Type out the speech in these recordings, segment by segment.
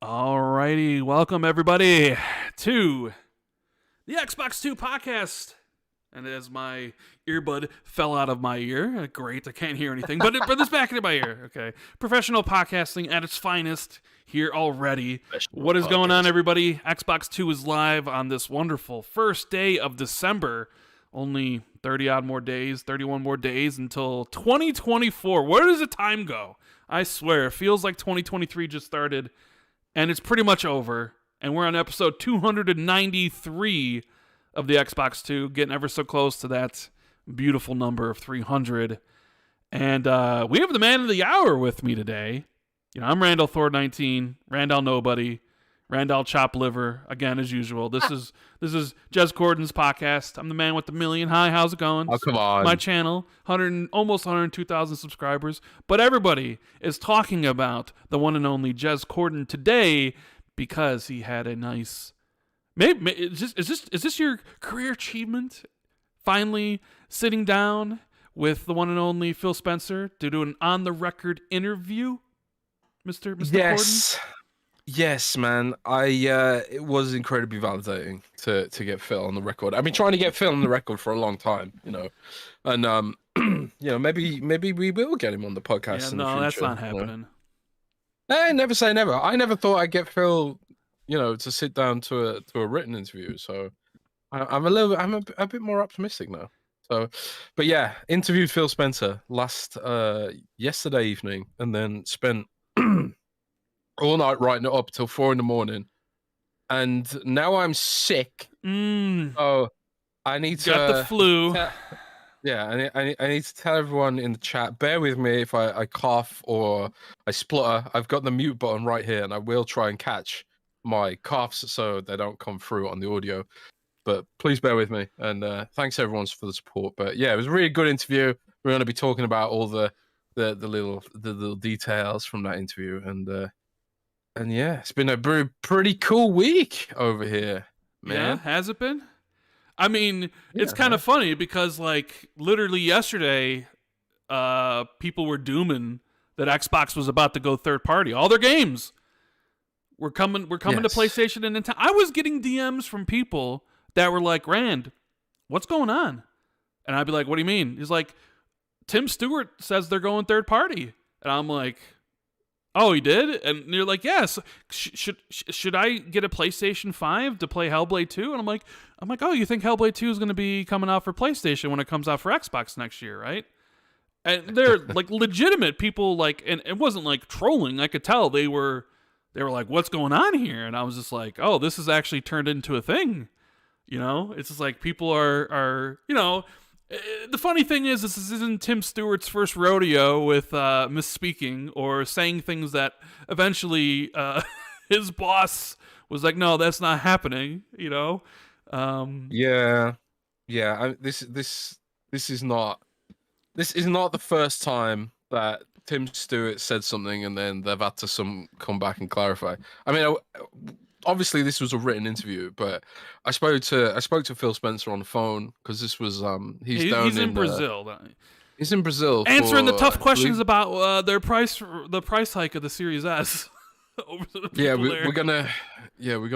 Alrighty, welcome everybody to the Xbox 2 podcast. And as my earbud fell out of my ear, great, I can't hear anything, but it's back into my ear. Okay, professional podcasting at its finest here already. What is going on, everybody? Xbox 2 is live on this wonderful first day of December. Only 30-odd more days, 31 more days until 2024. Where does the time go? I swear, it feels like 2023 just started. And it's pretty much over, and we're on episode 293 of the Xbox 2, getting ever so close to that beautiful number of 300. And we have the man of the hour with me today. You know, I'm Randall Thor19, Randall Nobody, Randall Chop Liver, again, as usual. This is Jez Corden's podcast. I'm the man with the million. Hi, how's it going? Oh, come on. My channel, almost 102,000 subscribers. But everybody is talking about the one and only Jez Corden today because he had a nice... Maybe is this your career achievement? Finally sitting down with the one and only Phil Spencer to do an on-the-record interview, Mr. Yes. Corden? Yes, man. It was incredibly validating to get Phil on the record. I've been trying to get Phil on the record for a long time, you know, and you know, maybe we will get him on the podcast. Yeah, in the future, that's not happening. Hey, never say never. I never thought I'd get Phil, you know, to sit down to a written interview. So I'm a bit more optimistic now. So, but yeah, interviewed Phil Spencer yesterday evening, and then spent all night writing it up till 4 a.m. And now I'm sick. So I need to... Got the flu. Yeah, I need to tell everyone in the chat, bear with me if I cough or I splutter. I've got the mute button right here, and I will try and catch my coughs so they don't come through on the audio. But please bear with me. And thanks everyone for the support. But yeah, it was a really good interview. We're going to be talking about all the little details from that interview. And yeah, it's been a pretty cool week over here, man. Yeah, has it been? I mean, it's kind of funny because, like, literally yesterday, people were dooming that Xbox was about to go third party. All their games were coming to PlayStation and Nintendo. I was getting DMs from people that were like, Rand, what's going on? And I'd be like, what do you mean? He's like, Tim Stewart says they're going third party. And I'm like, oh, he did? And you're like, yes. Should I get a PlayStation 5 to play Hellblade 2? And I'm like, oh, you think Hellblade 2 is going to be coming out for PlayStation when it comes out for Xbox next year, right? And they're like legitimate people, like, and it wasn't like trolling. I could tell they were like, what's going on here? And I was just like, oh, this has actually turned into a thing. You know, it's just like people are, you know. The funny thing is, this isn't Tim Stewart's first rodeo with misspeaking or saying things that eventually his boss was like, "No, that's not happening." You know? Yeah. This is not the first time that Tim Stewart said something and then they've had to come back and clarify. I mean, obviously this was a written interview, but I spoke to Phil Spencer on the phone because this was he's in Brazil. He's in Brazil answering the tough questions about the price hike of the Series S. We're gonna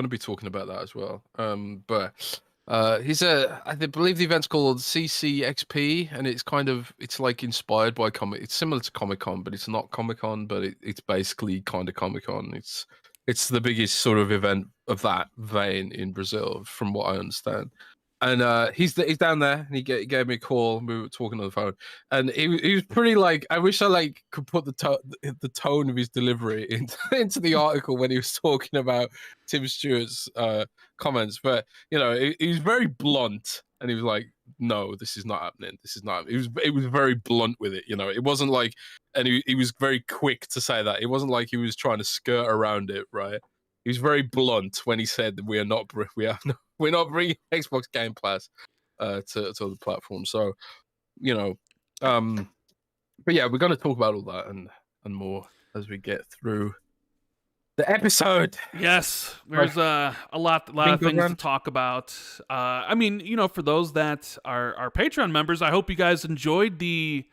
be talking about that as well. But I believe the event's called CCXP, and it's like inspired by it's similar to Comic-Con, but it's not Comic-Con, but it's basically kind of Comic-Con. It's the biggest sort of event of that vein in Brazil, from what I understand. And he's down there, and he gave me a call. We were talking on the phone, and he was pretty like. I wish I could put the tone of his delivery into the article when he was talking about Tim Stewart's comments. But you know, he was very blunt, and he was like, no, this is not happening. This is not. It was very blunt with it. It wasn't like, and he was very quick to say that. It wasn't like he was trying to skirt around it, right? He was very blunt when he said that we're not bringing Xbox Game Pass to the platform. So, but yeah, we're going to talk about all that and more as we get through the episode. Yes, there's a lot of things to talk about. I mean, for those that are Patreon members, I hope you guys enjoyed the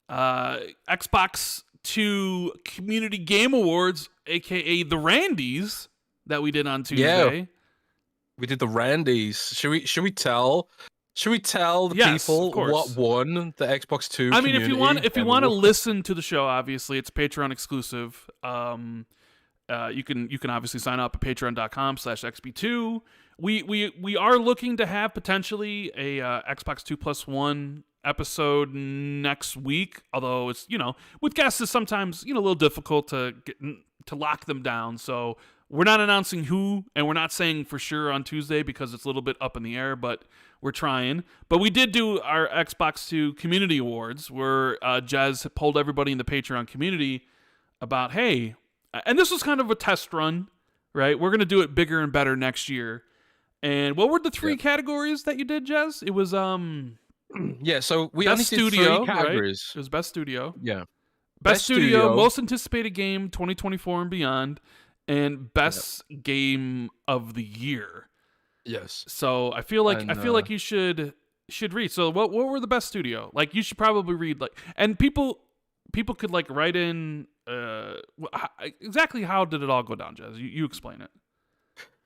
Xbox 2 Community Game Awards, aka the Randies, that we did on Tuesday. Yeah, we did the Randies. Should we tell the people what won the Xbox 2? I mean, if you want to listen to the show, obviously it's Patreon exclusive. You can obviously sign up at patreon.com/XB2. We are looking to have potentially a Xbox 2+1 episode next week, although it's with guests is sometimes a little difficult to lock them down. So we're not announcing who, and we're not saying for sure on Tuesday because it's a little bit up in the air, but we're trying. But we did do our Xbox 2 Community Awards where Jez polled everybody in the Patreon community about, hey, and this was kind of a test run, right? We're going to do it bigger and better next year. And what were the three categories that you did, Jez? It was so we best only studio, did 3 categories. Right? It was best studio. Yeah. Best studio, most anticipated game 2024 and beyond, and best game of the year. Yes. So I feel like you should read. So what were the best studio? Like you should probably read and people could write in exactly how did it all go down, Jez? You explain it.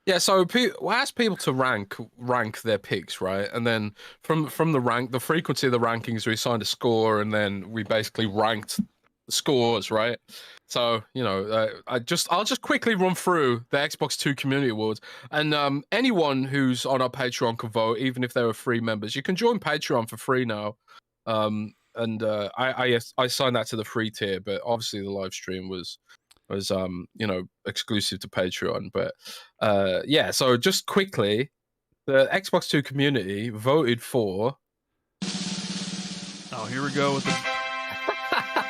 Yeah, so we asked people to rank their picks, right? And then from the frequency of the rankings, we assigned a score, and then we basically ranked the scores, right? So I'll just quickly run through the Xbox 2 Community Awards, and anyone who's on our Patreon can vote, even if they were free members. You can join Patreon for free now. And I signed that to the free tier, but obviously the live stream was exclusive to Patreon. But so just quickly, the Xbox 2 community voted for. Oh, here we go with the.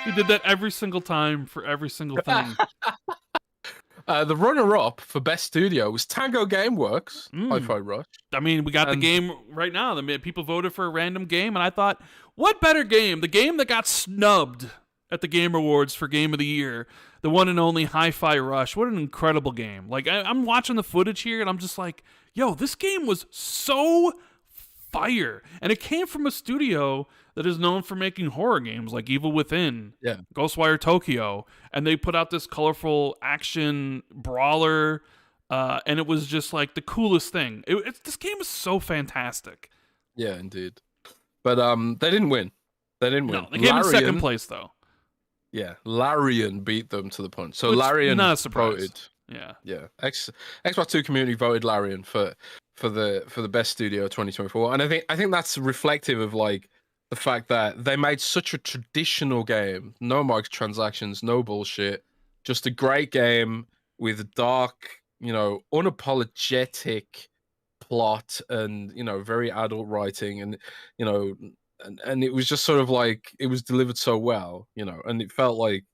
We did that every single time for every single thing. The runner-up for best studio was Tango Gameworks, Hi-Fi Rush. I mean, we got the game right now. People voted for a random game, and I thought, what better game? The game that got snubbed at the Game Awards for Game of the Year, the one and only Hi-Fi Rush. What an incredible game. I'm watching the footage here, and I'm just like, yo, this game was so fire. And it came from a studio that is known for making horror games like Evil Within, Ghostwire Tokyo, and they put out this colorful action brawler, and it was just the coolest thing. This game is so fantastic. Yeah, indeed. But they didn't win. No, they came in second place though. Yeah, Larian beat them to the punch. So Which, Larian not a surprise. Voted. Yeah. Xbox 2 community voted Larian for the best studio 2024, and I think that's reflective of the fact that they made such a traditional game, no microtransactions, no bullshit, just a great game with dark, unapologetic plot and very adult writing, and and it was just sort of it was delivered so well, and it felt like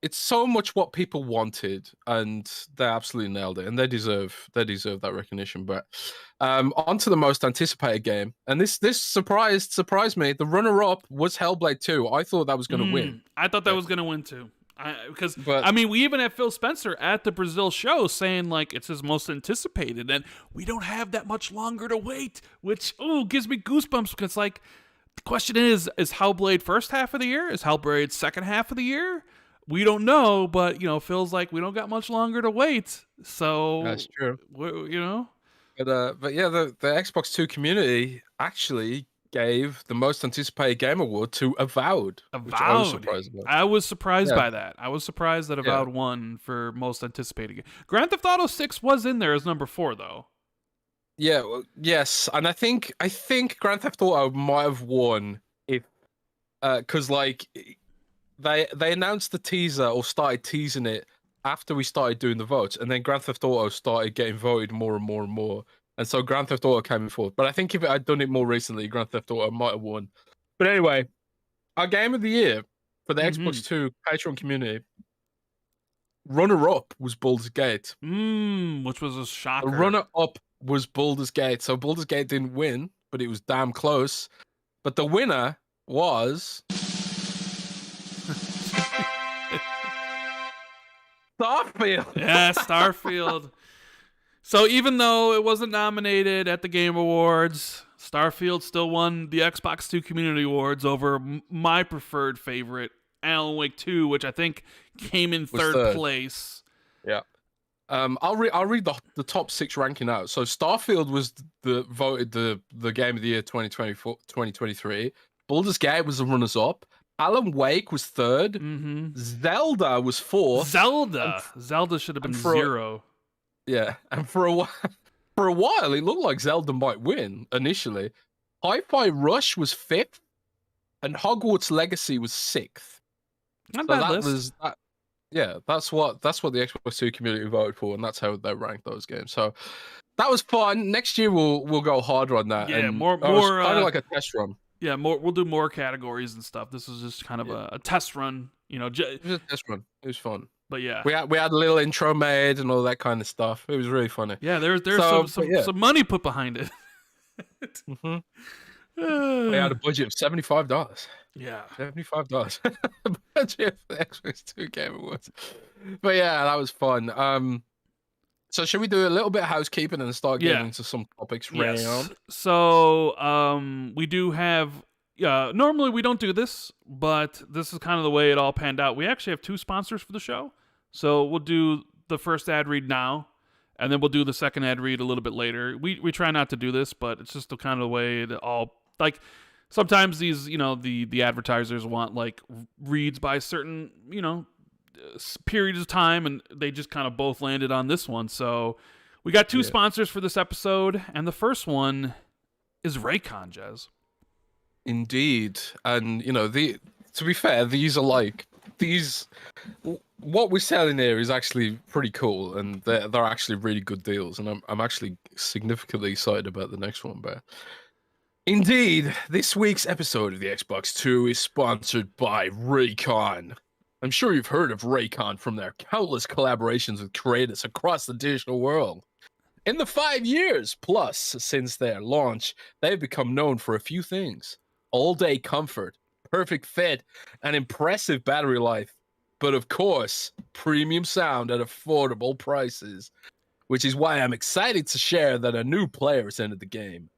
it's so much what people wanted, and they absolutely nailed it, and they deserve that recognition. But on to the most anticipated game, and this surprised me. The runner-up was Hellblade 2. I thought that was going to win. I thought that was going to win too. We even had Phil Spencer at the Brazil show saying it's his most anticipated, and we don't have that much longer to wait, which gives me goosebumps because the question is Hellblade first half of the year? Is Hellblade second half of the year? We don't know, but feels like we don't got much longer to wait. So that's true. But yeah, the Xbox 2 community actually gave the most anticipated game award to Avowed. Which I was surprised about. I was surprised by that. I was surprised that Avowed won for most anticipated game. Grand Theft Auto 6 was in there as number 4 though. Yeah, yes, and I think Grand Theft Auto might have won if because they announced the teaser or started teasing it after we started doing the votes, and then Grand Theft Auto started getting voted more and more and more And so Grand Theft Auto came forth. But I think if I'd done it more recently, Grand Theft Auto might have won. But anyway, our game of the year for the Xbox 2 Patreon community, runner-up was Baldur's Gate. Which was a shocker. The runner-up was Baldur's Gate. So Baldur's Gate didn't win, but it was damn close. But the winner was... Starfield. Yeah, Starfield. So even though it wasn't nominated at the Game Awards, Starfield still won the Xbox 2 Community Awards over my preferred favorite, Alan Wake 2, which I think came in third place. Yeah. I'll read the top 6 ranking out. So Starfield was voted the Game of the Year 2023. Baldur's Gate was the runners-up. Alan Wake was third. Zelda was fourth. Zelda should have been 0. Yeah, and for a while, it looked like Zelda might win initially. Hi-Fi Rush was 5th, and Hogwarts Legacy was 6th. Not bad list. That's what the Xbox 2 community voted for, and that's how they ranked those games. So that was fun. Next year we'll go harder on that. Yeah, and more kind of like a test run. Yeah, we'll do more categories and stuff. This was just kind of a test run, It was a test run. It was fun. But yeah, we had a little intro made and all that kind of stuff. It was really funny. Yeah, there's some money put behind it. We had a budget of $75. Yeah, $75 budget for the Xbox 2 Game Awards. But yeah, that was fun. So should we do a little bit of housekeeping and start getting into some topics? Yes. So we do have. Normally we don't do this, but this is kind of the way it all panned out. We actually have 2 sponsors for the show. So we'll do the first ad read now, and then we'll do the second ad read a little bit later. We try not to do this, but it's just the kind of way it all, like, sometimes these, the advertisers want, like, reads by certain, periods of time, and they just kind of both landed on this one. So we got 2 sponsors for this episode, and the first one is Raycon, Jez. Indeed. And, to be fair, what we're selling here is actually pretty cool, and they're actually really good deals, and I'm actually significantly excited about the next one. But indeed, this week's episode of the Xbox 2 is sponsored by Raycon. I'm sure you've heard of Raycon from their countless collaborations with creators across the digital world. In the 5 years plus since their launch, they've become known for a few things: all-day comfort, perfect fit, and impressive battery life. But of course, premium sound at affordable prices, which is why I'm excited to share that a new player has entered the game.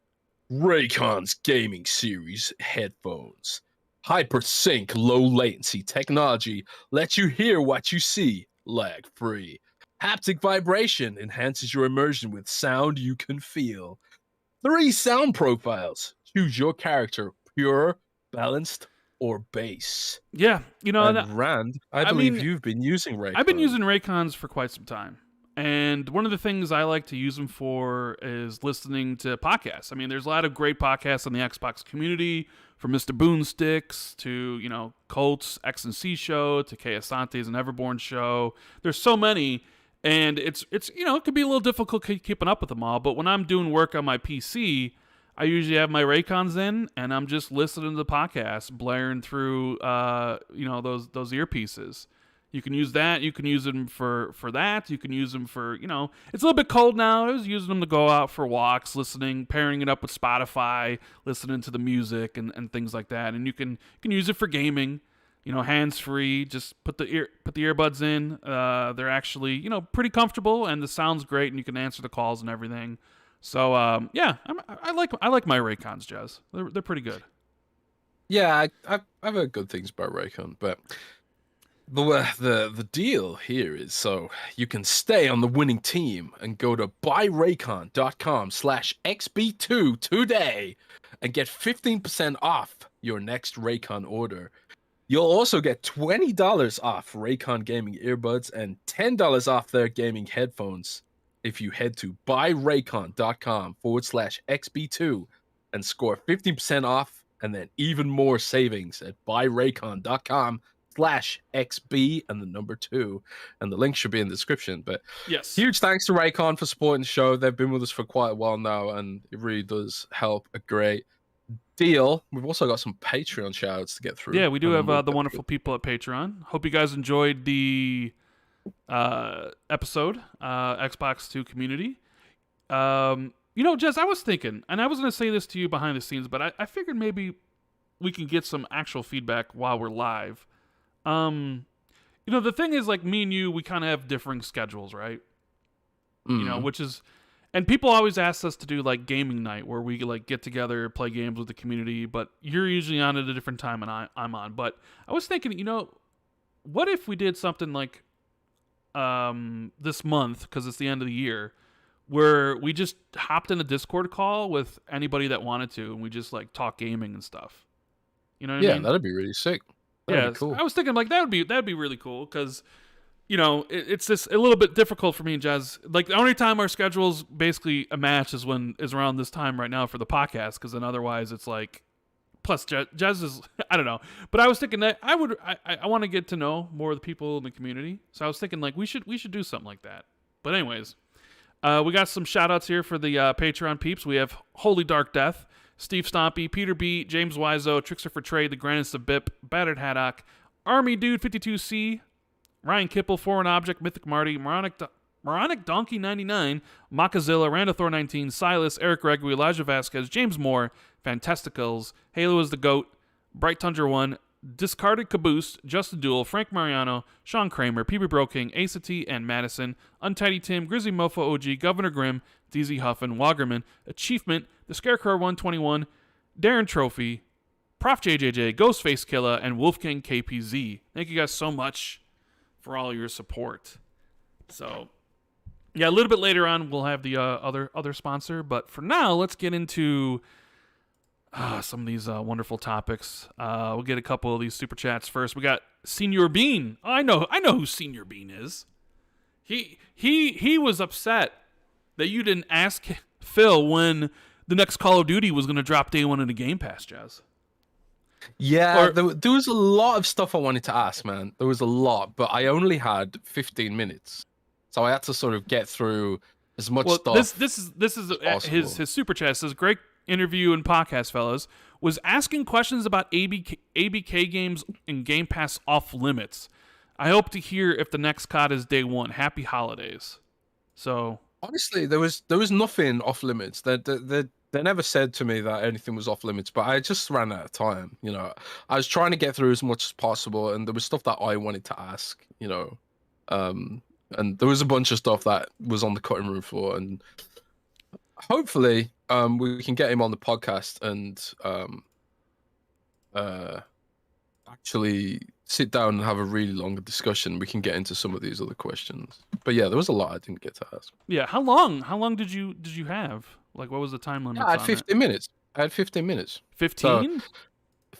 Raycon's gaming series headphones. Hypersync low latency technology lets you hear what you see lag-free. Haptic vibration enhances your immersion with sound you can feel. 3 sound profiles. Choose your character: pure, balanced, or bass. Yeah, and Rand, I believe you've been using Raycons. I've been using Raycons for quite some time. And one of the things I like to use them for is listening to podcasts. I mean, there's a lot of great podcasts on the Xbox community, from Mr. Boonsticks to, Colt's X&C show to Kay Asante's and Everborn show. There's so many, and it's it could be a little difficult keeping up with them all. But when I'm doing work on my PC, I usually have my Raycons in, and I'm just listening to the podcast, blaring through, those earpieces. You can use that. You can use them for that. You can use them for, it's a little bit cold now. I was using them to go out for walks, pairing it up with Spotify, listening to the music and things like that. And you can use it for gaming, hands-free. Just put the earbuds in. They're actually, pretty comfortable, and the sound's great, and you can answer the calls and everything. So, I like my Raycons, Jez. They're pretty good. Yeah, I've heard good things about Raycon, but the deal here is so you can stay on the winning team and go to buyraycon.com/XB2 today and get 15% off your next Raycon order. You'll also get $20 off Raycon gaming earbuds and $10 off their gaming headphones if you head to buyraycon.com/XB2 and score 15% off, and then even more savings at buyraycon.com/XB2. patreon.com/XB and the number 2. And the link should be in the description. But yes, huge thanks to Raycon for supporting the show. They've been with us for quite a while now, and it really does help a great deal. We've also got some Patreon shoutouts to get through. Yeah, we do have the wonderful people at Patreon. Hope you guys enjoyed the episode, Xbox 2 community. Jez, I was thinking, and I was going to say this to you behind the scenes, but I figured maybe we can get some actual feedback while we're live. The thing is, like, me and you, we kind of have differing schedules, right? Mm. Which is, and people always ask us to do, like, gaming night, where we, like, get together, play games with the community, but you're usually on at a different time and I'm on. But I was thinking, what if we did something like this month, because it's the end of the year, where we just hopped in a Discord call with anybody that wanted to, and we just, like, talk gaming and stuff. You know what I mean? Yeah, that'd be really sick. That'd be cool. I was thinking, like, that'd be really cool, because it's just a little bit difficult for me and Jez. Like, the only time our schedules basically a match is around this time right now for the podcast, because then otherwise it's like, plus Jez is, I don't know. But I was thinking that I want to get to know more of the people in the community, so I was thinking, like, we should do something like that. But anyways, we got some shout outs here for the Patreon peeps. We have Holy Dark Death, Steve Stompy, Peter B, James Wiseau, Trickster for Trade, The Grandest of Bip, Battered Haddock, Army Dude 52C, Ryan Kipple, Foreign Object, Mythic Marty, Moronic Donkey 99, Makazilla, Randathor 19, Silas, Eric Gregory, Elijah Vasquez, James Moore, Fantasticals, Halo is the Goat, Bright Tundra 1, Discarded Caboose, Justin Duel, Frank Mariano, Sean Kramer, PB Broking, Asa T, and Madison, Untidy Tim, Grizzly Mofo OG, Governor Grimm, DZ Huffin, Wagerman, Achievement, The Scarecrow 121, Darren Trophy, Prof JJJ, Ghostface Killer, and Wolfgang KPZ. Thank you guys so much for all your support. So, yeah, a little bit later on we'll have the other sponsor, but for now, let's get into some of these wonderful topics. We'll get a couple of these super chats first. We got Senior Bean. Oh, I know who Senior Bean is. He was upset that you didn't ask Phil when the next Call of Duty was going to drop day one in the Game Pass, Jez. Yeah, there was a lot of stuff I wanted to ask, man. There was a lot, but I only had 15 minutes, so I had to sort of get through as much stuff. This is his super chat. Says, great interview and podcast, fellas. Was asking questions about ABK games and Game Pass off limits. I hope to hear if the next COD is day one. Happy holidays. So honestly, there was nothing off limits. They never said to me that anything was off limits, but I just ran out of time. I was trying to get through as much as possible, and there was stuff that I wanted to ask. And there was a bunch of stuff that was on the cutting room floor, and hopefully, we can get him on the podcast and actually sit down and have a really long discussion. We can get into some of these other questions. But yeah, there was a lot I didn't get to ask. Yeah, how long did you have? Like, what was the time limit? I had 15 minutes. I had 15 minutes. 15?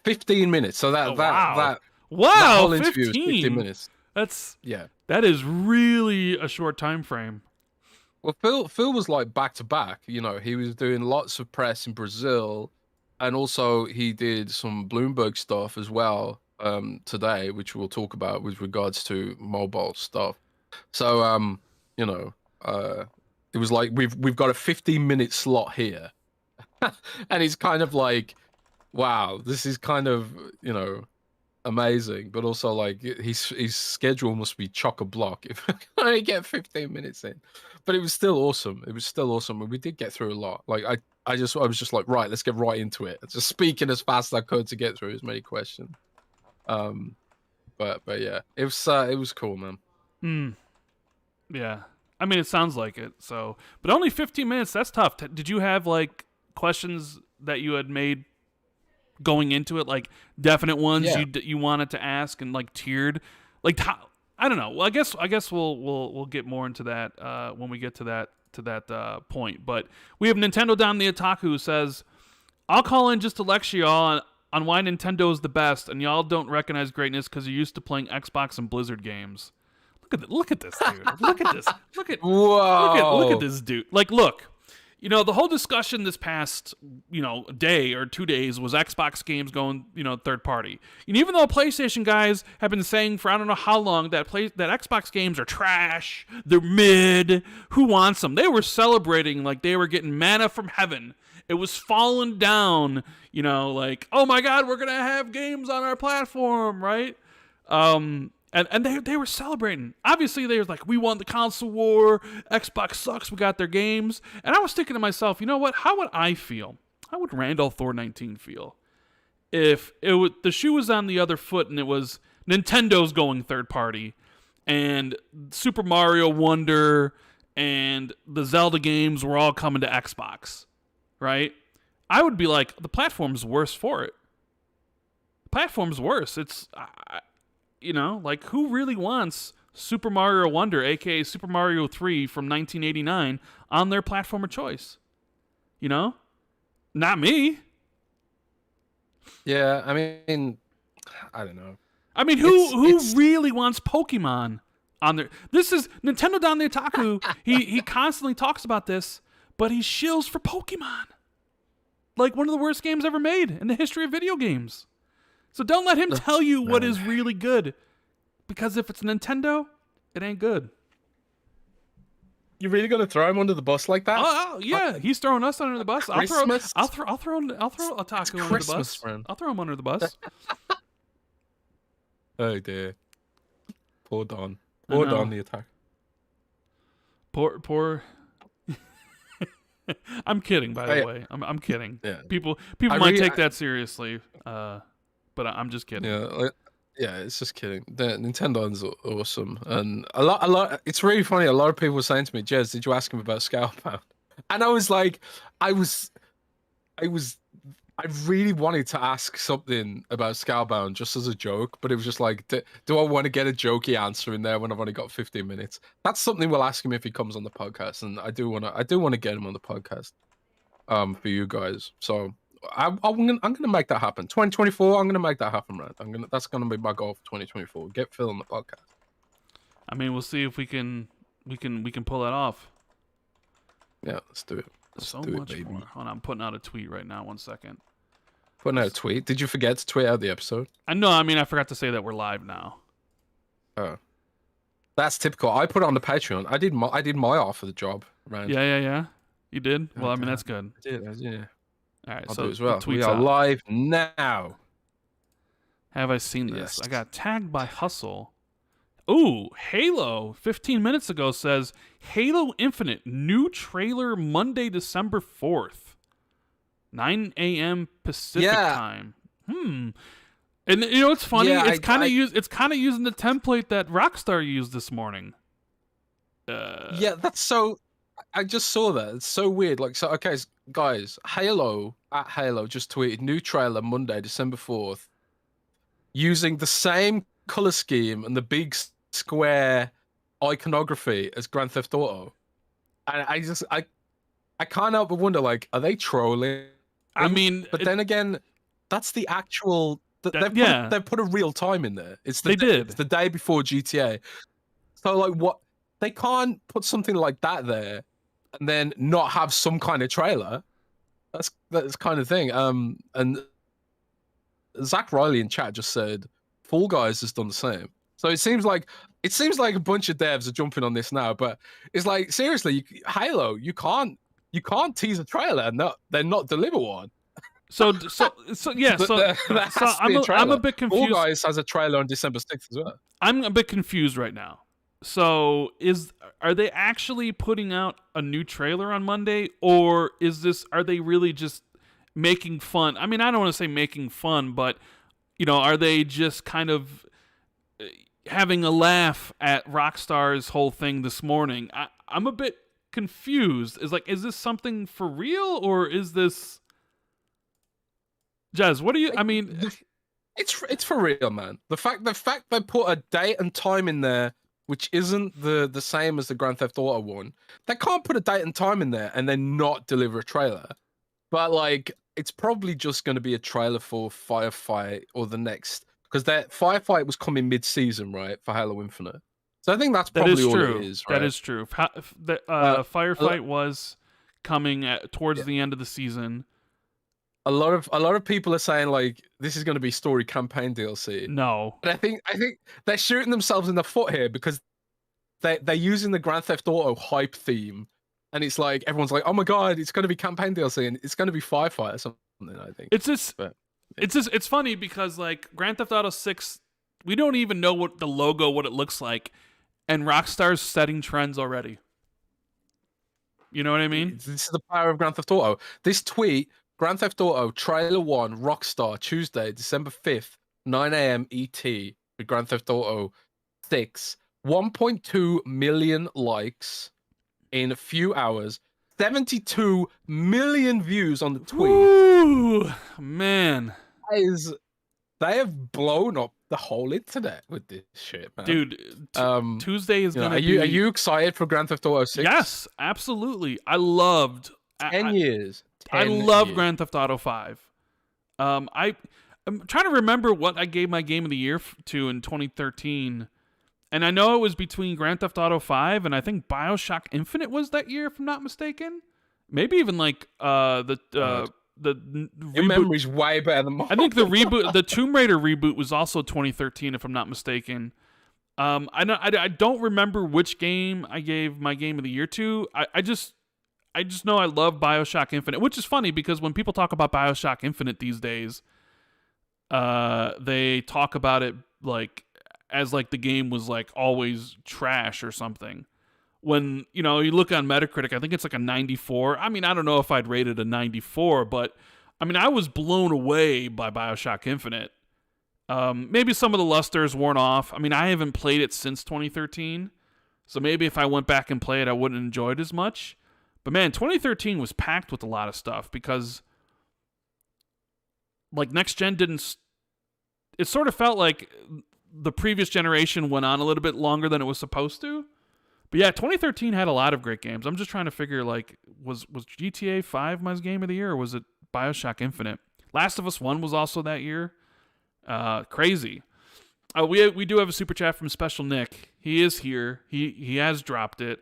15 minutes. So that whole interview was 15 minutes. That is really a short time frame. Well, Phil was like back to back. He was doing lots of press in Brazil, and also he did some Bloomberg stuff as well today, which we'll talk about with regards to mobile stuff. So it was like we've got a 15-minute slot here, and he's kind of like, wow, this is kind of amazing, but also like his schedule must be chock-a-block if I only get 15 minutes in. But it was still awesome. And we did get through a lot. Like I was just like, right, let's get right into it. Just speaking as fast as I could to get through as many questions. But yeah, it was cool, man. Yeah, I mean, it sounds like it. So, but only 15 minutes. That's tough. Did you have like questions that you had made going into it, like definite ones you wanted to ask and like tiered, like I don't know. Well, I guess we'll get more into that when we get to that point. But we have Nintendo Down the Otaku who says, I'll call in just to lecture y'all on why Nintendo is the best, and y'all don't recognize greatness because you're used to playing Xbox and Blizzard games. Look at this dude. Look at this. Look at this dude. Like, look. the whole discussion this past, day or 2 days was Xbox games going, third party. And even though PlayStation guys have been saying for I don't know how long that Xbox games are trash, they're mid, who wants them? They were celebrating like they were getting manna from heaven. It was falling down, like, oh my God, we're going to have games on our platform, right? And they were celebrating. Obviously, they were like, we won the console war. Xbox sucks. We got their games. And I was thinking to myself, you know what? How would I feel? How would Randall Thor 19 feel if the shoe was on the other foot and it was Nintendo's going third party and Super Mario Wonder and the Zelda games were all coming to Xbox, right? I would be like, the platform's worse for it. The platform's worse. It's... like, who really wants Super Mario Wonder, a.k.a. Super Mario 3 from 1989, on their platform of choice? Not me. Yeah, I mean, I don't know. I mean, who really wants Pokemon on their... This is Nintendo Don the Otaku. he constantly talks about this, but he shills for Pokemon. Like, one of the worst games ever made in the history of video games. So don't let him tell you what is really good. Because if it's Nintendo, it ain't good. You really gonna throw him under the bus like that? Oh yeah, he's throwing us under the bus. I'll throw Otaku under the bus. Friend. I'll throw him under the bus. Oh dear. Poor Don. Poor Don the attack. Poor. I'm kidding, by the way. I'm kidding. Yeah. People might take that seriously. But I'm just kidding. Yeah, it's just kidding. The Nintendo's awesome, and a lot. It's really funny. A lot of people were saying to me, "Jez, did you ask him about Scalebound?" And I was like, I really wanted to ask something about Scalebound just as a joke, but it was just like, do I want to get a jokey answer in there when I've only got 15 minutes? That's something we'll ask him if he comes on the podcast, and I do want to get him on the podcast, for you guys. So. I'm gonna make that happen. 2024, I'm gonna make that happen, Rand. That's gonna be my goal for 2024. Get Phil on the podcast. I mean, we'll see if we can pull that off. Yeah, let's do it. Let's do much it, more. Hold on, I'm putting out a tweet right now. 1 second. Putting out a tweet? Did you forget to tweet out the episode? I forgot to say that we're live now. Oh, that's typical. I put it on the Patreon. I did my half of the job, Rand. Yeah. You did? Well, I mean, that's good. I did. Yeah. All right, I'll so do as well. We are live now. Have I seen this? Yes. I got tagged by Hustle. Ooh, Halo 15 minutes ago says Halo Infinite new trailer Monday, December 4th, 9 a.m. Pacific time. And it's funny. Yeah, it's kind of using the template that Rockstar used this morning. Yeah, that's so. I just saw that. It's so weird. Like, so okay, guys, Halo just tweeted new trailer Monday, December 4th, using the same color scheme and the big square iconography as Grand Theft Auto. And I can't help but wonder, like, are they trolling? I mean, but then again, that's the actual. They've put a real time in there. It's the day before GTA. So like, what? They can't put something like that there and then not have some kind of trailer. That's kind of thing. And Zach Riley in chat just said Fall Guys has done the same. So it seems like a bunch of devs are jumping on this now, but it's like, seriously, Halo, you can't tease a trailer and then not deliver one. So I'm a bit confused. Fall Guys has a trailer on December 6th as well. I'm a bit confused right now. So are they actually putting out a new trailer on Monday, or are they really just making fun? I mean, I don't want to say making fun, but are they just kind of having a laugh at Rockstar's whole thing this morning? I'm a bit confused. Is this something for real, or is this Jez? What do you? I mean, it's for real, man. The fact they put a date and time in there, which isn't the same as the Grand Theft Auto one. They can't put a date and time in there and then not deliver a trailer. But like, it's probably just going to be a trailer for Firefight or the next, because that Firefight was coming mid-season, right, for Halo Infinite. So I think that's probably all it is. Right? That is true. Firefight was coming towards the end of the season. A lot of people are saying like this is going to be story campaign DLC. No, but I think they're shooting themselves in the foot here because they're using the Grand Theft Auto hype theme, and it's like everyone's like, oh my god, it's going to be campaign DLC and it's going to be Firefight or something. I think it's funny because like Grand Theft Auto 6, we don't even know what the logo, what it looks like, and Rockstar's setting trends already. You know what I mean? This is the power of Grand Theft Auto. This tweet. Grand Theft Auto Trailer 1 Rockstar Tuesday, December 5th, 9 a.m. ET with Grand Theft Auto 6. 1.2 million likes in a few hours. 72 million views on the tweet. Ooh, man. They have blown up the whole internet with this shit, man. Dude, Tuesday is going to be... Are you excited for Grand Theft Auto 6? Yes, absolutely. I loved... 10 years. I love Grand Theft Auto 5. I'm trying to remember what I gave my game of the year to in 2013, and I know it was between Grand Theft Auto 5 and I think BioShock Infinite was that year, if I'm not mistaken. Maybe even like the your memory's way better than mine. I think the reboot, the Tomb Raider reboot, was also 2013, if I'm not mistaken. I don't remember which game I gave my game of the year to. I just know I love BioShock Infinite, which is funny because when people talk about BioShock Infinite these days, they talk about it like as like the game was like always trash or something. When, you look on Metacritic, I think it's like a 94. I mean, I don't know if I'd rate it a 94, but I mean, I was blown away by BioShock Infinite. Maybe some of the luster's worn off. I mean, I haven't played it since 2013, so maybe if I went back and played, I wouldn't enjoy it as much. But man, 2013 was packed with a lot of stuff because like next gen didn't... It sort of felt like the previous generation went on a little bit longer than it was supposed to. But yeah, 2013 had a lot of great games. I'm just trying to figure like, was GTA 5 my game of the year or was it BioShock Infinite? Last of Us 1 was also that year. Crazy. We do have a super chat from Special Nick. He is here. He has dropped it.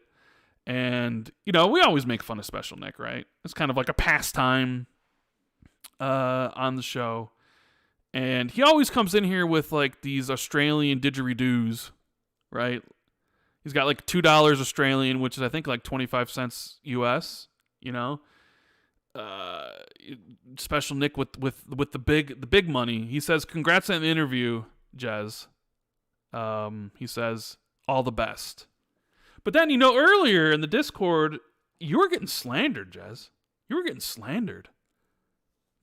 And, we always make fun of Special Nick, right? It's kind of like a pastime on the show. And he always comes in here with, like, these Australian didgeridoos, right? He's got, like, $2 Australian, which is, I think, like 25 cents US, Special Nick with the big money. He says, congrats on the interview, Jez. He says, all the best. But then, earlier in the Discord, you were getting slandered, Jez. You were getting slandered.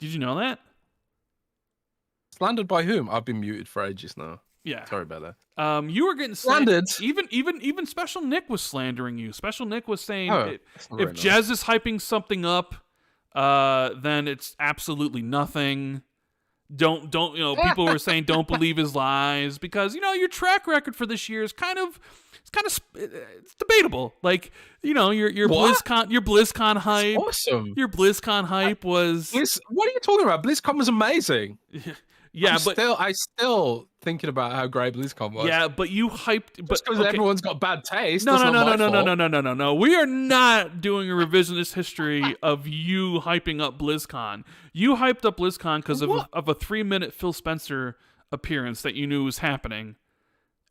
Did you know that? Slandered by whom? I've been muted for ages now. Yeah. Sorry about that. You were getting slandered. Even Special Nick was slandering you. Special Nick was saying if Jez is hyping something up, then it's absolutely nothing. Don't people were saying don't believe his lies because your track record for this year is it's debatable. Like, your BlizzCon hype. That's awesome. Your BlizzCon hype was what are you talking about? BlizzCon was amazing. Yeah, I still thinking about how great BlizzCon was. Yeah, but you hyped just because everyone's got bad taste. No. We are not doing a revisionist history of you hyping up BlizzCon. You hyped up BlizzCon because of a 3-minute Phil Spencer appearance that you knew was happening.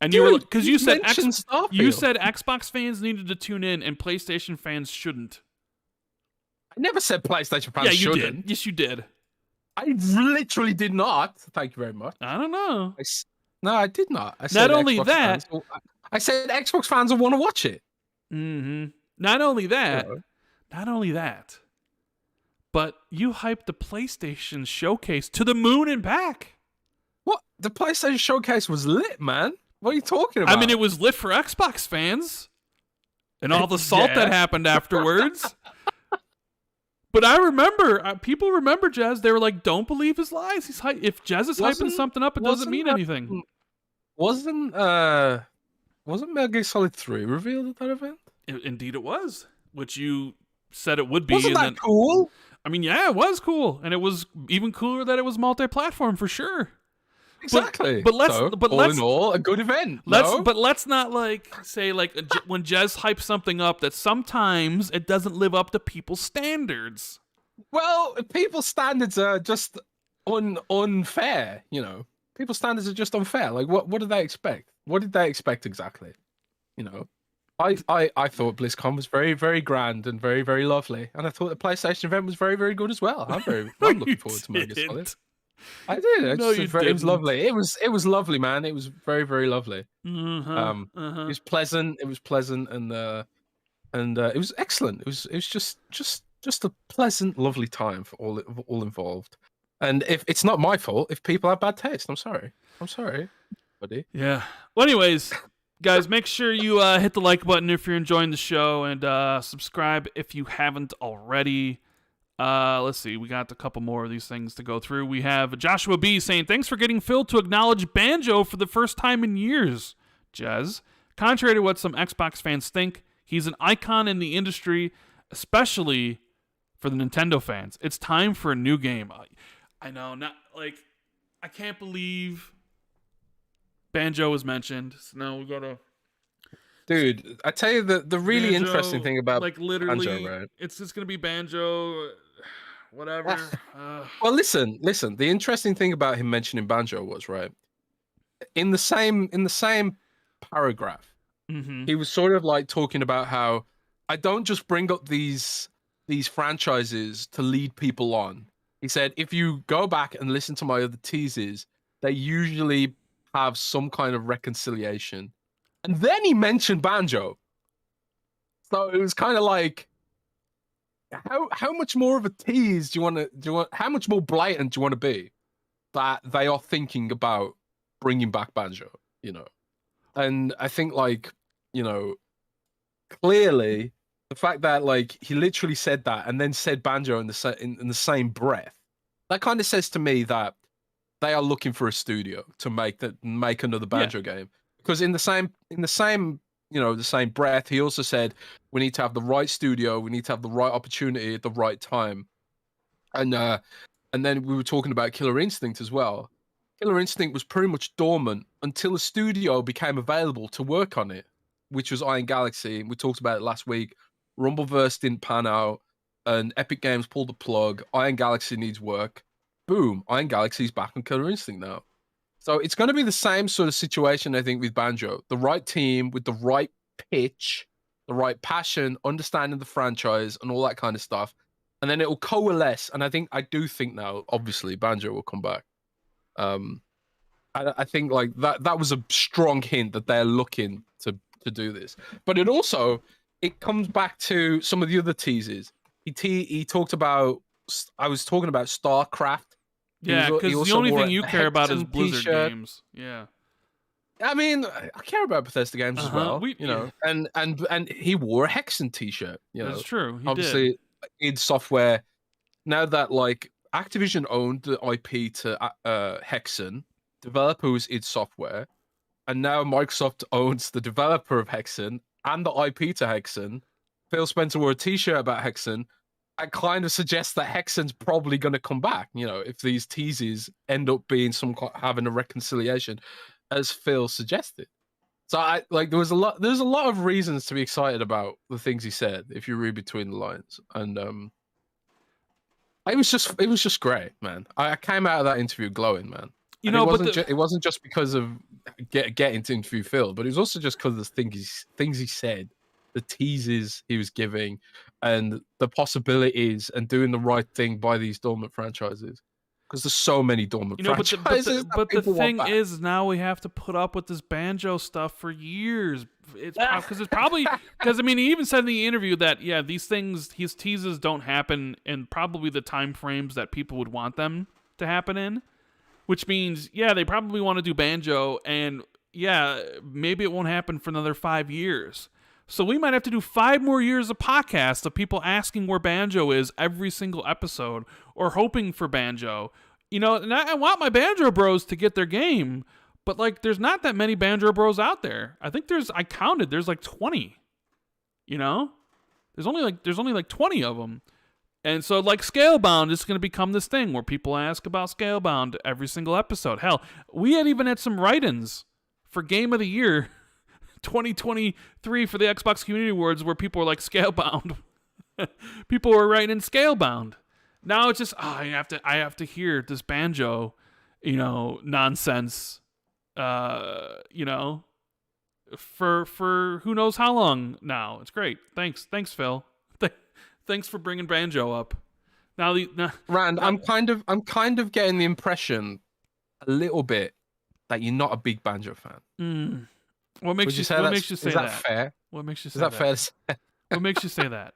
And you said Xbox fans needed to tune in and PlayStation fans shouldn't. I never said PlayStation fans shouldn't. Yeah, you did. Yes, you did. I literally did not. Thank you very much. I don't know. No, I did not. I said I said Xbox fans will want to watch it. Mm-hmm. Not only that, but you hyped the PlayStation showcase to the moon and back. What? The PlayStation showcase was lit, man. What are you talking about? I mean, it was lit for Xbox fans and all the salt that happened afterwards. But I remember, people remember Jez. They were like, don't believe his lies. If Jez is hyping something up, it doesn't mean anything. Wasn't Metal Gear Solid 3 revealed at that event? Indeed it was, which you said it would be. Wasn't that cool? I mean, yeah, it was cool. And it was even cooler that it was multi-platform for sure. Exactly. But let's so, but all let's in all, a good event. let's not like say like when Jez hypes something up that sometimes it doesn't live up to people's standards. Well, people's standards are just unfair. People's standards are just unfair. Like, what did they expect? What did they expect exactly? I thought BlizzCon was very, very grand and very, very lovely, and I thought the PlayStation event was very, very good as well. I'm looking forward to Metal Gear Solid. I did. It was lovely. It was lovely, man. It was very, very lovely. It was pleasant. It was pleasant, and it was excellent. It was just a pleasant, lovely time for all involved. And if it's not my fault if people have bad taste, I'm sorry, buddy. Yeah. Well, anyways, guys, make sure you hit the like button if you're enjoying the show, and subscribe if you haven't already. Let's see. We got a couple more of these things to go through. We have Joshua B saying, thanks for getting Phil to acknowledge Banjo for the first time in years, Jez. Contrary to what some Xbox fans think, he's an icon in the industry, especially for the Nintendo fans. It's time for a new game. I know, not like, I can't believe Banjo was mentioned. So now we gotta... Dude, I tell you the really Banjo, interesting thing about like literally, Banjo, right? It's just gonna be Banjo, whatever. Well, listen. The interesting thing about him mentioning Banjo was, right, in the same paragraph, he was sort of like talking about how I don't just bring up these franchises to lead people on. He said, if you go back and listen to my other teases, they usually have some kind of reconciliation. And then he mentioned Banjo. So it was kind of like, how much more of a tease do you want, how much more blatant do you want to be that they are thinking about bringing back Banjo, And I think, like, clearly the fact that, like, he literally said that and then said Banjo in the same breath, that kind of says to me that they are looking for a studio to make another Banjo game. Because in the same breath, he also said we need to have the right studio, we need to have the right opportunity at the right time, and then we were talking about Killer Instinct as well. Killer Instinct was pretty much dormant until a studio became available to work on it, which was Iron Galaxy. We talked about it last week. Rumbleverse didn't pan out, and Epic Games pulled the plug. Iron Galaxy needs work. Boom! Iron Galaxy's back on Killer Instinct now. So it's going to be the same sort of situation, I think, with Banjo. The right team with the right pitch, the right passion, understanding the franchise, and all that kind of stuff. And then it will coalesce. And I do think now, obviously, Banjo will come back. I think like that was a strong hint that they're looking to do this. But it comes back to some of the other teases. He talked about, I was talking about StarCraft. Yeah, because the only thing you care about is Blizzard games. Yeah. I mean, I care about Bethesda games as well, and he wore a Hexen t-shirt. That's true. Obviously, id Software, now that like Activision owned the IP to Hexen, developer was id Software, and now Microsoft owns the developer of Hexen and the IP to Hexen. Phil Spencer wore a t-shirt about Hexen. I kind of suggest that Hexen's probably going to come back, if these teases end up being having a reconciliation, as Phil suggested. So there's a lot of reasons to be excited about the things he said if you read between the lines, and it was just great, man. I came out of that interview glowing, man. It wasn't just because of getting to interview Phil, but it was also just because of the things he said, the teases he was giving, and the possibilities, and doing the right thing by these dormant franchises. Because there's so many dormant franchises. But the thing is, now we have to put up with this Banjo stuff for years. It's probably because he even said in the interview that these things, his teases don't happen in probably the time frames that people would want them to happen in, which means they probably want to do Banjo, and maybe it won't happen for another 5 years. So we might have to do 5 more years of podcasts of people asking where Banjo is every single episode, or hoping for Banjo. And I want my Banjo Bros to get their game, but like there's not that many Banjo Bros out there. I think there's like 20. There's only like 20 of them. And so, like, Scalebound is going to become this thing where people ask about Scalebound every single episode. Hell, we had even had some write-ins for Game of the Year 2023 for the Xbox Community Awards where people were like, Scalebound. People were writing in Scalebound. Now it's just, I have to hear this Banjo, nonsense, for who knows how long now. It's great. Thanks, Phil. Thanks for bringing Banjo up. Rand, I'm kind of getting the impression a little bit that you're not a big Banjo fan. What makes you say that? Is that fair? What makes you say that? Is that fair to say? What makes you say that?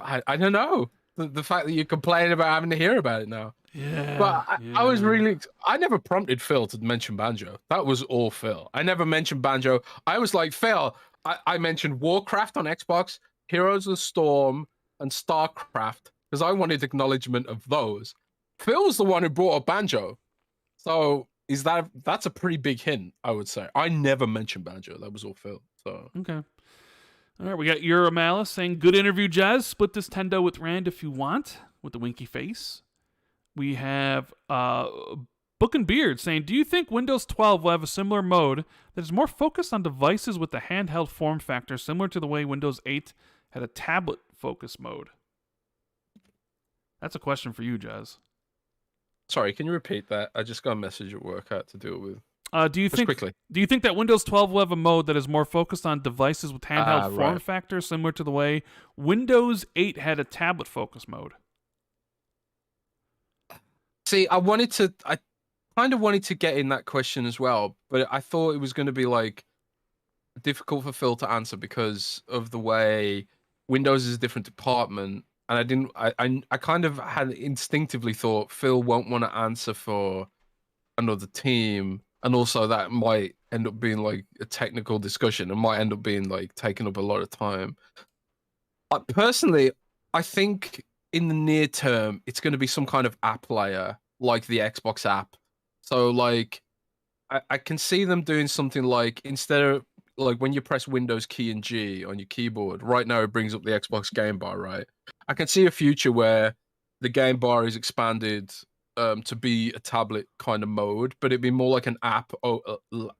I don't know. The fact that you're complaining about having to hear about it now. Yeah. But I was really... I never prompted Phil to mention Banjo. That was all Phil. I never mentioned Banjo. I was like, Phil, I mentioned Warcraft on Xbox, Heroes of the Storm, and StarCraft, because I wanted acknowledgement of those. Phil's the one who brought up Banjo. So that's a pretty big hint, I would say. I never mentioned Banjo. That was all Phil. So okay. All right, we got Euro Malice saying, good interview, Jez. Split this Tendo with Rand if you want, with the winky face. We have Book and Beard saying, do you think Windows 12 will have a similar mode that is more focused on devices with the handheld form factor, similar to the way Windows 8 had a tablet focus mode? That's a question for you, Jez. Sorry, can you repeat that? I just got a message at work I had to deal with. Do you think that Windows 12 will have a mode that is more focused on devices with handheld form factor, similar to the way Windows 8 had a tablet focus mode? See, I kind of wanted to get in that question as well, but I thought it was going to be like difficult for Phil to answer because of the way Windows is a different department, and I kind of had instinctively thought Phil won't want to answer for another team. And also that might end up being like a technical discussion. It might end up being like taking up a lot of time. Personally, I think in the near term, it's going to be some kind of app layer like the Xbox app. So like, I can see them doing something like, instead of like when you press Windows key and G on your keyboard, right now it brings up the Xbox game bar, right? I can see a future where the game bar is expanded to be a tablet kind of mode, but it'd be more like an app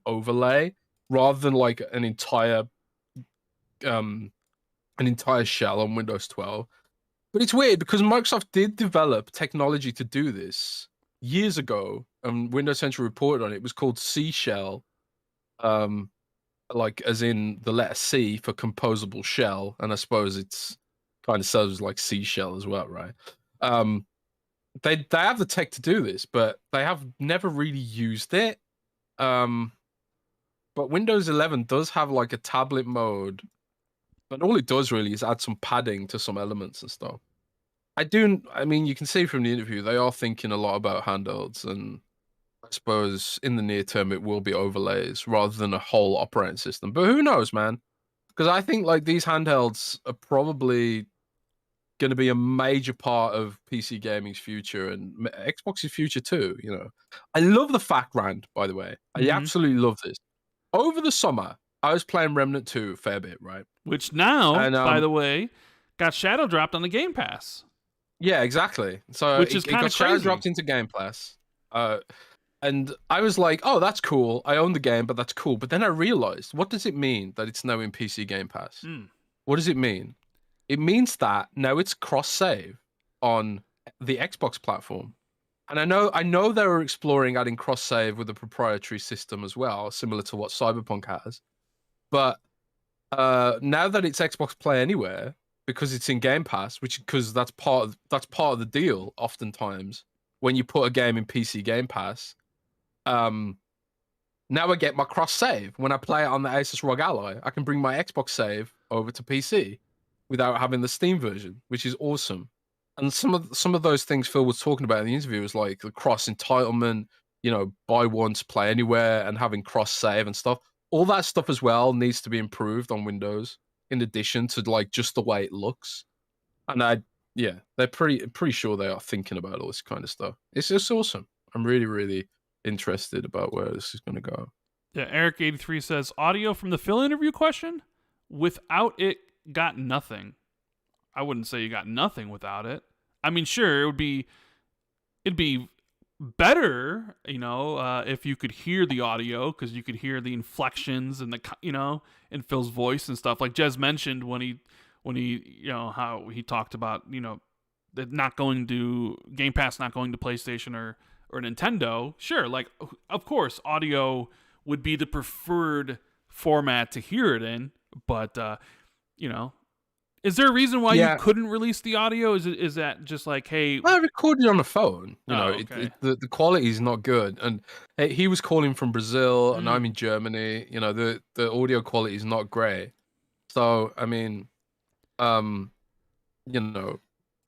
overlay rather than like an entire shell on Windows 12. But it's weird because Microsoft did develop technology to do this years ago, and Windows Central reported on it. It was called C Shell, like as in the letter C for composable shell, and I suppose it's kind of serves like seashell as well, right? They have the tech to do this, but they have never really used it. But Windows 11 does have like a tablet mode, but all it does really is add some padding to some elements and stuff. I mean, you can see from the interview, they are thinking a lot about handhelds, and I suppose in the near term it will be overlays rather than a whole operating system. But who knows, man? Because I think like these handhelds are probably going to be a major part of PC gaming's future and Xbox's future too. You know, I love the fact, Rand, by the way, I absolutely love this. Over the summer, I was playing Remnant 2 a fair bit, right? Which now, by the way, got shadow dropped on the Game Pass. Yeah, exactly. So which is kind of shadow dropped into Game Pass. And I was like, oh, that's cool. I own the game, but that's cool. But then I realized, what does it mean that it's now in PC Game Pass? What does it mean? It means that now it's cross-save on the Xbox platform. And I know they were exploring adding cross-save with a proprietary system as well, similar to what Cyberpunk has. But now that it's Xbox Play Anywhere, because it's in Game Pass, because that's part of the deal oftentimes when you put a game in PC Game Pass, now I get my cross-save. When I play it on the Asus ROG Ally, I can bring my Xbox save over to PC without having the Steam version, which is awesome. And some of those things Phil was talking about in the interview was like the cross entitlement, you know, buy once, play anywhere, and having cross save and stuff. All that stuff as well needs to be improved on Windows, in addition to like just the way it looks. And they're pretty sure they are thinking about all this kind of stuff. It's just awesome. I'm really, really interested about where this is going to go. Yeah, Eric83 says, audio from the Phil interview question? Without it, got nothing. I wouldn't say you got nothing without it. I mean, sure, it'd be better, if you could hear the audio, because you could hear the inflections and in Phil's voice and stuff. Like Jez mentioned when he how he talked about that not going to Game Pass, not going to PlayStation or Nintendo. Sure, like of course, audio would be the preferred format to hear it in, but is there a reason why you couldn't release the audio? Is that just like, hey? Well, I recorded on a phone. Okay. The quality is not good, and he was calling from Brazil, and I'm in Germany. The audio quality is not great. So I mean, so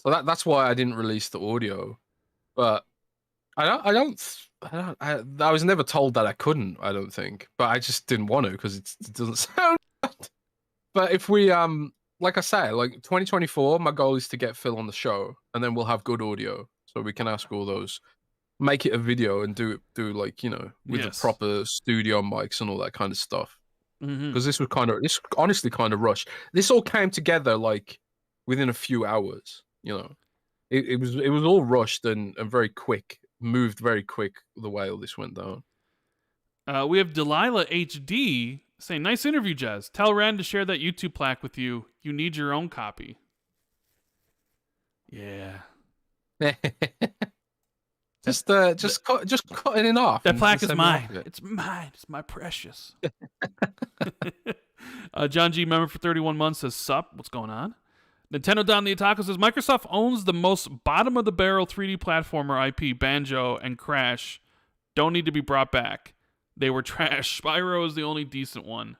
that's why I didn't release the audio. But I was never told that I couldn't. I don't think, but I just didn't want to because it doesn't sound good. But if we like I say, like 2024, my goal is to get Phil on the show, and then we'll have good audio, so we can ask all those, make it a video, and do like with the proper studio mics and all that kind of stuff. Because this honestly kind of rushed. This all came together like within a few hours. It was all rushed and very quick, moved very quick the way all this went down. We have Delilah HD saying, "Nice interview, Jez. Tell Rand to share that YouTube plaque with you. You need your own copy." Yeah. just cutting it off. That plaque is mine. It's mine. It's my precious. John G, member for 31 months, says, "Sup? What's going on?" Nintendo Don the Otaku says, "Microsoft owns the most bottom-of-the-barrel 3D platformer IP, Banjo and Crash. Don't need to be brought back. They were trash. Spyro is the only decent one."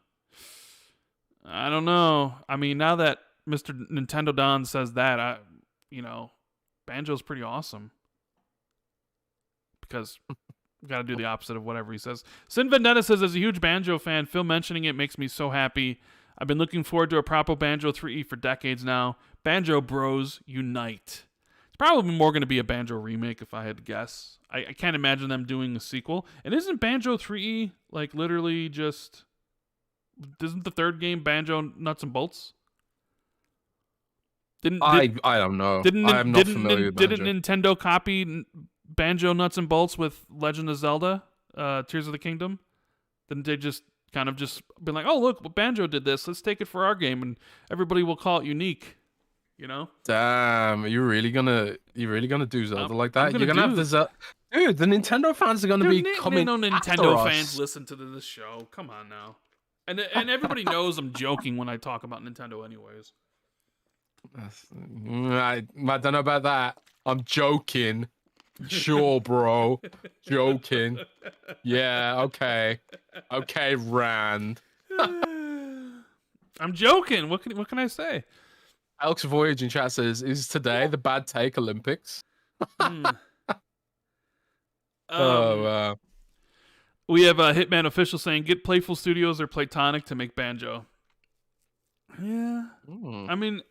I don't know. I mean, now that Mr. Nintendo Don says that, Banjo's pretty awesome. Because we got to do the opposite of whatever he says. Sin Vendetta says, "As a huge Banjo fan, Phil mentioning it makes me so happy. I've been looking forward to a proper Banjo 3E for decades now. Banjo Bros Unite." It's probably more going to be a Banjo remake if I had to guess. I can't imagine them doing a sequel. And isn't Banjo 3E like literally just... Isn't the third game Banjo Nuts and Bolts? I don't know. I'm not familiar with Banjo. Didn't Nintendo copy Banjo Nuts and Bolts with Legend of Zelda, Tears of the Kingdom? Didn't they just kind of just been like, "Oh, look, Banjo did this. Let's take it for our game, and everybody will call it unique." Damn, you're really gonna do Zelda like that? You're gonna have the Zelda. Dude, the Nintendo fans are gonna be coming. No Nintendo fans listen to this show. Come on now, and everybody knows I'm joking when I talk about Nintendo, anyways. I don't know about that. I'm joking. Sure, bro. Joking. Yeah, okay, Rand. I'm joking. What can I say? Alex Voyage in chat says, "Is today the bad take Olympics?" Oh, we have a Hitman official saying, "Get Playful Studios or Playtonic to make Banjo." Yeah. I mean,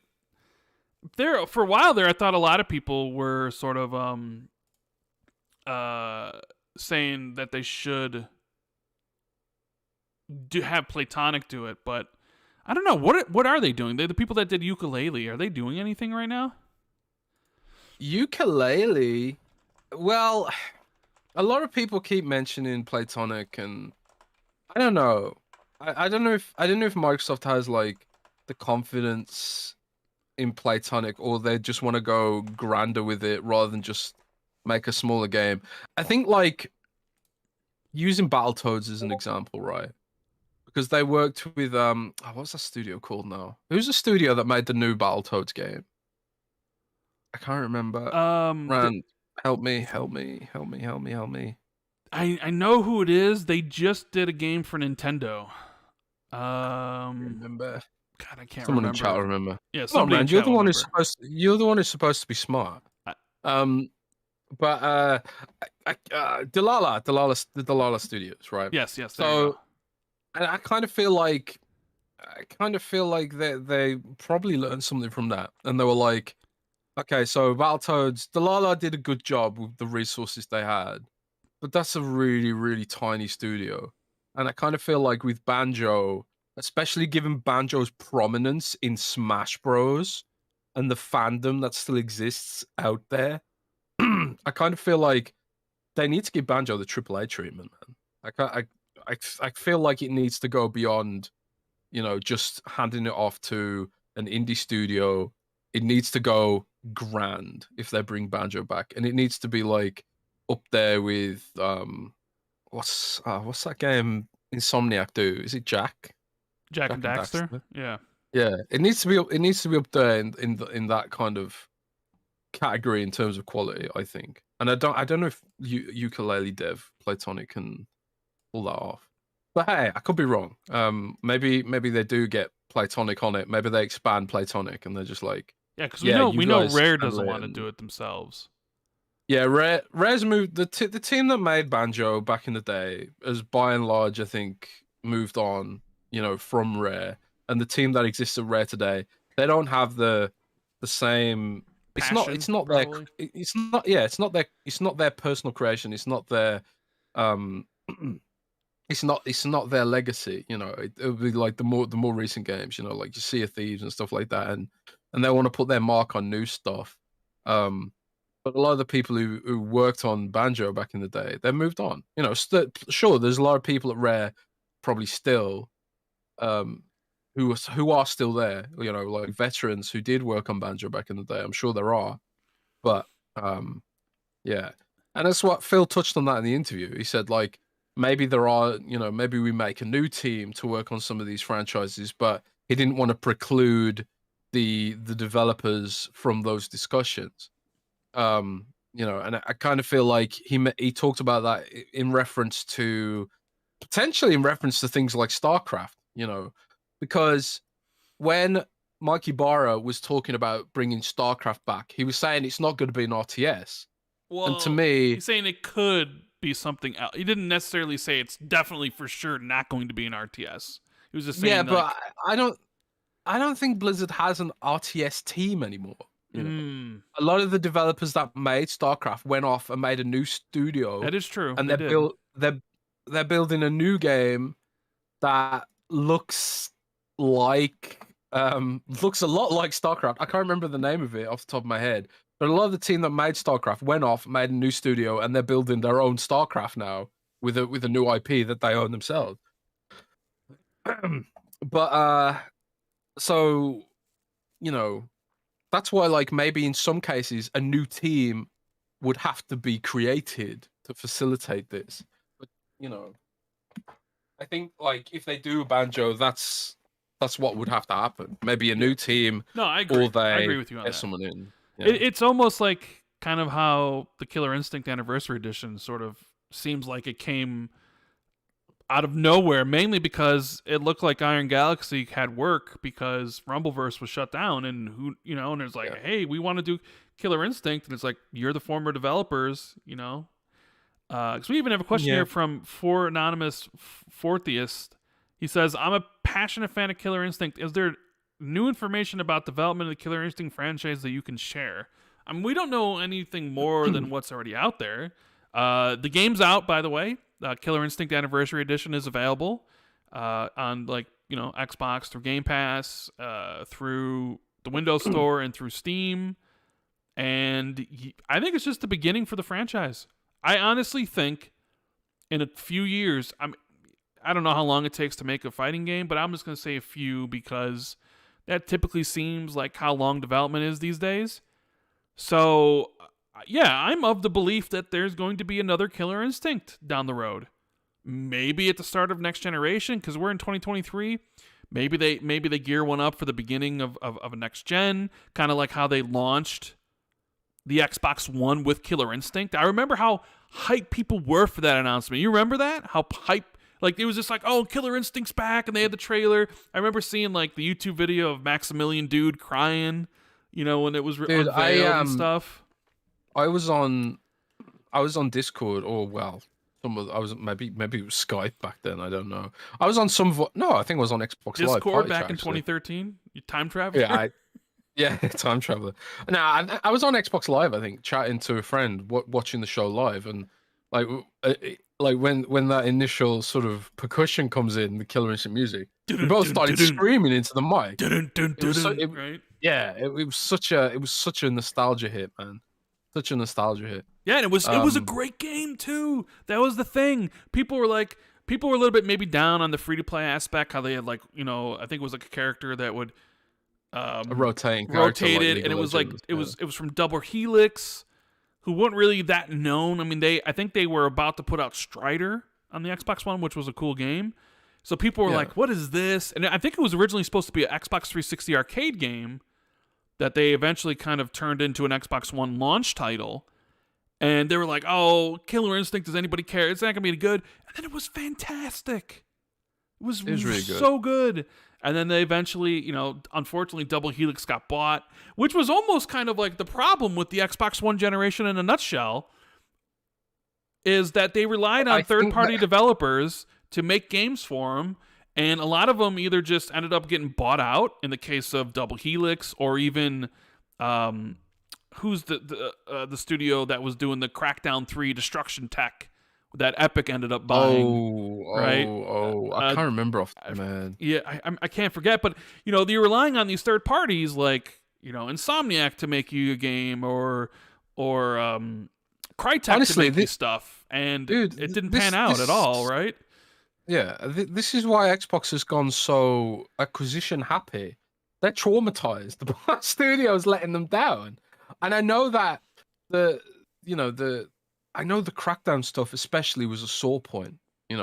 there for a while there, I thought a lot of people were sort of saying that they should have Playtonic do it, but I don't know. What are they doing? They're the people that did Ukulele. Are they doing anything right now? Ukulele? Well, a lot of people keep mentioning Playtonic, and I don't know. I don't know if Microsoft has like the confidence in Playtonic, or they just want to go grander with it rather than just make a smaller game. I think like using Battletoads as an example, right? Because they worked with what's that studio called now? Who's the studio that made the new Battletoads game? I can't remember. Rand, help me. I know who it is. They just did a game for Nintendo. Remember? God, I can't Someone remember. in chat will remember. Yeah, somebody Rand, you're the one who's supposed to be smart. But Delilah, the Delilah Studios, right? Yes. So, and I kind of feel like they probably learned something from that, and they were like, okay, so Battletoads, Delilah did a good job with the resources they had, but that's a really, really tiny studio, and I kind of feel like with Banjo, especially given Banjo's prominence in Smash Bros, and the fandom that still exists out there, I kind of feel like they need to give Banjo the AAA treatment, man. I feel like it needs to go beyond, just handing it off to an indie studio. It needs to go grand if they bring Banjo back, and it needs to be like up there with what's that game Insomniac do? Is it Jack and Daxter? Daxter? Yeah. Yeah, it needs to be up there in that kind of category in terms of quality, I think. And I don't know if Ukulele Dev Platonic can pull that off. But hey, I could be wrong. Maybe they do get Platonic on it. Maybe they expand Platonic and they're just like, yeah, because we know Rare doesn't want to do it themselves. Yeah, Rare's moved the team that made Banjo back in the day has by and large, I think, moved on, from Rare, and the team that exists at Rare today, they don't have the same. Passion, it's not probably. it's not their personal creation. It's not their it's not their legacy. It would be like the more recent games, like you Sea of Thieves and stuff like that, and they want to put their mark on new stuff. But a lot of the people who worked on Banjo back in the day, they moved on. Sure, there's a lot of people at Rare probably still who are still there, like veterans who did work on Banjo back in the day. I'm sure there are. But yeah. And that's what Phil touched on that in the interview. He said, like, maybe there are, maybe we make a new team to work on some of these franchises, but he didn't want to preclude the developers from those discussions. And I kind of feel like he talked about that potentially in reference to things like StarCraft, because when Mike Ibarra was talking about bringing StarCraft back, he was saying it's not going to be an RTS. Well, and to me, he's saying it could be something else. He didn't necessarily say it's definitely for sure not going to be an RTS. He was just saying, yeah, but I don't think Blizzard has an RTS team anymore. A lot of the developers that made StarCraft went off and made a new studio. That is true. And they're building a new game that looks a lot like StarCraft. I can't remember the name of it off the top of my head. But a lot of the team that made StarCraft went off, made a new studio, and they're building their own StarCraft now with a new IP that they own themselves. But so that's why, like, maybe in some cases a new team would have to be created to facilitate this. But I think, like, if they do Banjo, that's what would have to happen. Maybe a new team. No, I agree. Or I agree with you on that. Someone in. Yeah. It's almost like kind of how the Killer Instinct Anniversary Edition sort of seems like it came out of nowhere, mainly because it looked like Iron Galaxy had work because Rumbleverse was shut down, and and it's like, hey, we want to do Killer Instinct, and it's like, you're the former developers, because we even have a question here from For Anonymous Fortheist. He says, I'm a passionate fan of Killer Instinct. Is there new information about development of the Killer Instinct franchise that you can share? I mean, we don't know anything more than what's already out there. The game's out, by the way. Killer Instinct Anniversary Edition is available on Xbox through Game Pass, through the Windows Store, and through Steam. And I think it's just the beginning for the franchise. I honestly think in a few years, I don't know how long it takes to make a fighting game, but I'm just going to say a few because that typically seems like how long development is these days. So yeah, I'm of the belief that there's going to be another Killer Instinct down the road. Maybe at the start of next generation, because we're in 2023. Maybe they gear one up for the beginning of a next gen, kind of like how they launched the Xbox One with Killer Instinct. I remember how hyped people were for that announcement. You remember that? How hyped, like, it was just like, oh, Killer Instinct's back, and they had the trailer. I remember seeing like the YouTube video of Maximilian Dude crying, when it was unveiled and stuff. I was on Discord, or maybe it was Skype back then. I don't know. I was on I think I was on Xbox Live. Discord back in 2013. You time traveler. Yeah, time traveler. No, I was on Xbox Live. I think chatting to a friend, watching the show live, and like when that initial sort of percussion comes in, the Killer Instinct music, we both started screaming into the mic. Right. Yeah, it was such a nostalgia hit, man. Such a nostalgia hit. Yeah, and it was a great game too. That was the thing. People were a little bit maybe down on the free to play aspect. How they had like I think it was like a character that would A rotating character like rotated, League and of it was like Legends, it was from Double Helix, who weren't really that known. I mean, I think they were about to put out Strider on the Xbox One, which was a cool game. So people were like, "What is this?" And I think it was originally supposed to be an Xbox 360 arcade game that they eventually kind of turned into an Xbox One launch title. And they were like, "Oh, Killer Instinct, does anybody care? It's not going to be any good." And then it was fantastic. It was really so good. And then they eventually, unfortunately, Double Helix got bought, which was almost kind of like the problem with the Xbox One generation in a nutshell, is that they relied on third-party developers to make games for them, and a lot of them either just ended up getting bought out, in the case of Double Helix, or even who's the studio that was doing the Crackdown 3 Destruction Tech that Epic ended up buying, right? I can't remember off the man. Yeah, I can't forget, but you're relying on these third parties like Insomniac to make you a game, or Crytek to make you stuff, and dude, it didn't pan out at all, right? Yeah, this is why Xbox has gone so acquisition happy. They're traumatized. The studio's letting them down, and I know that the Crackdown stuff especially was a sore point. They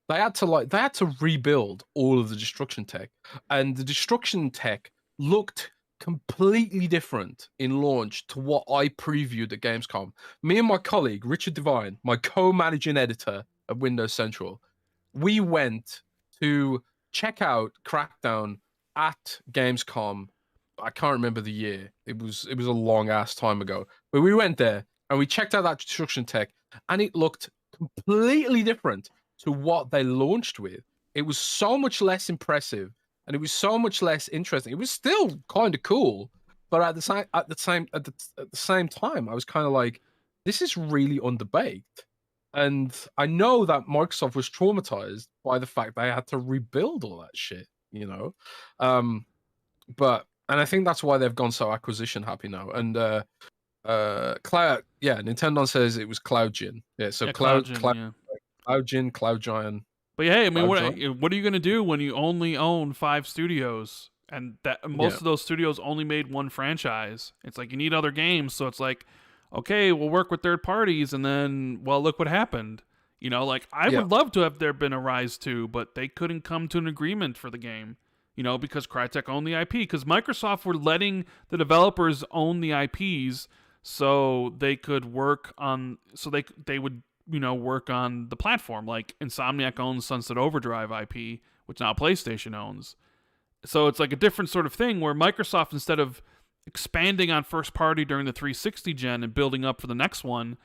had to rebuild all of the destruction tech, and the destruction tech looked completely different in launch to what I previewed at Gamescom. Me and my colleague Richard Devine, my co-managing editor at Windows Central, we went to check out Crackdown at Gamescom. I can't remember the year. It was a long ass time ago. But we went there and we checked out that destruction tech, and it looked completely different to what they launched with. It was so much less impressive, and it was so much less interesting. It was still kind of cool, but at the same time, I was kind of like, this is really underbaked. And I know that Microsoft was traumatized by the fact they had to rebuild all that shit, but I think that's why they've gone so acquisition happy now. And Cloud, Nintendo says it was CloudGen. Yeah, so CloudGen, Cloud Giant. But yeah, I mean, what are you gonna do when you only own 5 studios, and that most of those studios only made one franchise? It's like you need other games, so it's like, okay, we'll work with third parties, and then, well, look what happened. I would love to have there been a Rise 2, but they couldn't come to an agreement for the game, because Crytek owned the IP, because Microsoft were letting the developers own the IPs so they could work on, they would, work on the platform. Like Insomniac owns Sunset Overdrive IP, which now PlayStation owns. So it's like a different sort of thing where Microsoft, instead of expanding on first party during the 360 gen and building up for the next one,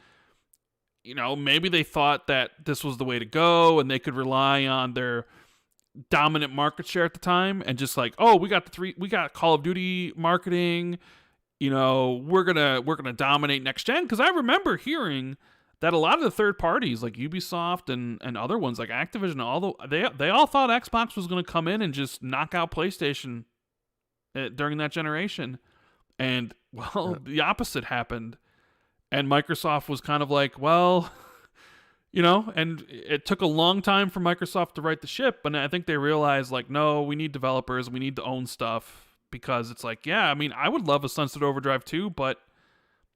maybe they thought that this was the way to go, and they could rely on their dominant market share at the time, and just like, oh, we got Call of Duty marketing, we're gonna dominate next gen. Because I remember hearing that a lot of the third parties like Ubisoft and other ones like Activision, they all thought Xbox was gonna come in and just knock out PlayStation during that generation. And, well, the opposite happened. And Microsoft was kind of like, well, and it took a long time for Microsoft to right the ship. And I think they realized, like, no, we need developers. We need to own stuff. Because it's like, yeah, I mean, I would love a Sunset Overdrive 2, but,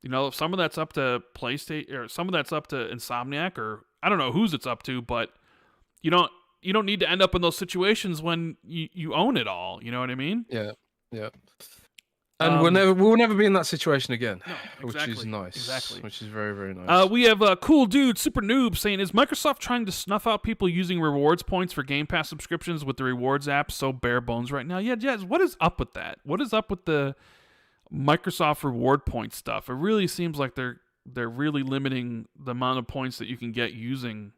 if some of that's up to PlayStation, or some of that's up to Insomniac, or I don't know whose it's up to, but you don't need to end up in those situations when you own it all. You know what I mean? Yeah. And we'll never be in that situation again, which is nice. Exactly. Which is very, very nice. We have a cool dude, Super Noob, saying, is Microsoft trying to snuff out people using rewards points for Game Pass subscriptions with the rewards app so bare bones right now? Yeah, Jez, what is up with that? What is up with the Microsoft reward point stuff? It really seems like they're really limiting the amount of points that you can get using.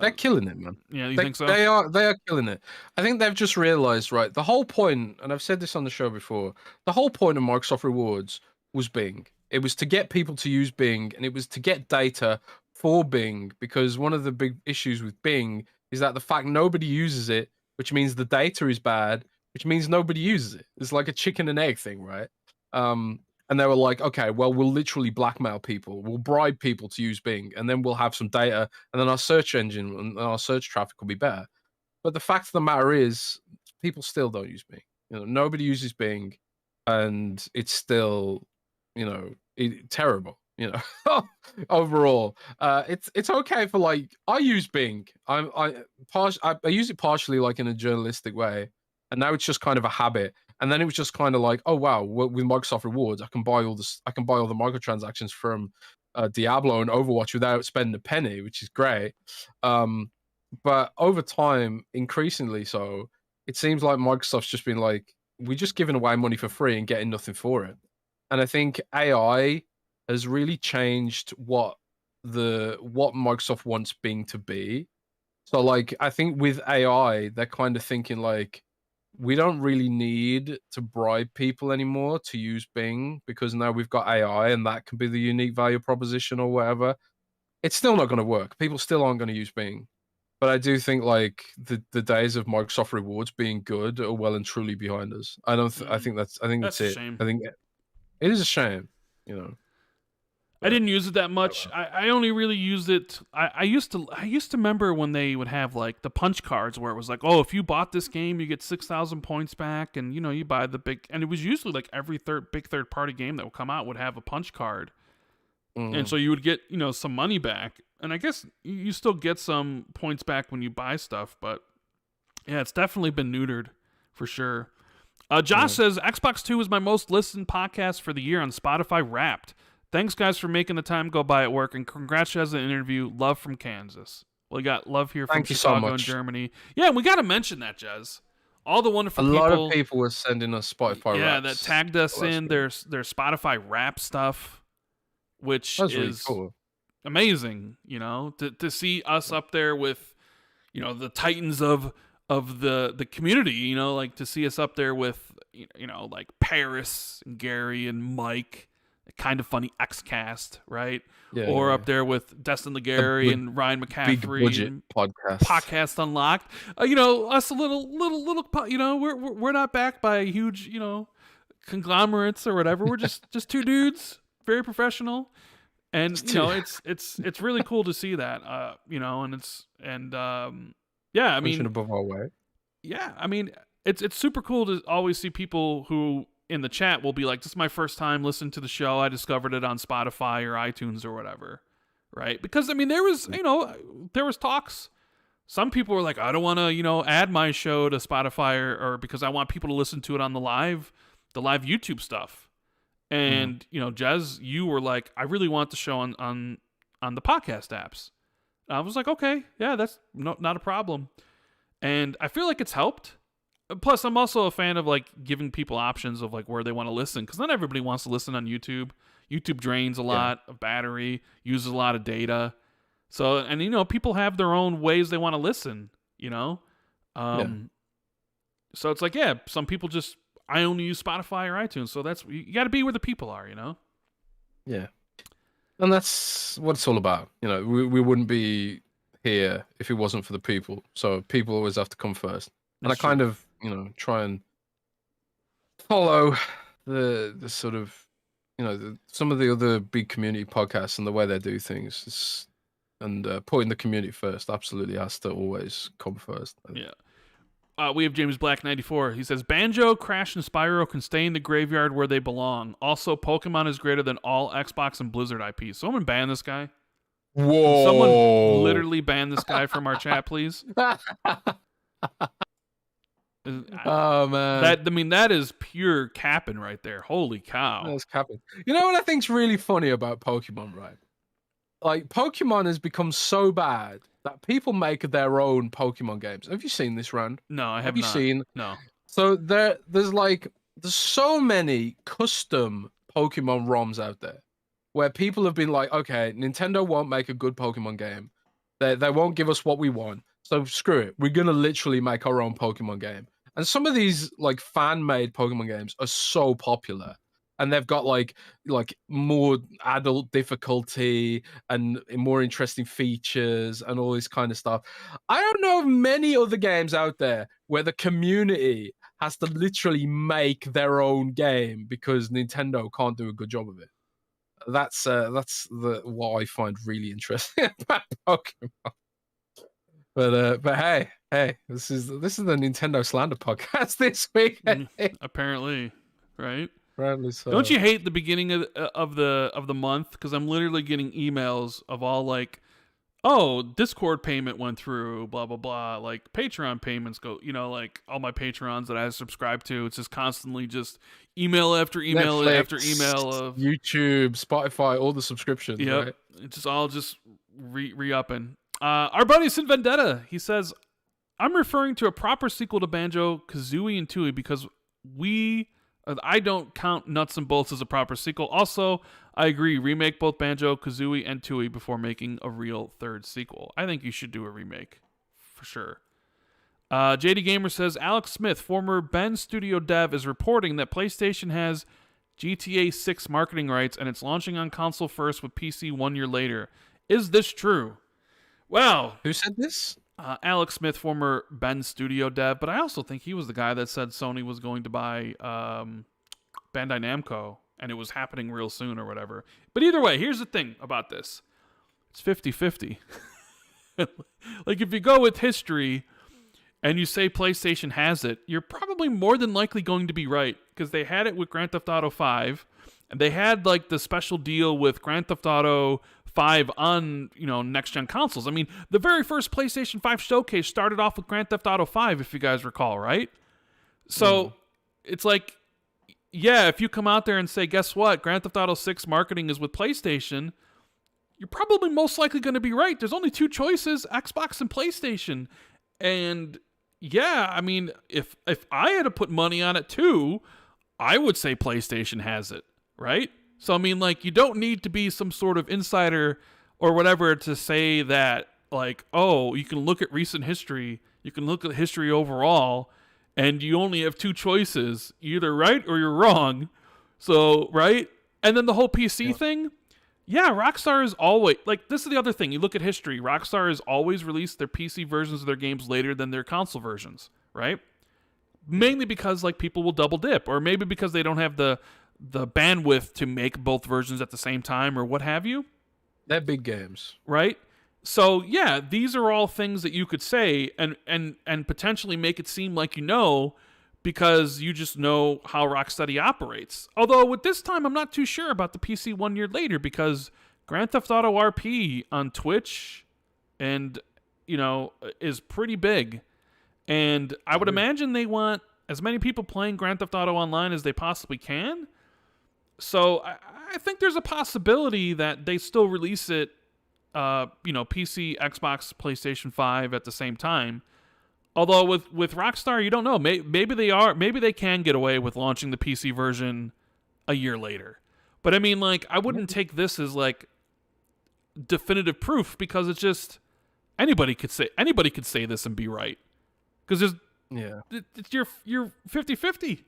They're killing it, man. Yeah, you think so? They are killing it. I think they've just realized, right, the whole point, and I've said this on the show before, the whole point of Microsoft Rewards was Bing. It was to get people to use Bing, and it was to get data for Bing, because one of the big issues with Bing is that the fact nobody uses it, which means the data is bad, which means nobody uses it. It's like a chicken and egg thing, right? And they were like, okay, well, we'll literally blackmail people. We'll bribe people to use Bing, and then we'll have some data, and then our search engine and our search traffic will be better. But the fact of the matter is, people still don't use Bing. Nobody uses Bing, and it's still, terrible. Overall, it's okay for like I use Bing. I use it partially like in a journalistic way, and now it's just kind of a habit. And then it was just kind of like, oh wow, with Microsoft Rewards, I can buy all this. I can buy all the microtransactions from Diablo and Overwatch without spending a penny, which is great. But over time, increasingly so, it seems like Microsoft's just been like, we're just giving away money for free and getting nothing for it. And I think AI has really changed what Microsoft wants Bing to be. So like, I think with AI, they're kind of thinking like, we don't really need to bribe people anymore to use Bing because now we've got AI and that can be the unique value proposition or whatever. It's still not going to work. People still aren't going to use Bing. But I do think like the days of Microsoft Rewards being good are well and truly behind us. I don't. I think that's That's a it. shame. I think it is a shame. I didn't use it that much. I only really used it. I used to remember when they would have like the punch cards where it was like, oh, if you bought this game, you get 6,000 points back, and you buy the big. And it was usually like every big third party game that would come out would have a punch card, and so you would get some money back. And I guess you still get some points back when you buy stuff, but yeah, it's definitely been neutered for sure. Josh says Xbox 2 is my most listened podcast for the year on Spotify Wrapped. Thanks, guys, for making the time go by at work, and congrats on the interview. Love from Kansas. Well, we got love here from Chicago and Germany. Yeah, we got to mention that, Jez. All the wonderful people. A lot of people were sending us Spotify Wraps. Yeah, that tagged us in their Spotify Wrap stuff, which is really cool. Amazing, to see us up there with, the titans of the community, like to see us up there with, like Paris and Gary and Mike, Kind of Funny Xcast, right? Yeah, or up there with Destin Legary and Ryan McCaffrey. Big budget podcast Unlocked. Us a little, we're not backed by huge, conglomerates or whatever. We're just two dudes, very professional. And it's really cool to see that, yeah, I mean, above our way. Yeah, I mean, it's super cool to always see people who in the chat will be like, "This is my first time listening to the show. I discovered it on Spotify or iTunes or whatever," right? Because I mean, there was talks. Some people were like, "I don't want to, add my show to Spotify or because I want people to listen to it on the live YouTube stuff." And Jez, you were like, I really want the show on the podcast apps. And I was like, okay, yeah, that's not a problem. And I feel like it's helped. Plus, I'm also a fan of like giving people options of like where they want to listen, because not everybody wants to listen on YouTube. YouTube drains a lot of battery, uses a lot of data. So, and people have their own ways they want to listen. So it's like, yeah, some people just. I only use Spotify or iTunes, so you got to be where the people are, Yeah, and that's what it's all about. We wouldn't be here if it wasn't for the people. So people always have to come first. And that's I kind of, try and follow the sort of, some of the other big community podcasts and the way they do things. And putting the community first absolutely has to always come first. Yeah. We have James Black 94. He says, Banjo, Crash, and Spyro can stay in the graveyard where they belong. Also, Pokemon is greater than all Xbox and Blizzard IPs. Someone ban this guy. Whoa. Can someone literally ban this guy from our chat, please? Oh, man. That is pure capping right there. Holy cow. That's capping. You know what I think's really funny about Pokemon, right? Like, Pokemon has become so bad that people make their own Pokemon games. Have you seen this, Rand? No, I have not. Have you seen? No. So there's so many custom Pokemon ROMs out there where people have been like, okay, Nintendo won't make a good Pokemon game. They won't give us what we want. So screw it. We're going to literally make our own Pokemon game. And some of these like fan-made Pokemon games are so popular. And they've got like more adult difficulty and more interesting features and all this kind of stuff. I don't know of many other games out there where the community has to literally make their own game because Nintendo can't do a good job of it. That's what I find really interesting about Pokemon. But hey, this is the Nintendo slander podcast this week. Apparently, right? Apparently so. Don't you hate the beginning of the month? Because I'm literally getting emails of all like, oh, Discord payment went through, blah blah blah. Like Patreon payments go, like all my Patrons that I subscribe to. It's just constantly just email after email Netflix, after email of YouTube, Spotify, all the subscriptions. Yep, right? It's just all just re-upping. Our buddy Sin Vendetta, he says, I'm referring to a proper sequel to Banjo-Kazooie and Tooie because I don't count Nuts and Bolts as a proper sequel. Also, I agree, remake both Banjo-Kazooie and Tooie before making a real third sequel. I think you should do a remake, for sure. JD Gamer says, Alex Smith, former Ben Studio dev, is reporting that PlayStation has GTA6 marketing rights and it's launching on console first with PC 1 year later. Is this true? Well, who said this? Alex Smith, former Ben Studio dev, but I also think he was the guy that said Sony was going to buy Bandai Namco, and it was happening real soon or whatever. But either way, here's the thing about this. It's 50-50. Like, if you go with history and you say PlayStation has it, you're probably more than likely going to be right, because they had it with Grand Theft Auto 5, and they had, like, the special deal with Grand Theft Auto 5 on, next-gen consoles. I mean, the very first PlayStation 5 showcase started off with Grand Theft Auto 5, if you guys recall, right? So, it's like, yeah, if you come out there and say, guess what, Grand Theft Auto 6 marketing is with PlayStation, you're probably most likely going to be right. There's only two choices, Xbox and PlayStation. And, yeah, I mean, if I had to put money on it, too, I would say PlayStation has it, right? So, I mean, like, you don't need to be some sort of insider or whatever to say that, like, oh, you can look at recent history, you can look at history overall, and you only have two choices, either right or you're wrong. So, right? And then the whole PC thing, yeah, Rockstar is always, like, this is the other thing. You look at history, Rockstar has always released their PC versions of their games later than their console versions, right? Mainly because, like, people will double dip, or maybe because they don't have the bandwidth to make both versions at the same time or what have you. They're big games. Right? So, yeah, these are all things that you could say and potentially make it seem like because you just know how Rocksteady operates. Although, with this time, I'm not too sure about the PC 1 year later, because Grand Theft Auto RP on Twitch and, is pretty big. And I would imagine they want as many people playing Grand Theft Auto Online as they possibly can. So I think there's a possibility that they still release it, PC, Xbox, PlayStation 5 at the same time. Although with Rockstar, you don't know. Maybe they can get away with launching the PC version a year later. But I mean, like, I wouldn't take this as like definitive proof, because it's just anybody could say this and be right. Because it's you're 50-50.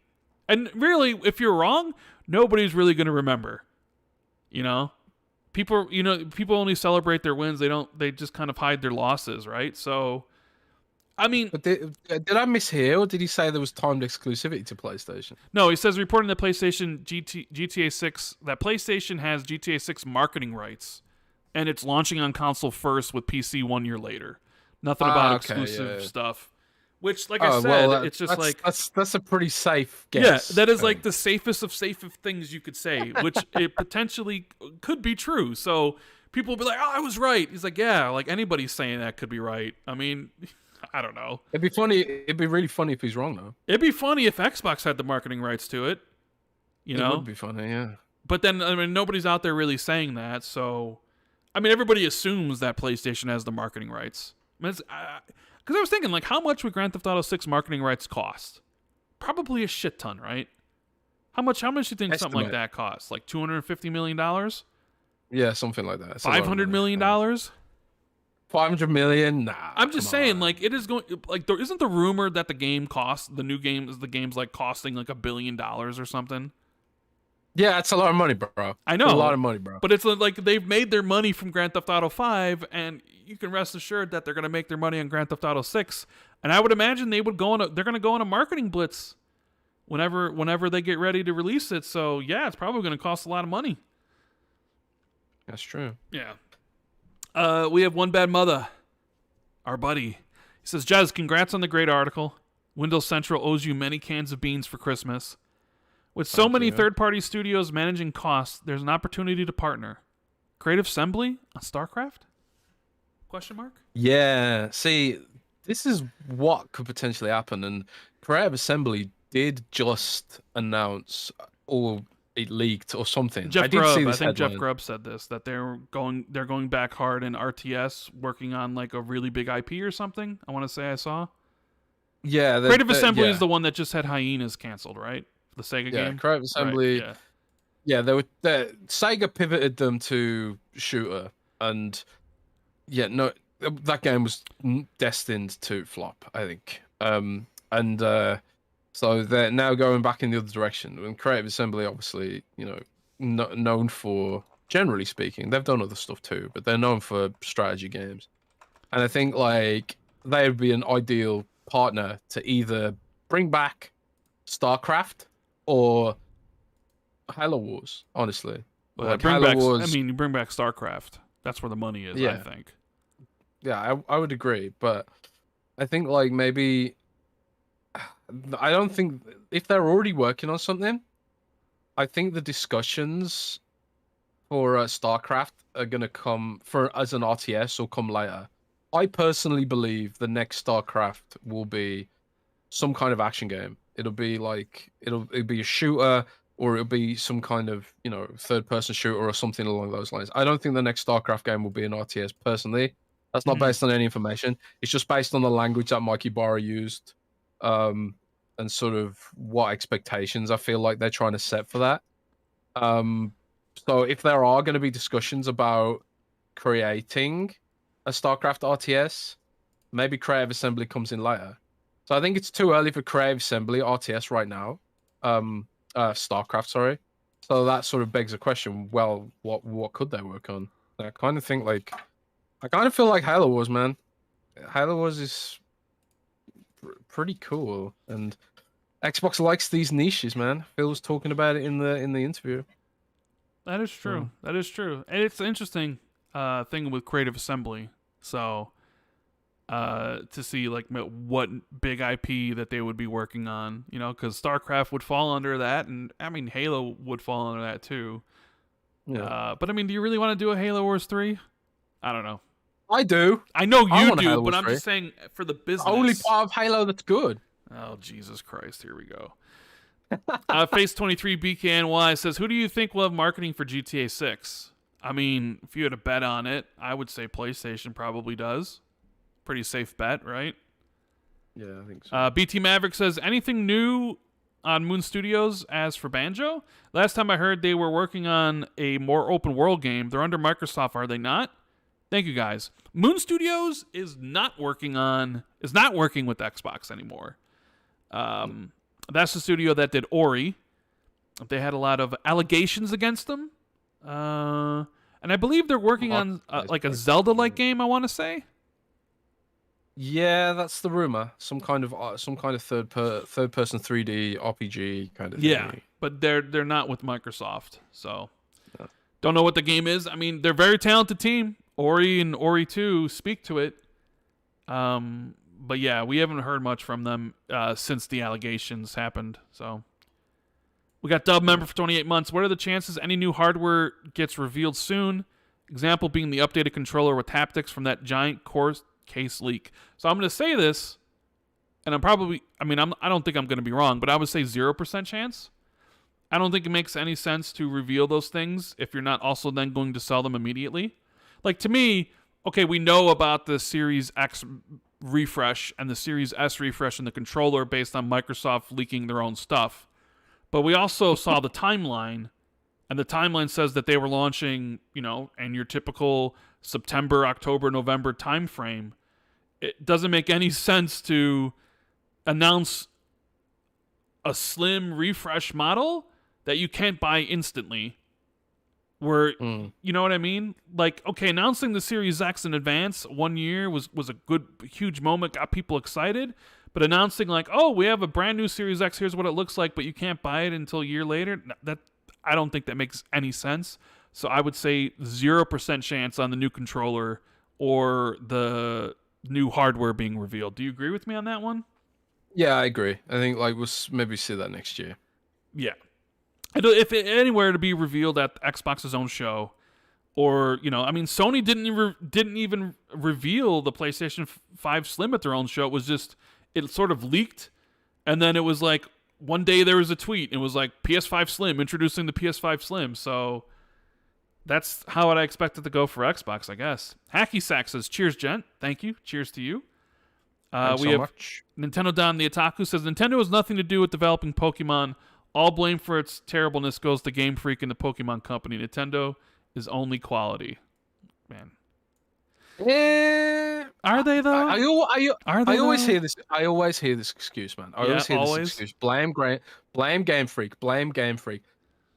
And really, if you're wrong, nobody's really going to remember. People only celebrate their wins. They just kind of hide their losses, right? So, I mean, but did I mishear, or did he say there was timed exclusivity to PlayStation? No, he says reporting that PlayStation GTA6, that PlayStation has GTA6 marketing rights, and it's launching on console first with PC 1 year later. Nothing about exclusive stuff. Which, like I said, it's just that's a pretty safe guess. Yeah, that is like the safest of things you could say, which it potentially could be true. So people will be like, "Oh, I was right." He's like, "Yeah, like anybody saying that could be right." I mean, I don't know. It'd be funny. It'd be really funny if he's wrong, though. It'd be funny if Xbox had the marketing rights to it. It would be funny, yeah. But then, I mean, nobody's out there really saying that. So, I mean, everybody assumes that PlayStation has the marketing rights. I mean, because I was thinking, like, how much would Grand Theft Auto 6 marketing rights cost? Probably a shit ton, right? How much do you think something like that costs? Like $250 million? Yeah, something like that. $500 million? $500 million? Nah. I'm just saying, like, it is going, like, there isn't the rumor that the new game is like costing like $1 billion or something? Yeah, it's a lot of money, bro. I know. It's a lot of money, bro. But it's like they've made their money from Grand Theft Auto 5, and you can rest assured that they're going to make their money on Grand Theft Auto 6. And I would imagine they're going to go on a marketing blitz whenever they get ready to release it. So, yeah, it's probably going to cost a lot of money. That's true. Yeah. We have One Bad Mother, our buddy. He says, Jez, congrats on the great article. Windows Central owes you many cans of beans for Christmas. With so many third-party studios managing costs, there's an opportunity to partner. Creative Assembly on StarCraft? Question mark? Yeah. See, this is what could potentially happen, and Creative Assembly did just announce, or it leaked or something. I think Jeff Grubb said this, that they're going back hard in RTS, working on like a really big IP or something. I want to say I saw. Yeah, Creative Assembly is the one that just had Hyenas canceled, right? The Sega game. Creative Assembly. Right, yeah, Sega pivoted them to shooter, and that game was destined to flop, I think. So they're now going back in the other direction. And Creative Assembly, obviously, known for, generally speaking, they've done other stuff too, but they're known for strategy games. And I think like they would be an ideal partner to either bring back StarCraft or Halo Wars, honestly. Well, like bring back StarCraft. That's where the money is, I think. Yeah, I would agree, but I think like maybe I don't think if they're already working on something, I think the discussions for StarCraft are gonna come as an RTS or come later. I personally believe the next StarCraft will be some kind of action game. It'll be a shooter, or it'll be some kind of third-person shooter or something along those lines. I don't think the next StarCraft game will be an RTS personally. That's not based on any information. It's just based on the language that Mikey Barra used, and sort of what expectations I feel like they're trying to set for that. So if there are going to be discussions about creating a StarCraft RTS, maybe Creative Assembly comes in later. So I think it's too early for Creative Assembly RTS right now. StarCraft, sorry. So that sort of begs the question, well, what could they work on? I kind of feel like Halo Wars, man. Halo Wars is pretty cool, and Xbox likes these niches, man. Phil was talking about it in the interview. That is true. That is true, and it's an interesting thing with Creative Assembly. So to see like what big IP that they would be working on, because StarCraft would fall under that, and I mean Halo would fall under that too. Yeah. But I mean, do you really want to do a Halo Wars 3? I don't know. I do. I know you do, but I'm just saying for the business. Only part of Halo that's good. Oh, Jesus Christ. Here we go. Face23 BKNY says, who do you think will have marketing for GTA 6? I mean, if you had a bet on it, I would say PlayStation probably does. Pretty safe bet, right? Yeah, I think so. BT Maverick says, anything new on Moon Studios as for Banjo? Last time I heard they were working on a more open world game. They're under Microsoft, are they not? Thank you, guys. Moon Studios is not working with Xbox anymore. That's the studio that did Ori. They had a lot of allegations against them. And I believe they're working on like a Zelda-like game, I want to say. Yeah, that's the rumor. Some kind of third-person 3D RPG kind of thing. Yeah, but they're not with Microsoft, so don't know what the game is. I mean, they're a very talented team. Ori and Ori 2 speak to it. But yeah, we haven't heard much from them since the allegations happened. So we got Dub member for 28 months. What are the chances any new hardware gets revealed soon? Example being the updated controller with haptics from that giant core case leak. So I'm going to say this, and I don't think I'm going to be wrong, but I would say 0% chance. I don't think it makes any sense to reveal those things if you're not also then going to sell them immediately. Like, to me, okay, we know about the Series X refresh and the Series S refresh and the controller based on Microsoft leaking their own stuff. But we also saw the timeline, and the timeline says that they were launching, in your typical September, October, November timeframe. It doesn't make any sense to announce a slim refresh model that you can't buy instantly. Where you know what I mean? Like, okay, announcing the Series X in advance 1 year was a good, huge moment, got people excited. But announcing like, oh, we have a brand new Series X, here's what it looks like, but you can't buy it until a year later. That I don't think that makes any sense. So I would say 0% chance on the new controller or the new hardware being revealed. Do you agree with me on that one? Yeah, I agree. I think like we'll maybe see that next year. Yeah. If anywhere to be revealed at Xbox's own show, or I mean, Sony didn't even reveal the PlayStation 5 Slim at their own show. It was just it sort of leaked, and then it was like one day there was a tweet. And it was like PS5 Slim introducing the PS5 Slim. So that's how I expect it to go for Xbox, I guess. Hacky Sack says, "Cheers, gent. Thank you. Cheers to you." Thanks so much. Nintendo Don the Otaku says, "Nintendo has nothing to do with developing Pokemon. All blame for its terribleness goes to Game Freak and the Pokemon Company. Nintendo is only quality." Man. Are they though? I always hear this. I always hear this excuse, man. I always hear this excuse. Blame Game Freak. Blame Game Freak.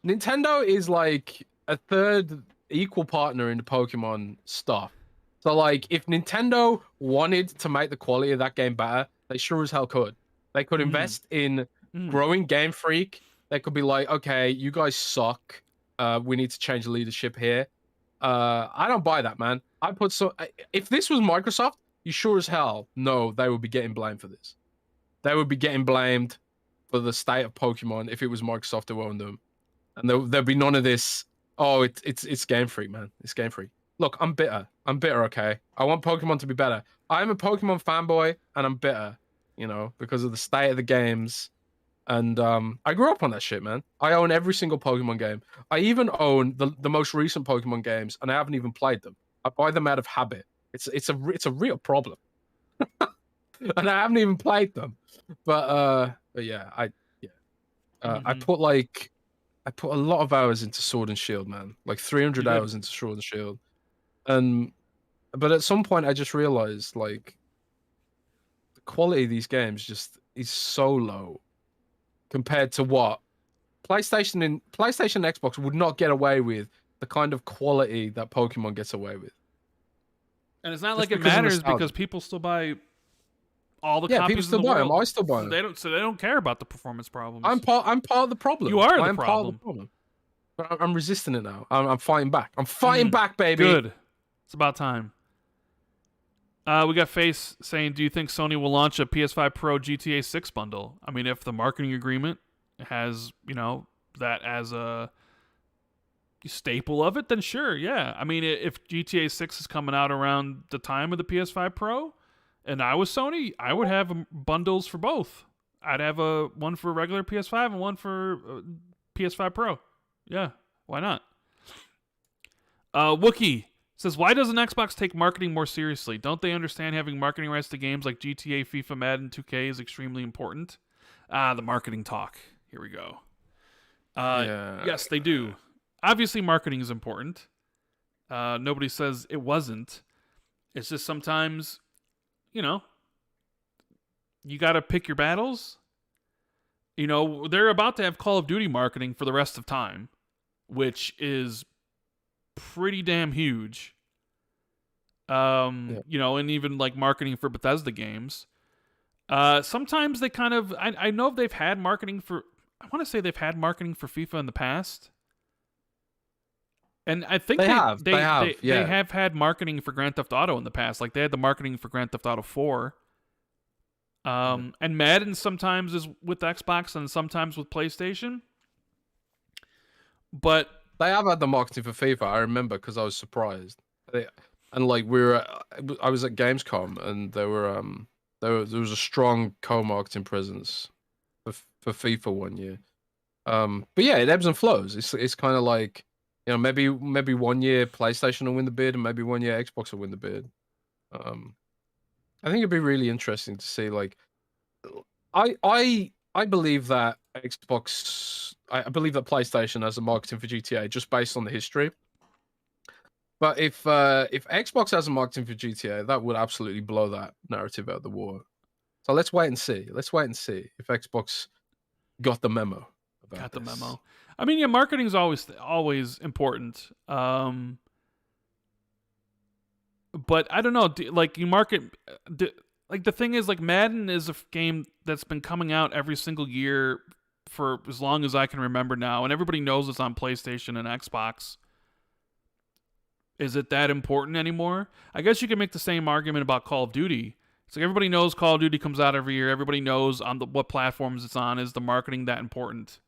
Nintendo is like a third equal partner in the Pokemon stuff. So like, if Nintendo wanted to make the quality of that game better, they sure as hell could. They could invest in growing Game Freak. They could be like, okay, you guys suck. We need to change the leadership here. I don't buy that, man. If this was Microsoft, you sure as hell know they would be getting blamed for this. They would be getting blamed for the state of Pokemon if it was Microsoft who owned them, and there'd be none of this. Oh, it's Game Freak, man. It's Game Freak. Look, I'm bitter. Okay. I want Pokemon to be better. I'm a Pokemon fanboy, and I'm bitter, because of the state of the games. And I grew up on that shit, man. I own every single Pokemon game. I even own the most recent Pokemon games, and I haven't even played them. I buy them out of habit. It's a real problem, and I haven't even played them. But yeah, I put a lot of hours into Sword and Shield, man. Like 300 hours into Sword and Shield, but at some point I just realized like the quality of these games just is so low compared to what PlayStation and Xbox would not get away with the kind of quality that Pokemon gets away with. And it's not like it matters because people still buy all the copies. People still buy them. I still buy them. So they don't care about the performance problems. I'm part of the problem. You are the problem. Part of the problem. But I'm resisting it now. I'm fighting back. I'm fighting back, baby. Good. It's about time. We got Face saying, "Do you think Sony will launch a PS5 Pro GTA 6 bundle?" I mean, if the marketing agreement has, that as a staple of it, then sure, yeah. I mean, if GTA 6 is coming out around the time of the PS5 Pro, and I was Sony, I would have bundles for both. I'd have one for regular PS5 and one for PS5 Pro. Yeah, why not? Wookie says, "Why doesn't Xbox take marketing more seriously? Don't they understand having marketing rights to games like GTA, FIFA, Madden, 2K is extremely important?" The marketing talk. Here we go. Yes, they do. Obviously, marketing is important. Nobody says it wasn't. It's just sometimes, you got to pick your battles. They're about to have Call of Duty marketing for the rest of time, which is pretty damn huge. And even like marketing for Bethesda games. Sometimes they kind of, I know they've had marketing for, I want to say they've had marketing for FIFA in the past. And I think they have had marketing for Grand Theft Auto in the past. Like they had the marketing for Grand Theft Auto 4. And Madden sometimes is with Xbox and sometimes with PlayStation. But they have had the marketing for FIFA. I remember because I was surprised. And like I was at Gamescom and there was a strong co-marketing presence for FIFA 1 year. But yeah, it ebbs and flows. It's kind of like, maybe 1 year PlayStation will win the bid and maybe 1 year Xbox will win the bid. I think it'd be really interesting to see. Like, I believe that I believe that PlayStation has the marketing for GTA just based on the history. But if Xbox has a marketing for GTA, that would absolutely blow that narrative out of the water. So let's wait and see. Let's wait and see if Xbox got the memo about Got the this. memo. I mean, yeah, marketing is always important. But I don't know. Like you market, like the thing is, like Madden is a game that's been coming out every single year for as long as I can remember now, and everybody knows it's on PlayStation and Xbox. Is it that important anymore? I guess you can make the same argument about Call of Duty. It's like everybody knows Call of Duty comes out every year. Everybody knows on what platforms it's on. Is the marketing that important?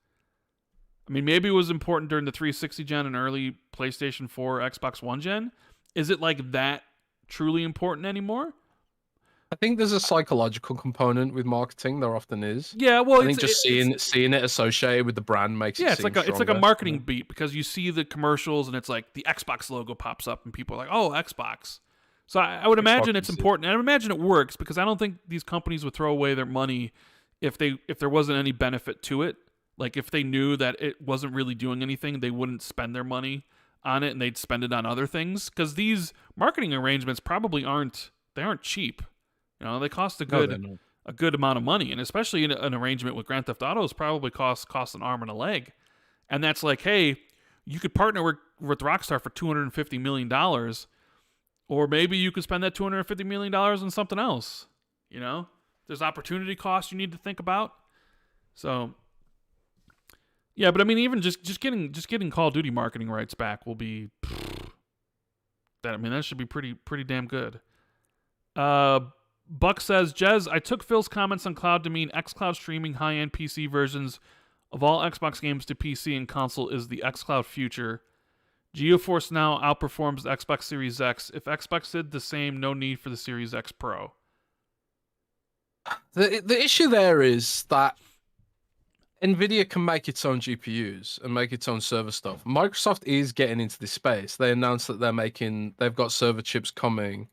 I mean, maybe it was important during the 360 gen and early PlayStation 4, Xbox One gen. Is it like that truly important anymore? I think there's a psychological component with marketing. There often is. Yeah, well, I think just seeing it associated with the brand makes it seem it's like a stronger, marketing beat because you see the commercials and it's like the Xbox logo pops up and people are like, oh, Xbox. So I would imagine it's important. And I would imagine it works because I don't think these companies would throw away their money if there wasn't any benefit to it. Like if they knew that it wasn't really doing anything, they wouldn't spend their money on it and they'd spend it on other things. Because these marketing arrangements probably aren't cheap. You know, they cost a good amount of money, and especially in an arrangement with Grand Theft Auto, probably cost an arm and a leg. And that's like, hey, you could partner with Rockstar for $250 million, or maybe you could spend that $250 million on something else. You know, there's opportunity costs you need to think about. So, yeah, but I mean, even just getting Call of Duty marketing rights back will be that. I mean, that should be pretty damn good. Buck says, Jez, I took Phil's comments on cloud to mean xCloud streaming high-end PC versions of all Xbox games to PC and console is the xCloud future. GeForce Now outperforms the Xbox Series X. If Xbox did the same, no need for the Series X Pro. The issue there is that NVIDIA can make its own GPUs and make its own server stuff. Microsoft is getting into this space. They announced that they've got server chips coming,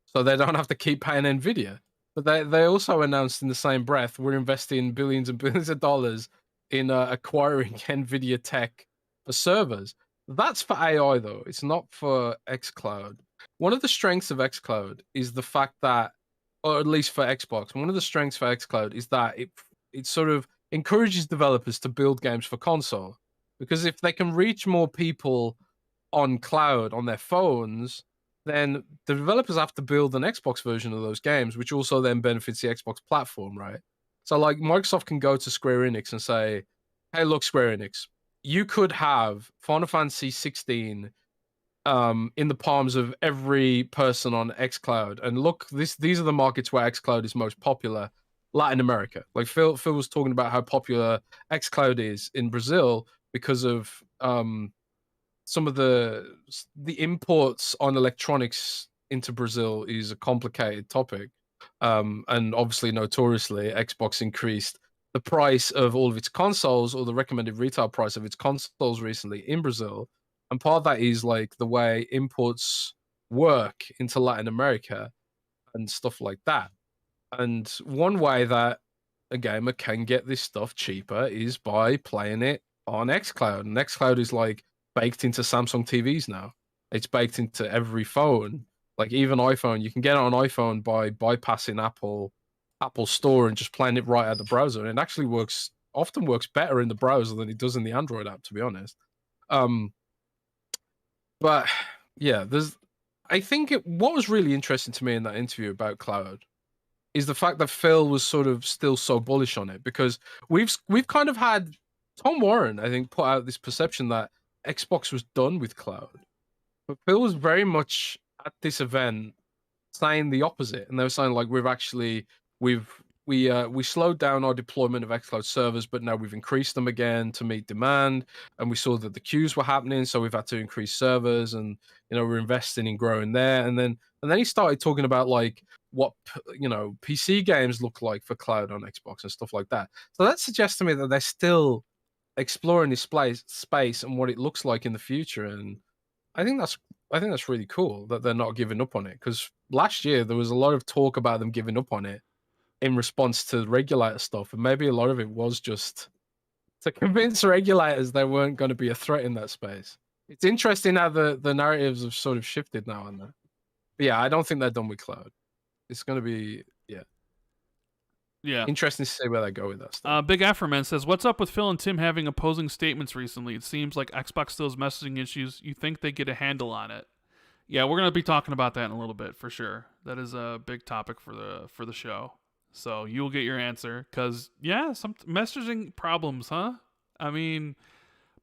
so they don't have to keep paying NVIDIA. But they also announced in the same breath, we're investing billions and billions of dollars in acquiring NVIDIA tech for servers. That's for AI, though. It's not for xCloud. One of the strengths of xCloud is the fact that, or at least for Xbox, one of the strengths for xCloud is that it sort of encourages developers to build games for console. Because if they can reach more people on cloud, on their phones, then the developers have to build an Xbox version of those games, which also then benefits the Xbox platform, right? So like Microsoft can go to Square Enix and say, hey, look, Square Enix, you could have Final Fantasy 16 in the palms of every person on xCloud. And look, these are the markets where xCloud is most popular. Latin America. Like Phil was talking about how popular xCloud is in Brazil because of some of the imports on electronics into Brazil is a complicated topic. And obviously, notoriously, Xbox increased the price of all of its consoles, or the recommended retail price of its consoles recently in Brazil. And part of that is like the way imports work into Latin America and stuff like that. And one way that a gamer can get this stuff cheaper is by playing it on xCloud. And xCloud is like baked into Samsung TVs now. It's baked into every phone. Like even iPhone, you can get it on iPhone by bypassing Apple Store and just playing it right out of the browser. And it actually often works better in the browser than it does in the Android app, to be honest. But yeah, I think what was really interesting to me in that interview about cloud is the fact that Phil was sort of still so bullish on it, because we've kind of had Tom Warren, I think, put out this perception that Xbox was done with cloud. But Phil was very much at this event saying the opposite, and they were saying like we slowed down our deployment of xCloud servers, but now we've increased them again to meet demand, and we saw that the queues were happening, so we've had to increase servers, and we're investing in growing there. And then he started talking about like what PC games look like for cloud on Xbox and stuff like that. So that suggests to me that they're still exploring this space and what it looks like in the future. And I think that's really cool that they're not giving up on it, because last year there was a lot of talk about them giving up on it in response to regulator stuff, and maybe a lot of it was just to convince regulators they weren't going to be a threat in that space. It's interesting how the narratives have sort of shifted now and then. But yeah, I don't think they're done with cloud. It's going to be, yeah. Yeah. Interesting to see where they go with that stuff. Big Afroman says, "What's up with Phil and Tim having opposing statements recently? It seems like Xbox still has messaging issues. You think they get a handle on it?" Yeah, we're gonna be talking about that in a little bit for sure. That is a big topic for the show. So you'll get your answer because some messaging problems, huh? I mean,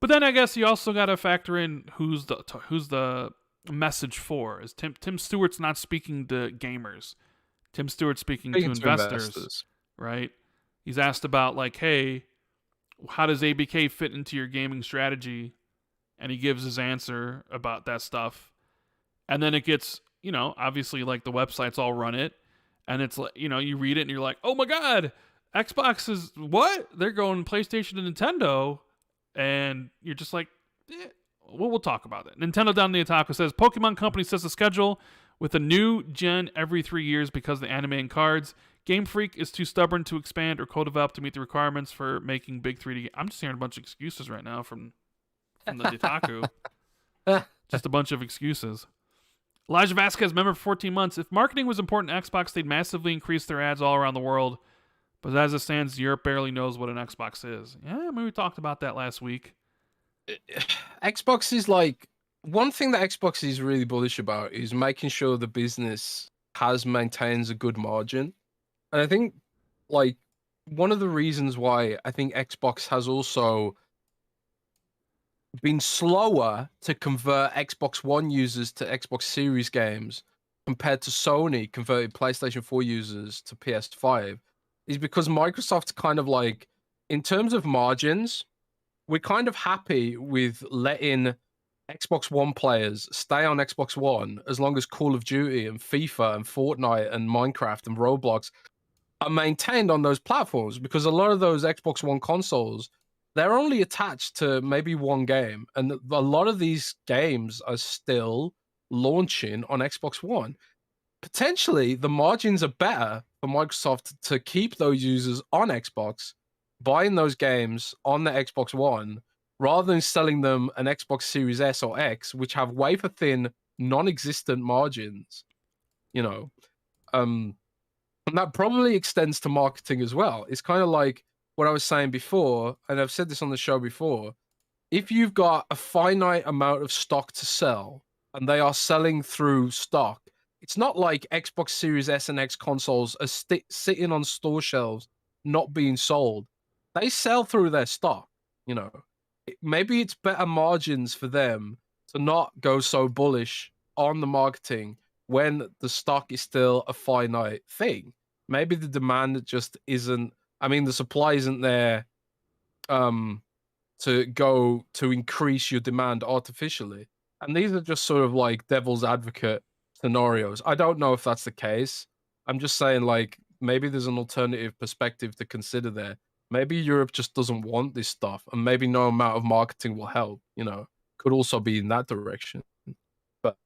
but then I guess you also got to factor in who's the message for. Is Tim Stewart's not speaking to gamers? Tim Stewart's speaking to investors, right? He's asked about like, hey, how does ABK fit into your gaming strategy? And he gives his answer about that stuff. And then it gets, obviously like the websites all run it. And it's like, you read it and you're like, oh my God, Xbox is what? They're going PlayStation and Nintendo. And you're just like, we'll talk about that. Nintendo Down the Otaku says, Pokemon Company sets a schedule with a new gen every 3 years because of the anime and cards. Game Freak is too stubborn to expand or co-develop to meet the requirements for making big 3D. I'm just hearing a bunch of excuses right now from the Otaku. Just a bunch of excuses. Elijah Vasquez, member for 14 months. If marketing was important to Xbox, they'd massively increase their ads all around the world. But as it stands, Europe barely knows what an Xbox is. Yeah, I mean, we talked about that last week. Xbox is like, one thing that Xbox is really bullish about is making sure the business maintains a good margin. And I think, like, one of the reasons why I think Xbox has also been slower to convert Xbox One users to Xbox Series games compared to Sony converting PlayStation 4 users to PS5 is because Microsoft's kind of like, in terms of margins, we're kind of happy with letting Xbox One players stay on Xbox One as long as Call of Duty and FIFA and Fortnite and Minecraft and Roblox are maintained on those platforms, because a lot of those Xbox One consoles, they're only attached to maybe one game. And a lot of these games are still launching on Xbox One. Potentially, the margins are better for Microsoft to keep those users on Xbox, buying those games on the Xbox One, rather than selling them an Xbox Series S or X, which have wafer-thin, non-existent margins, and that probably extends to marketing as well. It's kind of like what I was saying before, and I've said this on the show before. If you've got a finite amount of stock to sell, and they are selling through stock, it's not like Xbox Series S and X consoles are sitting on store shelves, not being sold. They sell through their stock, Maybe it's better margins for them to not go so bullish on the marketing when the stock is still a finite thing. Maybe the demand just isn't, the supply isn't there to increase your demand artificially. And these are just sort of like devil's advocate scenarios. I don't know if that's the case. I'm just saying, like, maybe there's an alternative perspective to consider there. Maybe Europe just doesn't want this stuff, and maybe no amount of marketing will help, could also be in that direction. But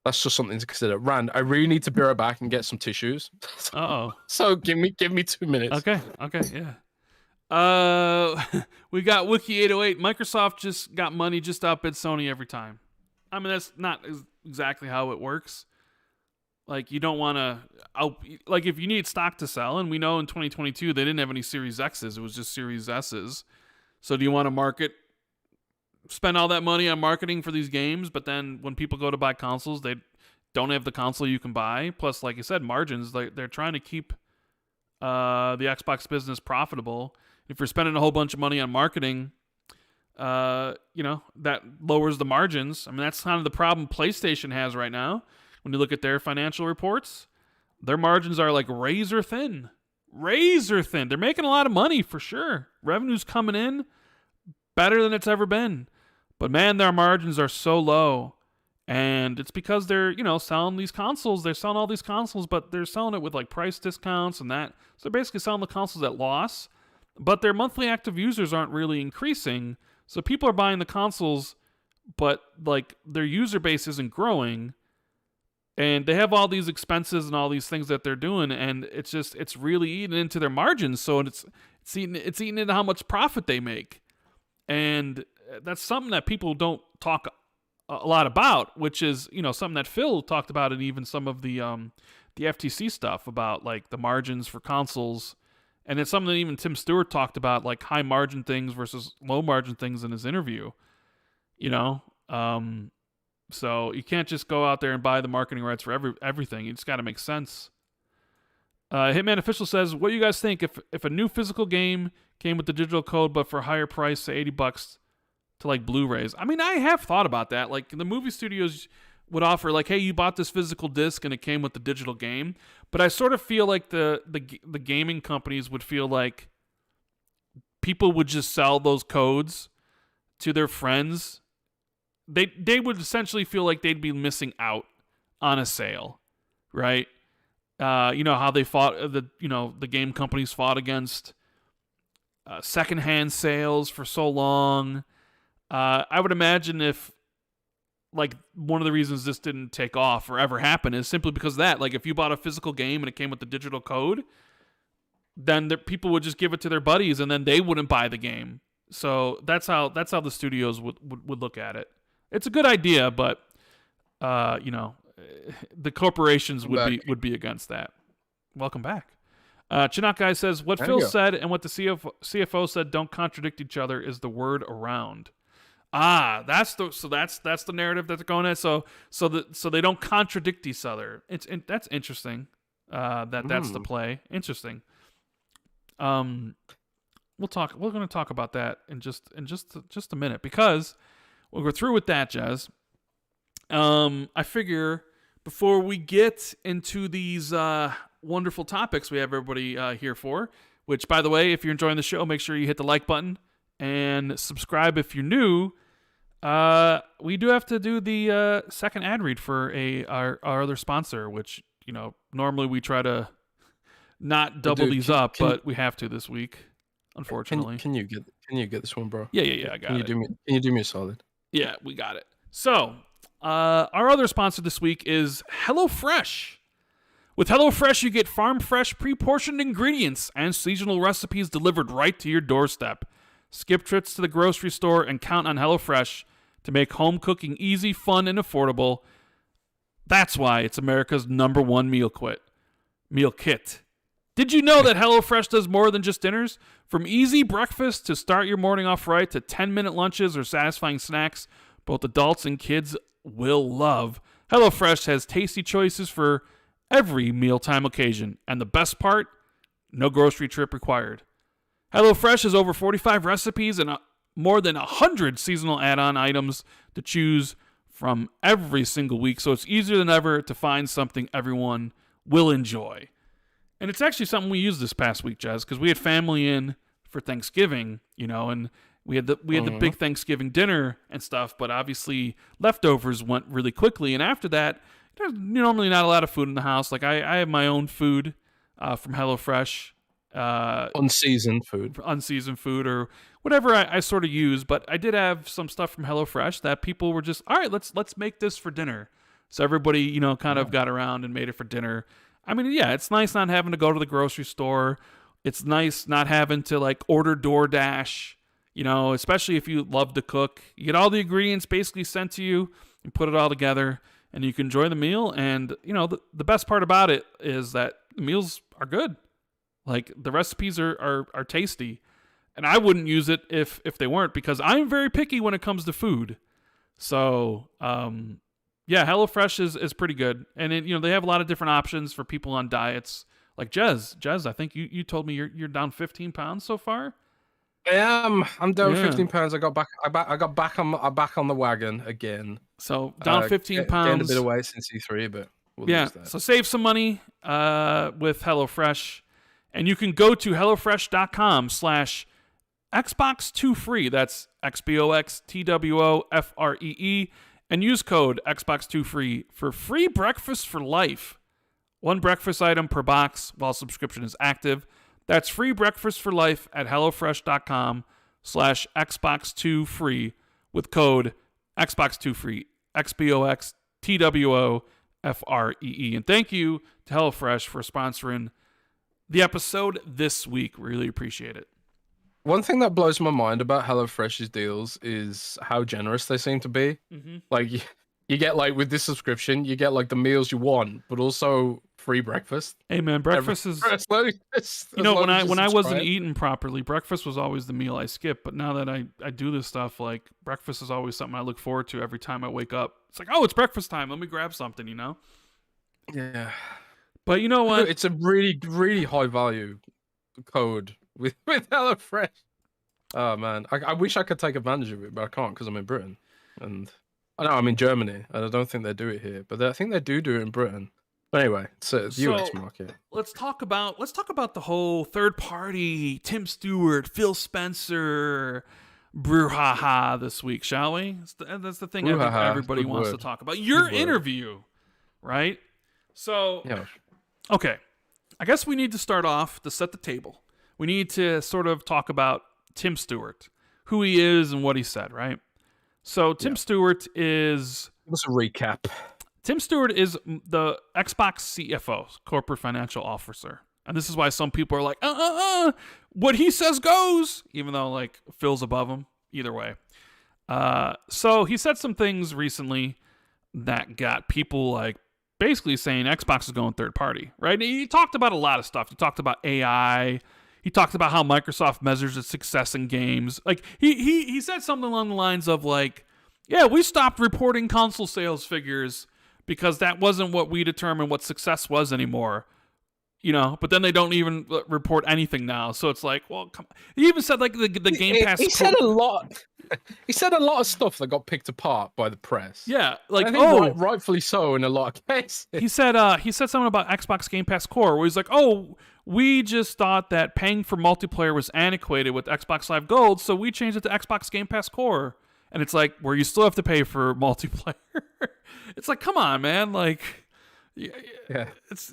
that's just something to consider. Rand, I really need to be right back and get some tissues. Uh-oh. So give me 2 minutes. Okay, yeah. We got Wiki808. Microsoft just got money, just outbid Sony every time. I mean, that's not exactly how it works. Like, you don't want to like, if you need stock to sell, and we know in 2022 they didn't have any Series X's, it was just Series S's. So do you want to spend all that money on marketing for these games, but then when people go to buy consoles, they don't have the console you can buy? Plus, like you said, margins, they're trying to keep the Xbox business profitable. If you're spending a whole bunch of money on marketing, that lowers the margins. I mean, that's kind of the problem PlayStation has right now. When you look at their financial reports, their margins are like razor thin. They're making a lot of money for sure. Revenue's coming in better than it's ever been. But man, their margins are so low. And it's because they're, selling these consoles. They're selling all these consoles, but they're selling it with like price discounts and that. So they're basically selling the consoles at loss. But their monthly active users aren't really increasing. So people are buying the consoles, but like their user base isn't growing. And they have all these expenses and all these things that they're doing, and it's really eating into their margins. So it's eating into how much profit they make, and that's something that people don't talk a lot about. Which is something that Phil talked about, and even some of the FTC stuff about like the margins for consoles And it's something that even Tim Stewart talked about, like high margin things versus low margin things in his interview. You know, so you can't just go out there and buy the marketing rights for everything. You just got to make sense. Hitman Official says, what do you guys think if a new physical game came with the digital code but for a higher price, say $80 to like Blu-rays? I mean, I have thought about that. Like the movie studios would offer like, hey, you bought this physical disc and it came with the digital game. But I sort of feel like the gaming companies would feel like people would just sell those codes to their friends. They would essentially feel like they'd be missing out on a sale, right? You know how they fought the game companies fought against secondhand sales for so long. I would imagine if like one of the reasons this didn't take off or ever happen is simply because of that. Like if you bought a physical game and it came with the digital code, then people would just give it to their buddies and then they wouldn't buy the game. So that's how the studios would look at it. It's a good idea, but the corporations would be against that. Welcome back. Chinook Guy says, what Phil said and what the CFO said don't contradict each other is the word around. That's the narrative that they're going at. So they don't contradict each other. That's interesting. That's the play. Interesting. We're going to talk about that in just a minute because when we're through with that, Jez. I figure before we get into these wonderful topics we have everybody here for, which, by the way, if you're enjoying the show, make sure you hit the like button and subscribe if you're new. We do have to do the second ad read for our other sponsor, which normally we try to not double these up, but we have to this week, unfortunately. Can you get this one, bro? Yeah, I got it. Can you do me a solid? Yeah, we got it. So, our other sponsor this week is HelloFresh. With HelloFresh, you get farm-fresh, pre-portioned ingredients and seasonal recipes delivered right to your doorstep. Skip trips to the grocery store and count on HelloFresh to make home cooking easy, fun, and affordable. That's why it's America's #1 meal kit. Did you know that HelloFresh does more than just dinners? From easy breakfast to start your morning off right to 10-minute lunches or satisfying snacks, both adults and kids will love. HelloFresh has tasty choices for every mealtime occasion. And the best part, no grocery trip required. HelloFresh has over 45 recipes and more than 100 seasonal add-on items to choose from every single week, so it's easier than ever to find something everyone will enjoy. And it's actually something we used this past week, Jez, because we had family in for Thanksgiving, and we had the big Thanksgiving dinner and stuff, but obviously leftovers went really quickly. And after that, there's normally not a lot of food in the house. Like I have my own food from HelloFresh. Unseasoned food or whatever I sort of use. But I did have some stuff from HelloFresh that people were just, all right, let's make this for dinner. So everybody, kind of got around and made it for dinner. I mean, yeah, it's nice not having to go to the grocery store. It's nice not having to like order DoorDash, especially if you love to cook. You get all the ingredients basically sent to you and put it all together and you can enjoy the meal. And, the best part about it is that the meals are good. Like the recipes are tasty. And I wouldn't use it if they weren't because I'm very picky when it comes to food. So, yeah, HelloFresh is pretty good. And they have a lot of different options for people on diets. Like Jez, I think you told me you're down 15 pounds so far. I am. I'm down 15 pounds. I got back on the wagon again. So down 15 pounds. Gained a bit of weight since E3, but we'll lose that. So save some money with HelloFresh, and you can go to hellofresh.com/Xbox2Free. That's XBOXTWOFREE, and use code Xbox2Free for free breakfast for life. One breakfast item per box while subscription is active. That's free breakfast for life at hellofresh.com/Xbox2Free with code Xbox2Free, XBOXTWOFREE. And thank you to HelloFresh for sponsoring the episode this week. Really appreciate it. One thing that blows my mind about HelloFresh's deals is how generous they seem to be. Mm-hmm. Like, you get, like, with this subscription, you get, like, the meals you want, but also free breakfast. Hey man, breakfast is. When I wasn't eating properly, breakfast was always the meal I skipped. But now that I do this stuff, like breakfast is always something I look forward to every time I wake up. It's like, oh, it's breakfast time. Let me grab something, Yeah. But you know what? It's a really, really high value code with HelloFresh. Oh man, I wish I could take advantage of it, but I can't because I'm in Britain, and I know I'm in Germany, and I don't think they do it here, but I think they do it in Britain. But anyway, so the US market. Let's talk about the whole third party Tim Stewart, Phil Spencer brouhaha this week, shall we? That's the thing everybody wants to talk about. Your interview, right? So, okay, I guess we need to start off to set the table. We need to sort of talk about Tim Stewart, who he is and what he said, right? So Tim Stewart is... Let's recap. Tim Stewart is the Xbox CFO, corporate financial officer. And this is why some people are like, what he says goes, even though like Phil's above him. Either way. So he said some things recently that got people like basically saying Xbox is going third party, right? And he talked about a lot of stuff. He talked about AI. He talked about how Microsoft measures its success in games. Like he said something along the lines of like, yeah, we stopped reporting console sales figures because that wasn't what we determined what success was anymore. But then they don't even report anything now. So it's like, well, come on. He even said like the Game Pass. He said a lot. He said a lot of stuff that got picked apart by the press. Yeah, like I think rightfully so in a lot of cases. He said something about Xbox Game Pass Core, where he's like, oh, we just thought that paying for multiplayer was antiquated with Xbox Live Gold, so we changed it to Xbox Game Pass Core. And it's like, where you still have to pay for multiplayer. It's like, come on, man, like. Yeah. It's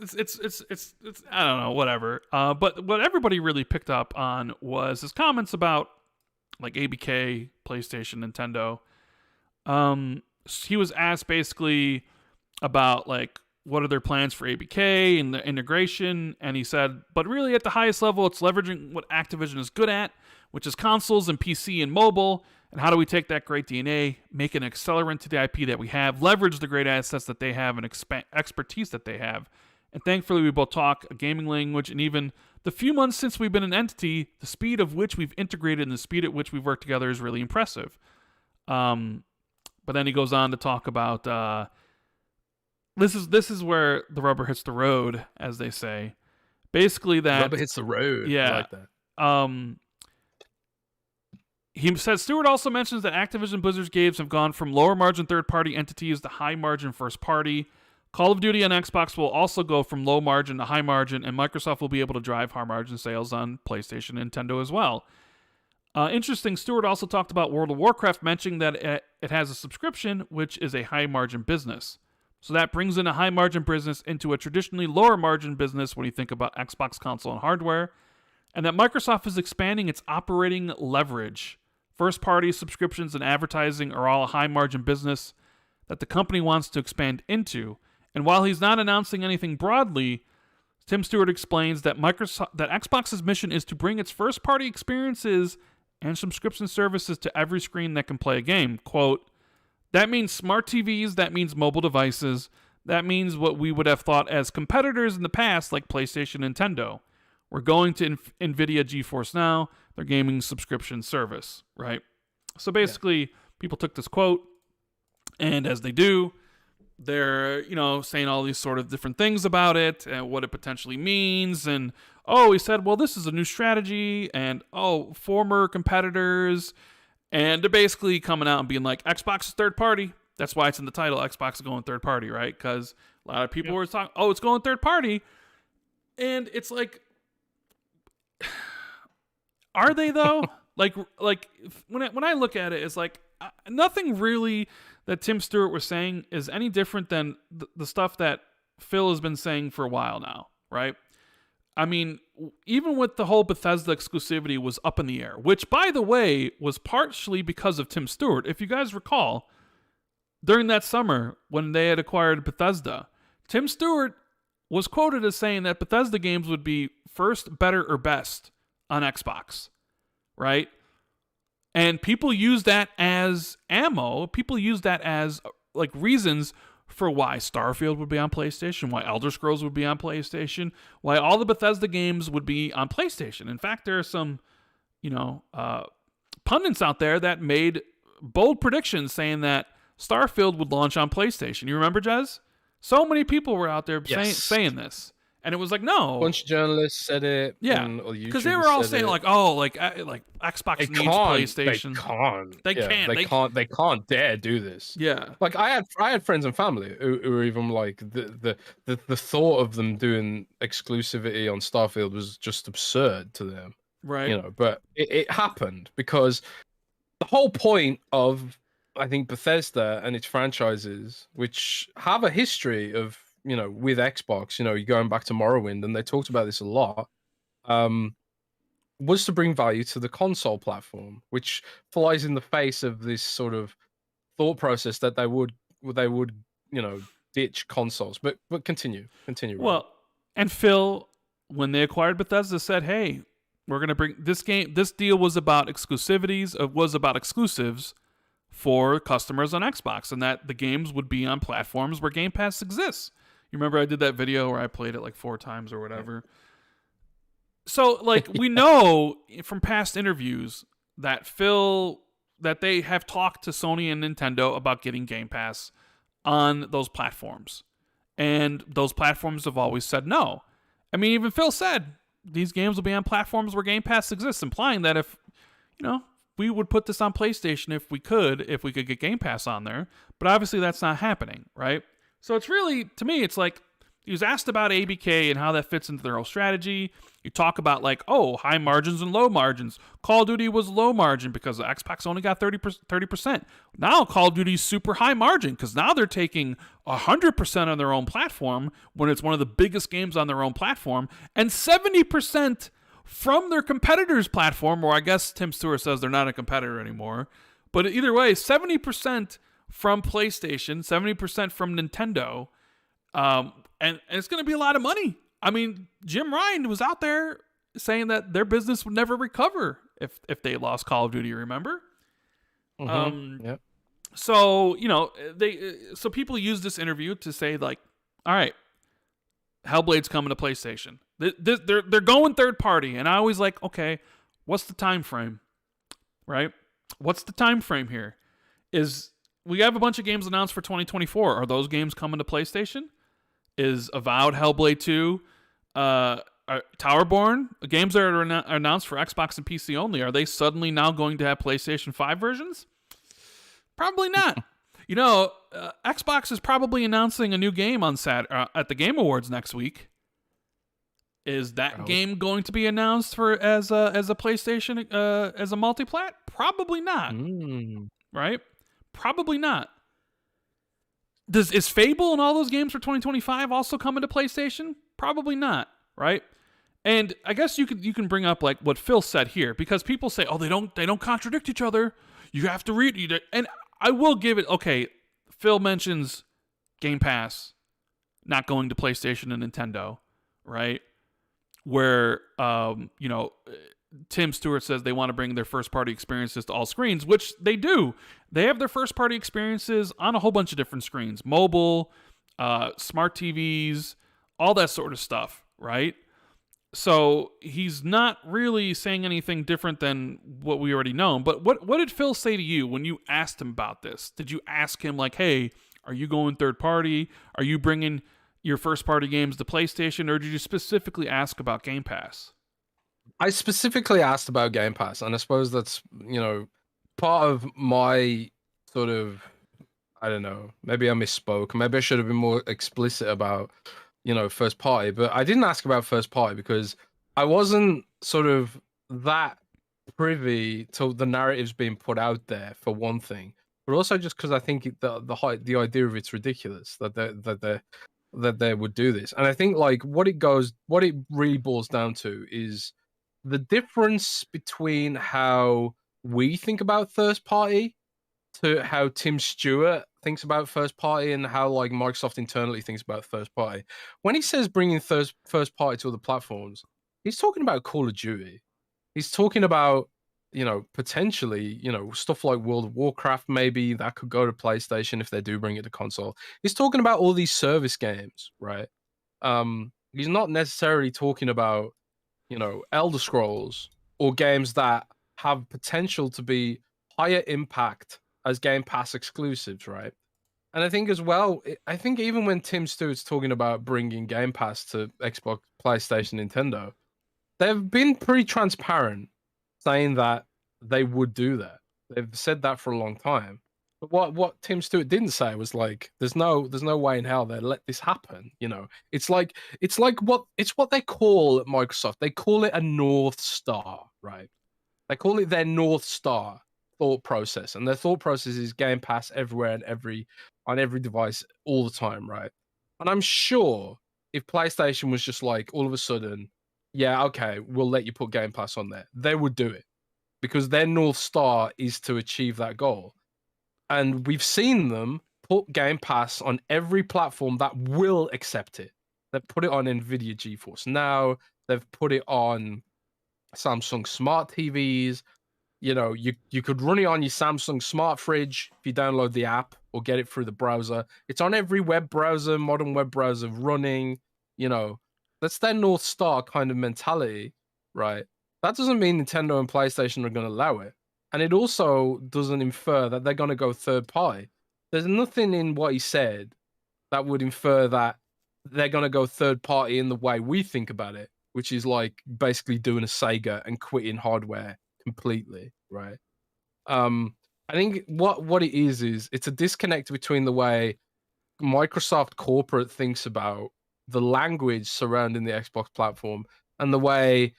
I don't know, whatever. But what everybody really picked up on was his comments about like ABK, PlayStation, Nintendo. He was asked basically about like what are their plans for ABK and the integration, and he said, but really at the highest level, it's leveraging what Activision is good at, which is consoles and PC and mobile. And how do we take that great DNA, make an accelerant to the IP that we have, leverage the great assets that they have and expertise that they have? And thankfully, we both talk a gaming language, and even the few months since we've been an entity, the speed of which we've integrated and the speed at which we've worked together is really impressive. But then he goes on to talk about this is where the rubber hits the road, as they say. Basically, that rubber hits the road. Yeah. I like that. He says Stewart also mentions that Activision Blizzard's games have gone from lower margin third-party entities to high margin first-party. Call of Duty on Xbox will also go from low margin to high margin, and Microsoft will be able to drive high margin sales on PlayStation and Nintendo as well. Interesting, Stewart also talked about World of Warcraft, mentioning that it has a subscription, which is a high margin business. So that brings in a high margin business into a traditionally lower margin business when you think about Xbox console and hardware, and that Microsoft is expanding its operating leverage. First-party subscriptions and advertising are all a high-margin business that the company wants to expand into. And while he's not announcing anything broadly, Tim Stewart explains that Xbox's mission is to bring its first-party experiences and subscription services to every screen that can play a game. Quote, that means smart TVs, that means mobile devices, that means what we would have thought as competitors in the past like PlayStation and Nintendo. We're going to NVIDIA GeForce Now, their gaming subscription service, right? So basically, people took this quote, and as they do, they're, saying all these sort of different things about it and what it potentially means. And, he said, well, this is a new strategy, and, former competitors. And they're basically coming out and being like, Xbox is third party. That's why it's in the title, Xbox is going third party, right? Because a lot of people were talking, it's going third party. And it's like, are they though? like when I look at it, it's like nothing really that Tim Stewart was saying is any different than the stuff that Phil has been saying for a while now, right? I mean, even with the whole Bethesda exclusivity was up in the air, which by the way was partially because of Tim Stewart. If you guys recall, during that summer when they had acquired Bethesda, Tim Stewart was quoted as saying that Bethesda games would be first, better, or best on Xbox, right? And people use that as ammo. People use that as like reasons for why Starfield would be on PlayStation, why Elder Scrolls would be on PlayStation, why all the Bethesda games would be on PlayStation. In fact, there are some, pundits out there that made bold predictions saying that Starfield would launch on PlayStation. You remember, Jez? So many people were out there saying this. And it was like, no. A bunch of journalists said it. Yeah, because they were all saying like, oh, like Xbox needs PlayStation. They can't dare do this. Yeah, like I had friends and family who were even like the thought of them doing exclusivity on Starfield was just absurd to them. Right. But it happened because the whole point of, I think, Bethesda and its franchises, which have a history of, with Xbox, you're going back to Morrowind, and they talked about this a lot, was to bring value to the console platform, which flies in the face of this sort of thought process that they would ditch consoles. But continue. Well, and Phil, when they acquired Bethesda, said, hey, we're going to bring this game. This deal was about exclusivities, was about exclusives for customers on Xbox, and that the games would be on platforms where Game Pass exists. You remember I did that video where I played it like 4 times or whatever. So, like, we know from past interviews that they have talked to Sony and Nintendo about getting Game Pass on those platforms. And those platforms have always said no. I mean, even Phil said these games will be on platforms where Game Pass exists, implying that if, we would put this on PlayStation if we could get Game Pass on there. But obviously that's not happening, right? So it's really, to me, it's like, he was asked about ABK and how that fits into their whole strategy. You talk about like, high margins and low margins. Call of Duty was low margin because Xbox only got 30%. Now Call of Duty's super high margin because now they're taking 100% on their own platform when it's one of the biggest games on their own platform, and 70% from their competitor's platform, or I guess Tim Stewart says they're not a competitor anymore. But either way, 70% from PlayStation, 70% from Nintendo. And it's going to be a lot of money. I mean, Jim Ryan was out there saying that their business would never recover if they lost Call of Duty, remember? Yep. So, so people use this interview to say like, all right, Hellblade's coming to PlayStation. They're going third party. And I always like, okay, what's the time frame? Right? What's the time frame here? We have a bunch of games announced for 2024. Are those games coming to PlayStation? Is Avowed, Hellblade 2, Towerborn, games that are announced for Xbox and PC only, are they suddenly now going to have PlayStation 5 versions? Probably not. Xbox is probably announcing a new game on at the Game Awards next week. Is that game going to be announced as a PlayStation as a multiplat? Probably not. Right? Probably not. Is Fable and all those games for 2025 also coming to PlayStation? Probably not, right? And I guess you can bring up like what Phil said here, because people say, they don't contradict each other. You have to read it, and I will give it. Okay, Phil mentions Game Pass not going to PlayStation and Nintendo, right? Where Tim Stewart says they want to bring their first-party experiences to all screens, which they do. They have their first-party experiences on a whole bunch of different screens. Mobile, smart TVs, all that sort of stuff, right? So he's not really saying anything different than what we already know. But what did Phil say to you when you asked him about this? Did you ask him, like, hey, are you going third-party? Are you bringing your first-party games to PlayStation? Or did you specifically ask about Game Pass? I specifically asked about Game Pass, and I suppose that's, part of my sort of, I don't know, maybe I misspoke. Maybe I should have been more explicit about, first party. But I didn't ask about first party because I wasn't sort of that privy to the narratives being put out there, for one thing. But also just because I think the idea of it's ridiculous that they would do this. And I think like what it really boils down to is the difference between how we think about first party to how Tim Stewart thinks about first party and how like Microsoft internally thinks about first party. When he says bringing first party to other platforms, he's talking about Call of Duty. He's talking about potentially, stuff like World of Warcraft, maybe that could go to PlayStation if they do bring it to console. He's talking about all these service games, right? He's not necessarily talking about, Elder Scrolls or games that have potential to be higher impact as Game Pass exclusives, right? And I think as well, I think even when Tim Stewart's talking about bringing Game Pass to Xbox, PlayStation, Nintendo, they've been pretty transparent saying that they would do that. They've said that for a long time. But what Tim Stewart didn't say was like, there's no way in hell they let this happen. It's like what they call at Microsoft. They call it a North Star, right? They call it their North Star thought process, and their thought process is Game Pass everywhere and on every device all the time, right? And I'm sure if PlayStation was just like all of a sudden, yeah, okay, we'll let you put Game Pass on there, they would do it because their North Star is to achieve that goal. And we've seen them put Game Pass on every platform that will accept it. They've put it on Nvidia GeForce Now. They've put it on Samsung smart TVs. You could run it on your Samsung smart fridge if you download the app or get it through the browser. It's on every web browser, modern web browser running. That's their North Star kind of mentality, right? That doesn't mean Nintendo and PlayStation are going to allow it. And it also doesn't infer that they're going to go third party. There's nothing in what he said that would infer that they're going to go third party in the way we think about it, which is like basically doing a Sega and quitting hardware completely, right? I think what it is it's a disconnect between the way Microsoft corporate thinks about the language surrounding the Xbox platform and the way,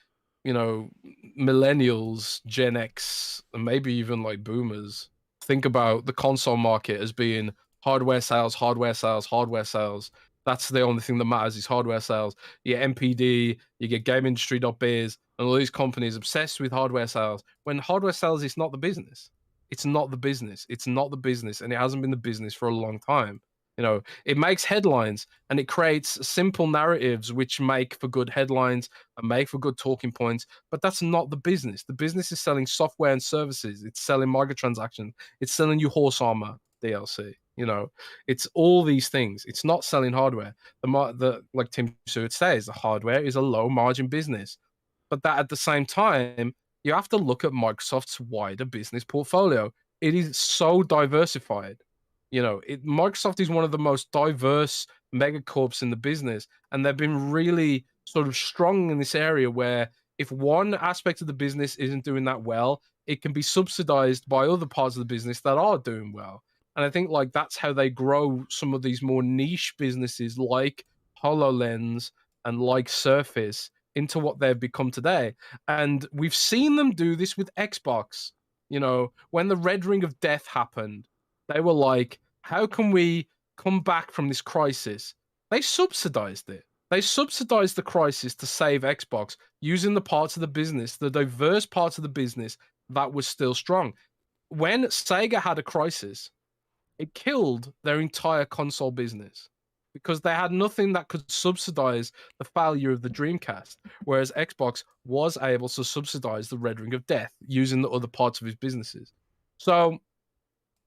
millennials, Gen X, and maybe even like boomers think about the console market as being hardware sales, hardware sales, hardware sales. That's the only thing that matters is hardware sales. You get MPD, you get GameIndustry.biz, and all these companies obsessed with hardware sales. When hardware sales is not the business. It's not the business. It's not the business, and it hasn't been the business for a long time. It makes headlines and it creates simple narratives which make for good headlines and make for good talking points, but that's not the business. The business is selling software and services. It's selling microtransactions. It's selling you horse armor DLC. It's all these things. It's not selling hardware. Like Tim Stewart says, the hardware is a low margin business, but that at the same time, you have to look at Microsoft's wider business portfolio. It is so diversified. Microsoft is one of the most diverse megacorps in the business, and they've been really sort of strong in this area where if one aspect of the business isn't doing that well, it can be subsidized by other parts of the business that are doing well. And I think like that's how they grow some of these more niche businesses like HoloLens and like Surface into what they've become today. And we've seen them do this with Xbox. When the Red Ring of Death happened, they were like, how can we come back from this crisis? They subsidized it. They subsidized the crisis to save Xbox using the parts of the business, the diverse parts of the business that was still strong. When Sega had a crisis, it killed their entire console business because they had nothing that could subsidize the failure of the Dreamcast, whereas Xbox was able to subsidize the Red Ring of Death using the other parts of his businesses. So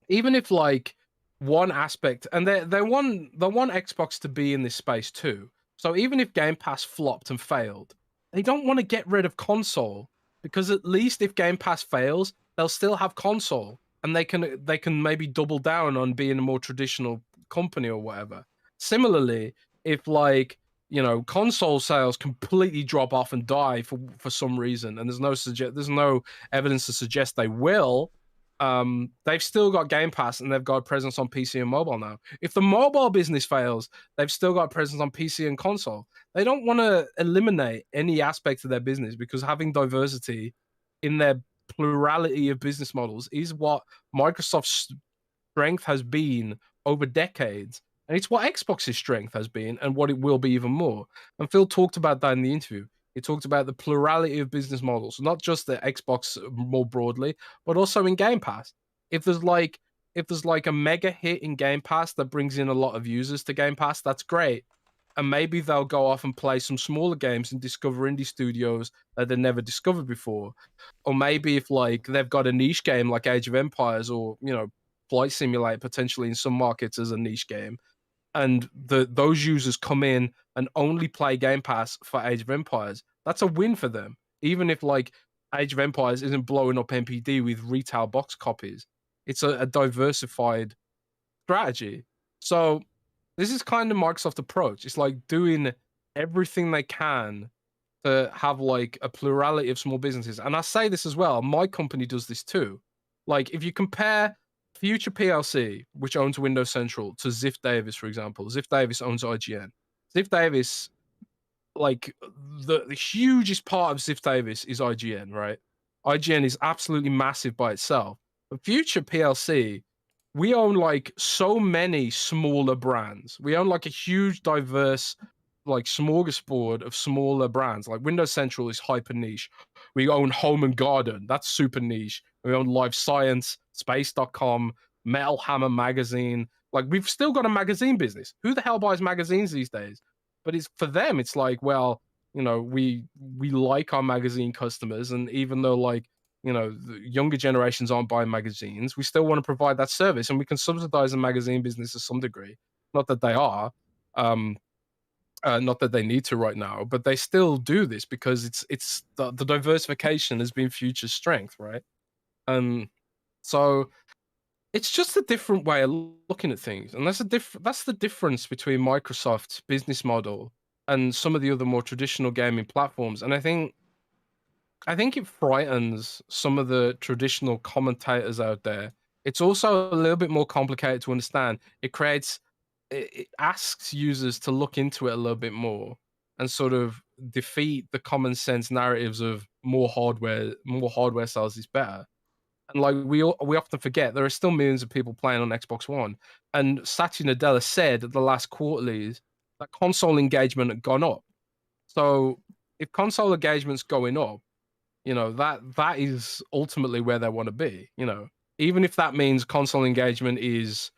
even if like one aspect, and they want Xbox to be in this space too. So even if Game Pass flopped and failed, they don't want to get rid of console because at least if Game Pass fails, they'll still have console and they can maybe double down on being a more traditional company or whatever. Similarly, if like console sales completely drop off and die for some reason, and there's no evidence to suggest they will, they've still got Game Pass and they've got presence on PC and mobile now. If the mobile business fails, they've still got presence on PC and console. They don't want to eliminate any aspect of their business because having diversity in their plurality of business models is what Microsoft's strength has been over decades. And it's what Xbox's strength has been and what it will be even more. And Phil talked about that in the interview. He talked about the plurality of business models, not just the Xbox more broadly, but also in Game Pass. If there's like a mega hit in Game Pass that brings in a lot of users to Game Pass, that's great. and maybe they'll go off and play some smaller games and discover indie studios that they never discovered before. Or maybe if like they've got a niche game like Age of Empires, or Flight Simulator potentially in some markets as a niche game, and those users come in and only play Game Pass for Age of Empires, that's a win for them. Even if like Age of Empires isn't blowing up NPD with retail box copies, it's a diversified strategy. So this is kind of Microsoft approach. It's like doing everything they can to have like a plurality of small businesses. And I say this as well, my company does this too. Like if you compare Future PLC, which owns Windows Central, to Ziff Davis, for example. Ziff Davis owns IGN. Ziff Davis, like the hugest part of Ziff Davis is IGN, right? IGN is absolutely massive by itself. But Future PLC, we own like so many smaller brands. We own like a huge, diverse, like smorgasbord of smaller brands. Like Windows Central is hyper niche. We own Home and Garden, that's super niche. We own Life Science, Space.com, Metal Hammer magazine. Like we've still got a magazine business. Who the hell buys magazines these days? But it's for them, it's like, well, we like our magazine customers, and even though like the younger generations aren't buying magazines, we still want to provide that service, and we can subsidize the magazine business to some degree. Not that they are, not that they need to right now, but they still do this because it's the diversification has been Future's strength, right? So it's just a different way of looking at things, and that's the difference between Microsoft's business model and some of the other more traditional gaming platforms. And I think it frightens some of the traditional commentators out there. It's also a little bit more complicated to understand. It asks users to look into it a little bit more and sort of defeat the common sense narratives of more hardware sales is better. And like we often forget, there are still millions of people playing on Xbox One. And Satya Nadella said at the last quarterlies that console engagement had gone up. So if console engagement's going up, that is ultimately where they want to be. Even if that means console engagement is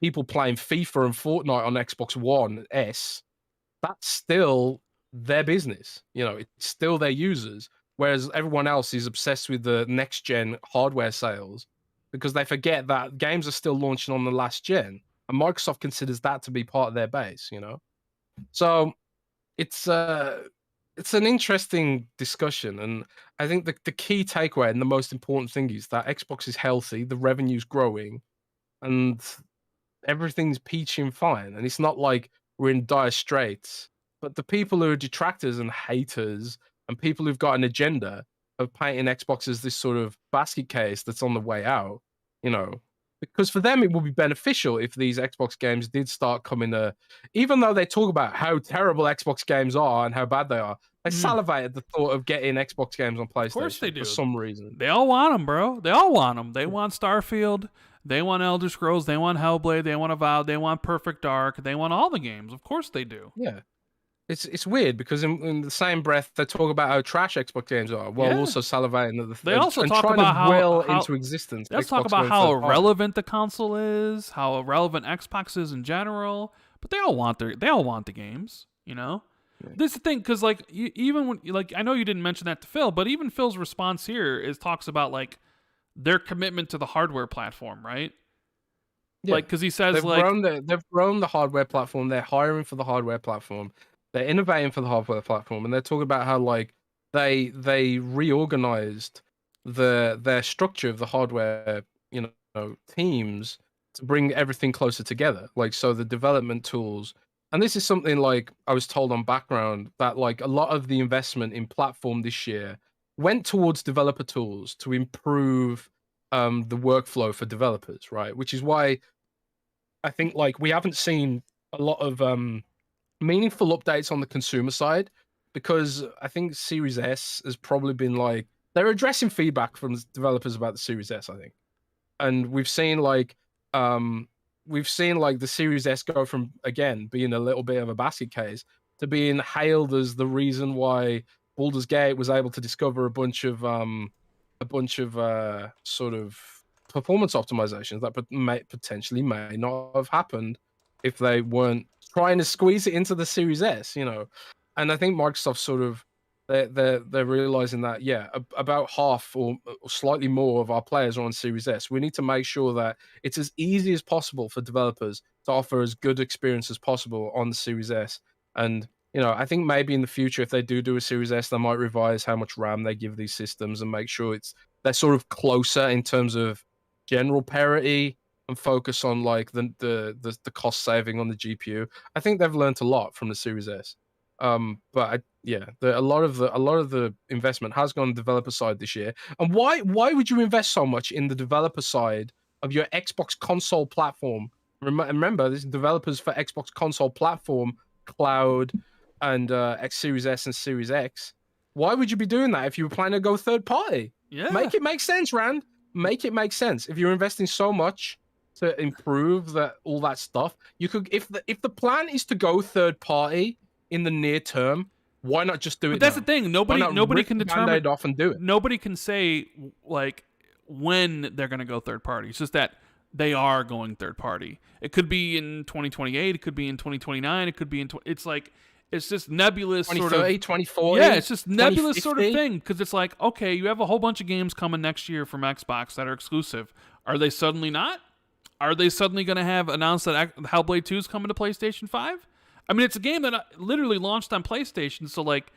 people playing FIFA and Fortnite on Xbox One S, that's still their business. It's still their users. Whereas everyone else is obsessed with the next gen hardware sales because they forget that games are still launching on the last gen, and Microsoft considers that to be part of their base. So it's an interesting discussion, and I think the key takeaway and the most important thing is that Xbox is healthy, the revenue's growing, and everything's peachy and fine. And it's not like we're in dire straits. But the people who are detractors and haters and people who've got an agenda of painting Xbox as this sort of basket case that's on the way out, because for them it would be beneficial if these Xbox games did start coming. Even though they talk about how terrible Xbox games are and how bad they are, they salivate at the thought of getting Xbox games on PlayStation. Of course they do. For some reason. They all want them, bro. They all want them. They want Starfield. They want Elder Scrolls. They want Hellblade. They want Avowed. They want Perfect Dark. They want all the games. Of course they do. Yeah. It's weird because in the same breath they talk about how trash Xbox games are, while also salivating at the they also talk about how into existence. Let's talk about how irrelevant the console is, how irrelevant Xbox is in general. But they all want the games, Yeah. This is the thing, because like even when I know you didn't mention that to Phil, but even Phil's response here talks about like their commitment to the hardware platform, right? Yeah. Like because he says they've grown the hardware platform. They're hiring for the hardware platform. They're innovating for the hardware platform, and they're talking about how like they reorganized their structure of the hardware, teams to bring everything closer together. Like so, the development tools, and this is something like I was told on background that like a lot of the investment in platform this year went towards developer tools to improve the workflow for developers, right? Which is why I think like we haven't seen a lot of meaningful updates on the consumer side, because I think Series S has probably been like they're addressing feedback from developers about the Series S, I think. And we've seen like the Series S go from again being a little bit of a basket case to being hailed as the reason why Baldur's Gate was able to discover a bunch of sort of performance optimizations that may not have happened if they weren't trying to squeeze it into the Series S, you know. And I think Microsoft sort of they're realizing that about half or slightly more of our players are on Series S. We need to make sure that it's as easy as possible for developers to offer as good experience as possible on the Series S. And you know, I think maybe in the future, if they do a Series S, they might revise how much RAM they give these systems and make sure they're sort of closer in terms of general parity and focus on like the cost saving on the GPU. I think they've learned a lot from the Series S. But a lot of the investment has gone on the developer side this year. And why would you invest so much in the developer side of your Xbox console platform? Remember, this is developers for Xbox console platform, cloud, and X Series S and Series X. Why would you be doing that if you were planning to go third party? Yeah, make it make sense, Rand. Make it make sense. If you're investing so much to improve all that stuff, you could. If the plan is to go third party in the near term, why not just do it? But that's now? the thing. Nobody can determine. Off and do it. Nobody can say like when they're going to go third party. It's just that they are going third party. It could be in 2028. It could be in 2029. It could be in. It's like it's just nebulous sort of 2040. Yeah, it's just nebulous sort of thing because it's like, okay, you have a whole bunch of games coming next year from Xbox that are exclusive. Are they suddenly not? Are they suddenly going to have announced that Hellblade 2 is coming to PlayStation 5? I mean, it's a game that literally launched on PlayStation, so like,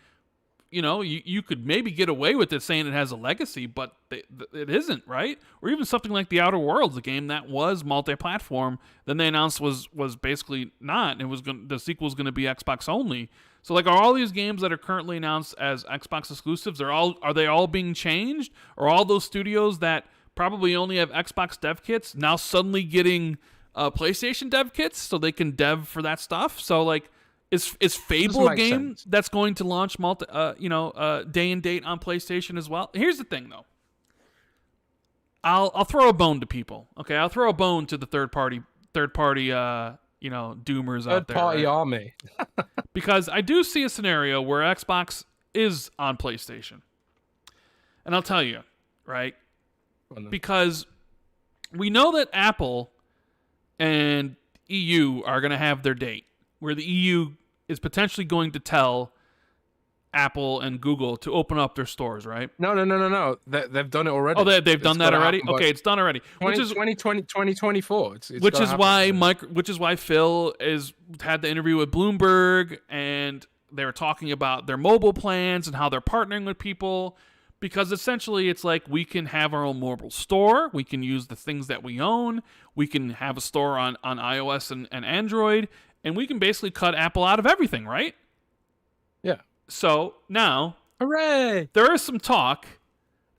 you know, you could maybe get away with it saying it has a legacy, but it isn't, right? Or even something like The Outer Worlds, a game that was multi-platform, then they announced was basically not. It was the sequel is going to be Xbox only. So like, are all these games that are currently announced as Xbox exclusives, are they all being changed? Or all those studios that probably only have Xbox dev kits now suddenly getting PlayStation dev kits so they can dev for that stuff? So like, is Fable a game that's going to launch day and date on PlayStation as well? Here's the thing though. I'll throw a bone to people. Okay, I'll throw a bone to the third party doomers out there. Third party army. Because I do see a scenario where Xbox is on PlayStation. And I'll tell you, right? Because we know that Apple and EU are going to have their date, where the EU is potentially going to tell Apple and Google to open up their stores, right? No. They've done it already. Oh, they've done that already? Okay, it's done already. 2024. Which is why Phil had the interview with Bloomberg, and they were talking about their mobile plans and how they're partnering with people. Because essentially it's like we can have our own mobile store. We can use the things that we own. We can have a store on iOS and Android. And we can basically cut Apple out of everything, right? Yeah. So now, hooray! There is some talk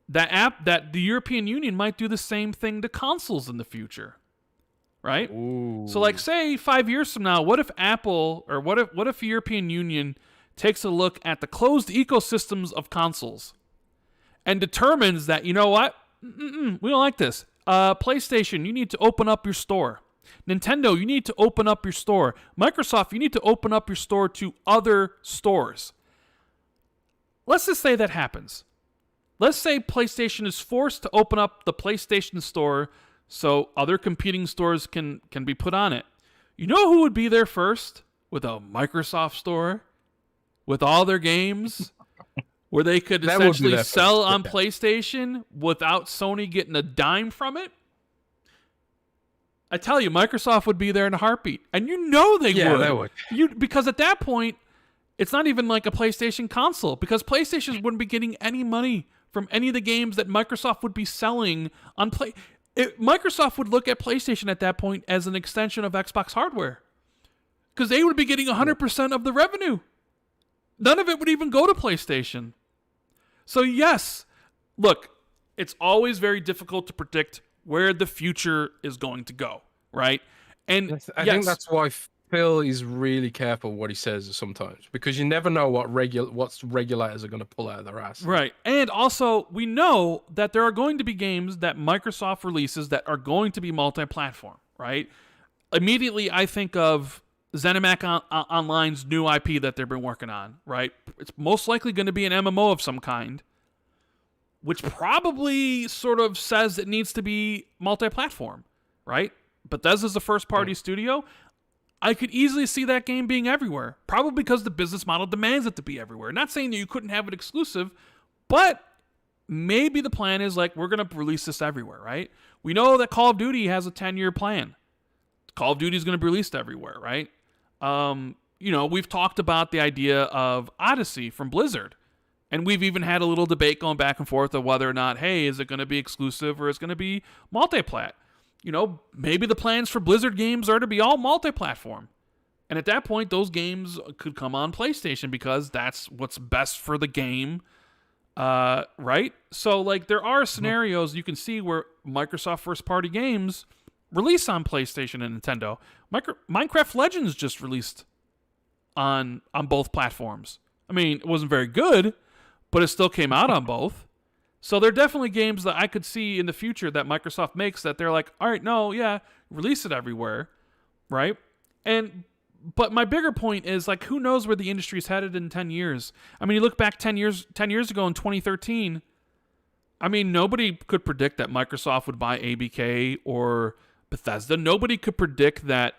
that the European Union might do the same thing to consoles in the future, right? Ooh. So like, say 5 years from now, what if Apple or what if the European Union takes a look at the closed ecosystems of consoles and determines that, you know what? We don't like this. PlayStation, you need to open up your store. Nintendo, you need to open up your store. Microsoft, you need to open up your store to other stores. Let's just say that happens. Let's say PlayStation is forced to open up the PlayStation store so other competing stores can be put on it. You know who would be there first? With a Microsoft store? With all their games? Where they could essentially sell on PlayStation without Sony getting a dime from it? I tell you, Microsoft would be there in a heartbeat. And you know they would. Yeah, they would. Because at that point, it's not even like a PlayStation console. Because PlayStation wouldn't be getting any money from any of the games that Microsoft would be selling on Microsoft would look at PlayStation at that point as an extension of Xbox hardware. Because they would be getting 100% of the revenue. None of it would even go to PlayStation. So yes, look, it's always very difficult to predict where the future is going to go, right? And I think that's why Phil is really careful what he says sometimes, because you never know what regulators are going to pull out of their ass. Right. And also, we know that there are going to be games that Microsoft releases that are going to be multi-platform, right? Immediately, I think of ZeniMax Online's new IP that they've been working on, right? It's most likely going to be an MMO of some kind, which probably sort of says it needs to be multi-platform, right? Bethesda's a first-party studio. I could easily see that game being everywhere, probably because the business model demands it to be everywhere. Not saying that you couldn't have it exclusive, but maybe the plan is like, we're going to release this everywhere, right? We know that Call of Duty has a 10-year plan. Call of Duty is going to be released everywhere, right? We've talked about the idea of Odyssey from Blizzard. And we've even had a little debate going back and forth of whether or not, hey, is it going to be exclusive or is it going to be multi-plat? Maybe the plans for Blizzard games are to be all multi-platform. And at that point, those games could come on PlayStation because that's what's best for the game, right? So, like, there are scenarios you can see where Microsoft first-party games release on PlayStation and Nintendo. Minecraft Legends just released on both platforms. I mean, it wasn't very good, but it still came out on both. So there are definitely games that I could see in the future that Microsoft makes that they're like, all right, no, yeah, release it everywhere, right? But my bigger point is, like, who knows where the industry's headed in 10 years? I mean, you look back 10 years ago in 2013, I mean, nobody could predict that Microsoft would buy ABK or Bethesda. Nobody could predict that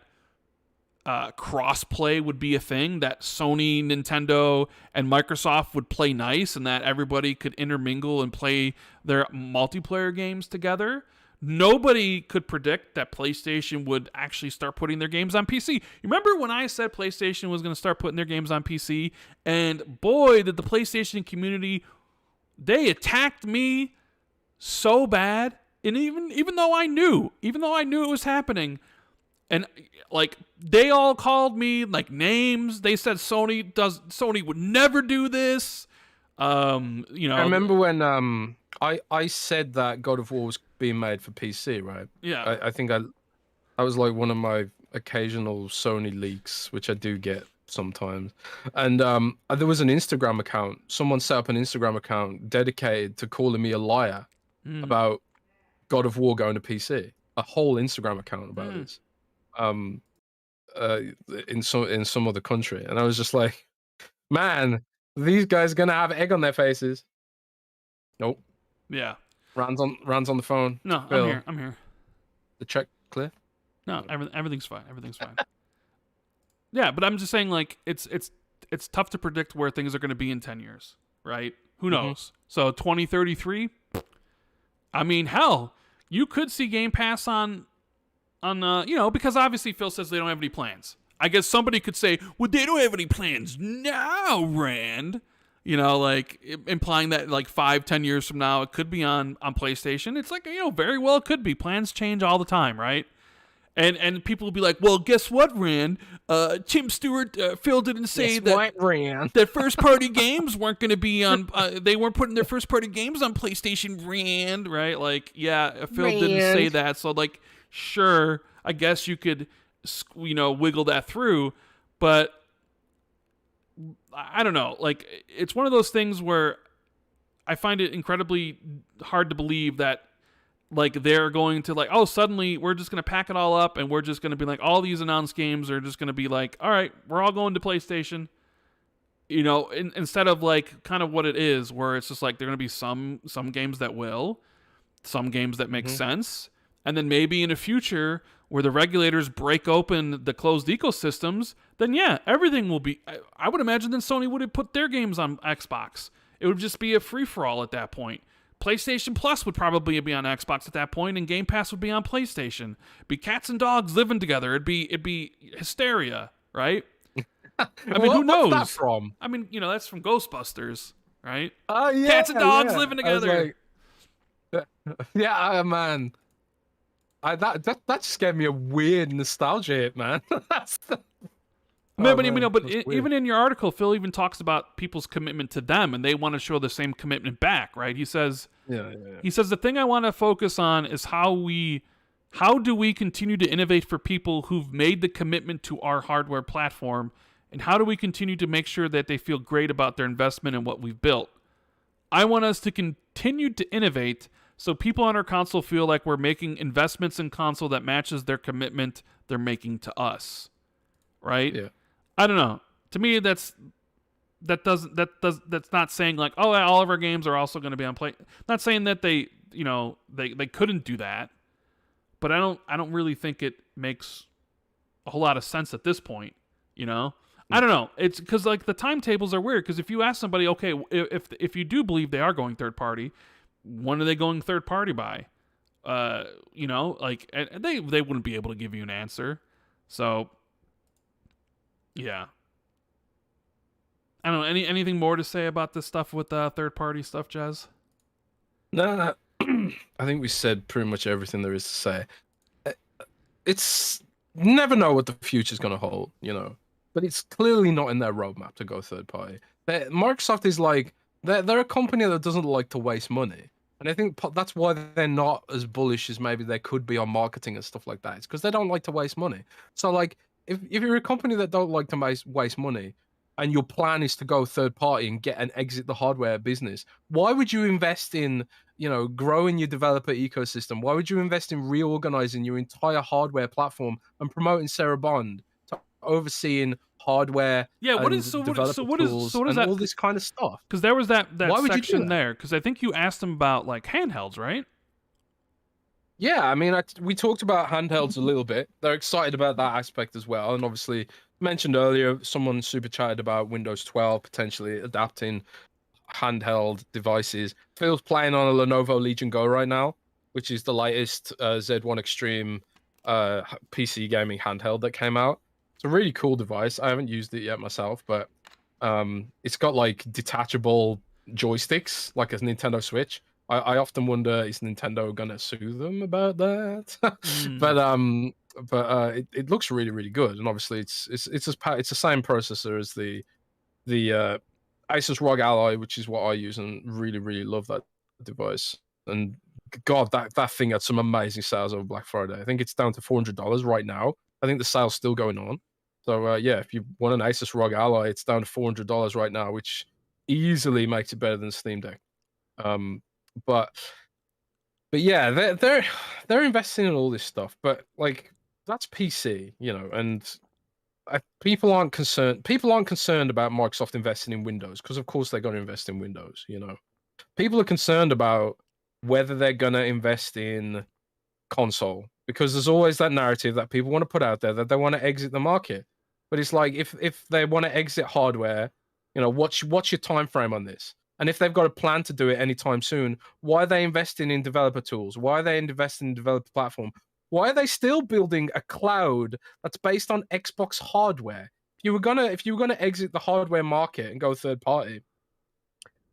cross-play would be a thing, that Sony, Nintendo, and Microsoft would play nice and that everybody could intermingle and play their multiplayer games together. Nobody could predict that PlayStation would actually start putting their games on PC. You remember when I said PlayStation was going to start putting their games on PC? And boy, did the PlayStation community, they attacked me so bad. And even though I knew it was happening, and like they all called me like names. They said Sony would never do this. I remember when I said that God of War was being made for PC, right? Yeah. I think that was like one of my occasional Sony leaks, which I do get sometimes. And there was an Instagram account. Someone set up an Instagram account dedicated to calling me a liar about God of War going to PC. A whole Instagram account about this. In some other country, and I was just like, man, these guys are gonna have egg on their faces. Nope. Yeah. Rand's on the phone. No, Phil, I'm here. The check clear? No, everything's fine. Everything's fine. Yeah, but I'm just saying, like, it's tough to predict where things are going to be in 10 years, right? Who knows? So 2033. I mean, hell, you could see Game Pass on because obviously Phil says they don't have any plans. I guess somebody could say, well, they don't have any plans now, Rand. Like implying that like 5-10 years from now, it could be on PlayStation. It's like, very well it could be. Plans change all the time, right? And people will be like, well, guess what, Rand? Tim Stewart, Phil didn't say that first party games weren't going to be on. They weren't putting their first party games on PlayStation, Rand, right? Like, yeah, Phil didn't say that, so like, sure, I guess you could, wiggle that through, but I don't know. Like, it's one of those things where I find it incredibly hard to believe that, like, they're going to, like, oh, suddenly we're just going to pack it all up and we're just going to be like, all these announced games are just going to be like, all right, we're all going to PlayStation. Instead of, like, kind of what it is, where it's just like, there are going to be some games that will, some games that make sense, and then maybe in the future where the regulators break open the closed ecosystems, then yeah, everything will be, I would imagine then Sony would have put their games on Xbox. It would just be a free-for-all at that point. PlayStation Plus would probably be on Xbox at that point, and Game Pass would be on PlayStation. It'd be cats and dogs living together. It'd be hysteria, right? I mean, who knows? What's that from? I mean, that's from Ghostbusters, right? Oh, yeah. Cats and dogs living together. Yeah, man. That just gave me a weird nostalgia hit, man. Even in your article, Phil even talks about people's commitment to them, and they want to show the same commitment back, right? He says, He says the thing I want to focus on is how do we continue to innovate for people who've made the commitment to our hardware platform, and how do we continue to make sure that they feel great about their investment in what we've built? I want us to continue to innovate so people on our console feel like we're making investments in console that matches their commitment they're making to us. Right? Yeah. I don't know. To me, that's not saying like, oh, all of our games are also going to be on play. Not saying that they couldn't do that, but I don't really think it makes a whole lot of sense at this point. You know, I don't know. It's because like the timetables are weird. Because if you ask somebody, okay, if you do believe they are going third party, when are they going third party by? You know, like and they wouldn't be able to give you an answer. So yeah, I don't know. Anything more to say about this stuff with third party stuff, Jez? No, I think we said pretty much everything there is to say. It's never know what the future's going to hold, you know, but it's clearly not in their roadmap to go third party. Microsoft is like they're a company that doesn't like to waste money, and I think that's why they're not as bullish as maybe they could be on marketing and stuff like that. It's because they don't like to waste money. So like if you're a company that don't like to waste money, and your plan is to go third party and get and exit the hardware business, why would you invest in, you know, growing your developer ecosystem? Why would you invest in reorganizing your entire hardware platform and promoting Sarah Bond to overseeing hardware Yeah. What is and so what developer so what is so tools what is and that? all this kind of stuff? Because there was that Why would you do section that? there. Because I think you asked them about like handhelds, right? Yeah, I mean, we talked about handhelds a little bit. They're excited about that aspect as well. And obviously, mentioned earlier, someone super chatted about Windows 12 potentially adapting handheld devices. Phil's playing on a Lenovo Legion Go right now, which is the latest Z1 Extreme PC gaming handheld that came out. It's a really cool device. I haven't used it yet myself, but it's got like detachable joysticks, like a Nintendo Switch. I often wonder, is Nintendo gonna sue them about that? Mm. But it looks really really good, and obviously it's the same processor as the Asus ROG Ally, which is what I use, and really really love that device. And God, that thing had some amazing sales over Black Friday. I think it's down to $400 right now. I think the sale's still going on. So yeah, if you want an Asus ROG Ally, it's down to $400 right now, which easily makes it better than Steam Deck. Um, but but yeah, they're investing in all this stuff. But like that's PC, you know, and people aren't concerned. People aren't concerned about Microsoft investing in Windows because, of course, they're going to invest in Windows. You know, people are concerned about whether they're going to invest in console because there's always that narrative that people want to put out there that they want to exit the market. But it's like if they want to exit hardware, you know, what's your time frame on this? And if they've got a plan to do it anytime soon, why are they investing in developer tools? Why are they investing in developer platform? Why are they still building a cloud that's based on Xbox hardware? If you were gonna exit the hardware market and go third party,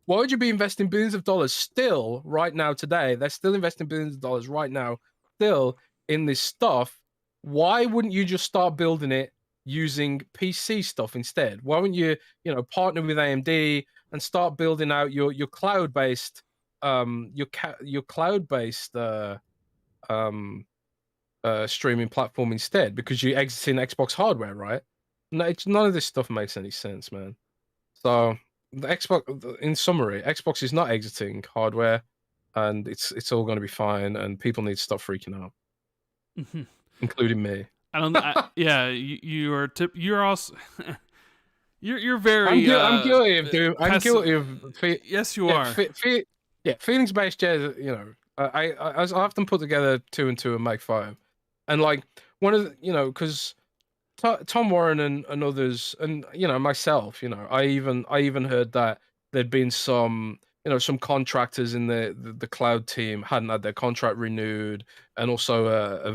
why would you be investing billions of dollars still right now today? They're still investing billions of dollars right now, still in this stuff. Why wouldn't you just start building it using PC stuff instead? Why wouldn't you, you know, partner with AMD and start building out your cloud-based your cloud-based streaming platform instead because you're exiting Xbox hardware, right? No, none of this stuff makes any sense, man. So the Xbox, in summary, Xbox is not exiting hardware, and it's all going to be fine. And people need to stop freaking out, including me. I don't. Yeah, you are. You're also. You're very. I'm guilty of doing. I'm guilty of. Yes, you Yeah, are. yeah, feelings-based jazz. You know, I often put together two and two and make five, and like one of the, you know, because Tom Warren and others, and you know myself, you know, I even heard that there'd been some, you know, some contractors in the cloud team hadn't had their contract renewed, and also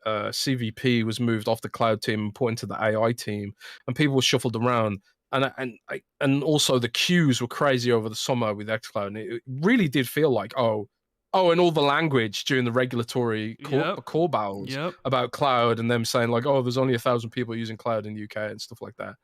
CVP was moved off the cloud team and put into the AI team, and people were shuffled around. And also the queues were crazy over the summer with xCloud, and it really did feel like and all the language during the regulatory call battles about cloud and them saying like, oh, there's only 1,000 people using cloud in the UK and stuff like that.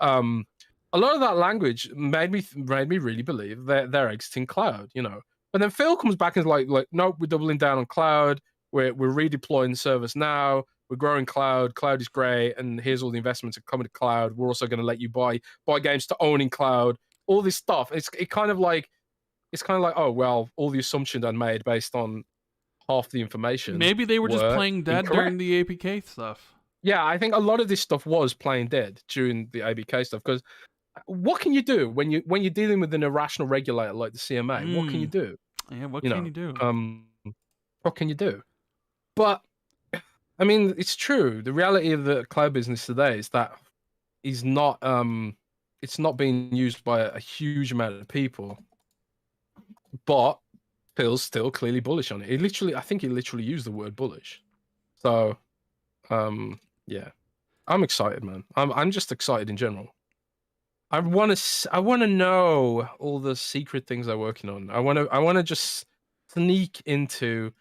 A lot of that language made me really believe that they're exiting cloud, you know. But then Phil comes back and is like, nope, we're doubling down on cloud. We're redeploying service now. We're growing cloud. Cloud is great, and here's all the investments that coming to cloud. We're also going to let you buy games to own in cloud. All this stuff. It's kind of like, oh well, all the assumptions I made based on half the information. Maybe they were just playing dead during the APK stuff. Yeah, I think a lot of this stuff was playing dead during the ABK stuff because what can you do when you're dealing with an irrational regulator like the CMA? What can you do? Yeah, what can you do? What can you do? But I mean, it's true. The reality of the cloud business today is that is not it's not being used by a huge amount of people. But Phil's still clearly bullish on it. I think he literally used the word bullish. So, yeah, I'm excited, man. I'm just excited in general. I want to know all the secret things they're working on. I want to just sneak into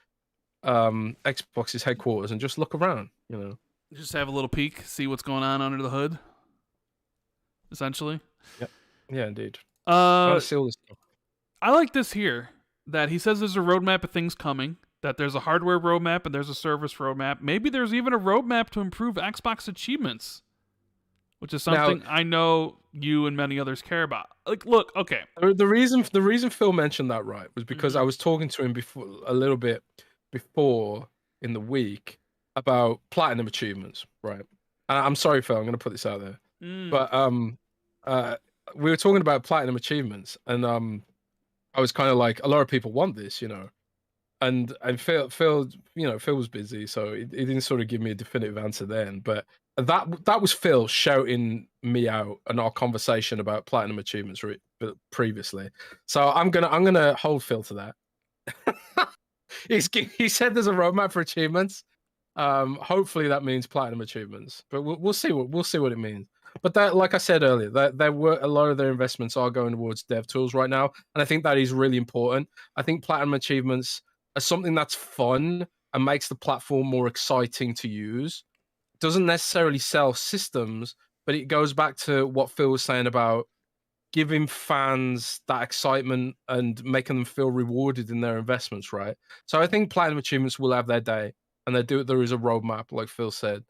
Xbox's headquarters and just look around. Just have a little peek, see what's going on under the hood. Essentially. Yeah, indeed. I want to see all this stuff. I like this here, that he says there's a roadmap of things coming, that there's a hardware roadmap and there's a service roadmap. Maybe there's even a roadmap to improve Xbox achievements, which is something I know you and many others care about. Like, look, okay. The reason Phil mentioned that, right, was because I was talking to him a little bit before in the week about platinum achievements, right? And I'm sorry, Phil, I'm going to put this out there, but we were talking about platinum achievements, and I was kind of like, a lot of people want this, and Phil, Phil was busy, so he didn't sort of give me a definitive answer then. But that was Phil shouting me out in our conversation about platinum achievements previously. So I'm gonna hold Phil to that. He said there's a roadmap for achievements. Hopefully that means platinum achievements, but we'll see what it means. But that, like I said earlier, there were a lot of their investments are going towards dev tools right now, and I think that is really important. I think platinum achievements are something that's fun and makes the platform more exciting to use. It doesn't necessarily sell systems, but it goes back to what Phil was saying about giving fans that excitement and making them feel rewarded in their investments, right? So I think platinum achievements will have their day, and there is a roadmap, like Phil said.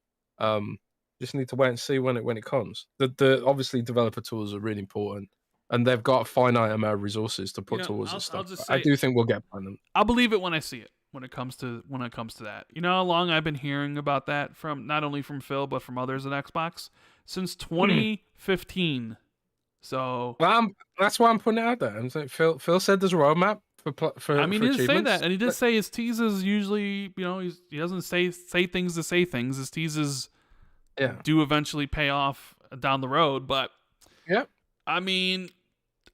Just need to wait and see when it comes. The obviously developer tools are really important, and they've got a finite amount of resources to put towards this stuff. I do think we'll get platinum. I'll believe it when I see it. When it comes to that, you know how long I've been hearing about that from not only from Phil but from others at Xbox since 2015. So that's why I'm putting it out there. I'm saying Phil said there's a roadmap for. I mean, he did say that, and he did say his teases usually, he doesn't say things to say things. His teases do eventually pay off down the road, but I mean,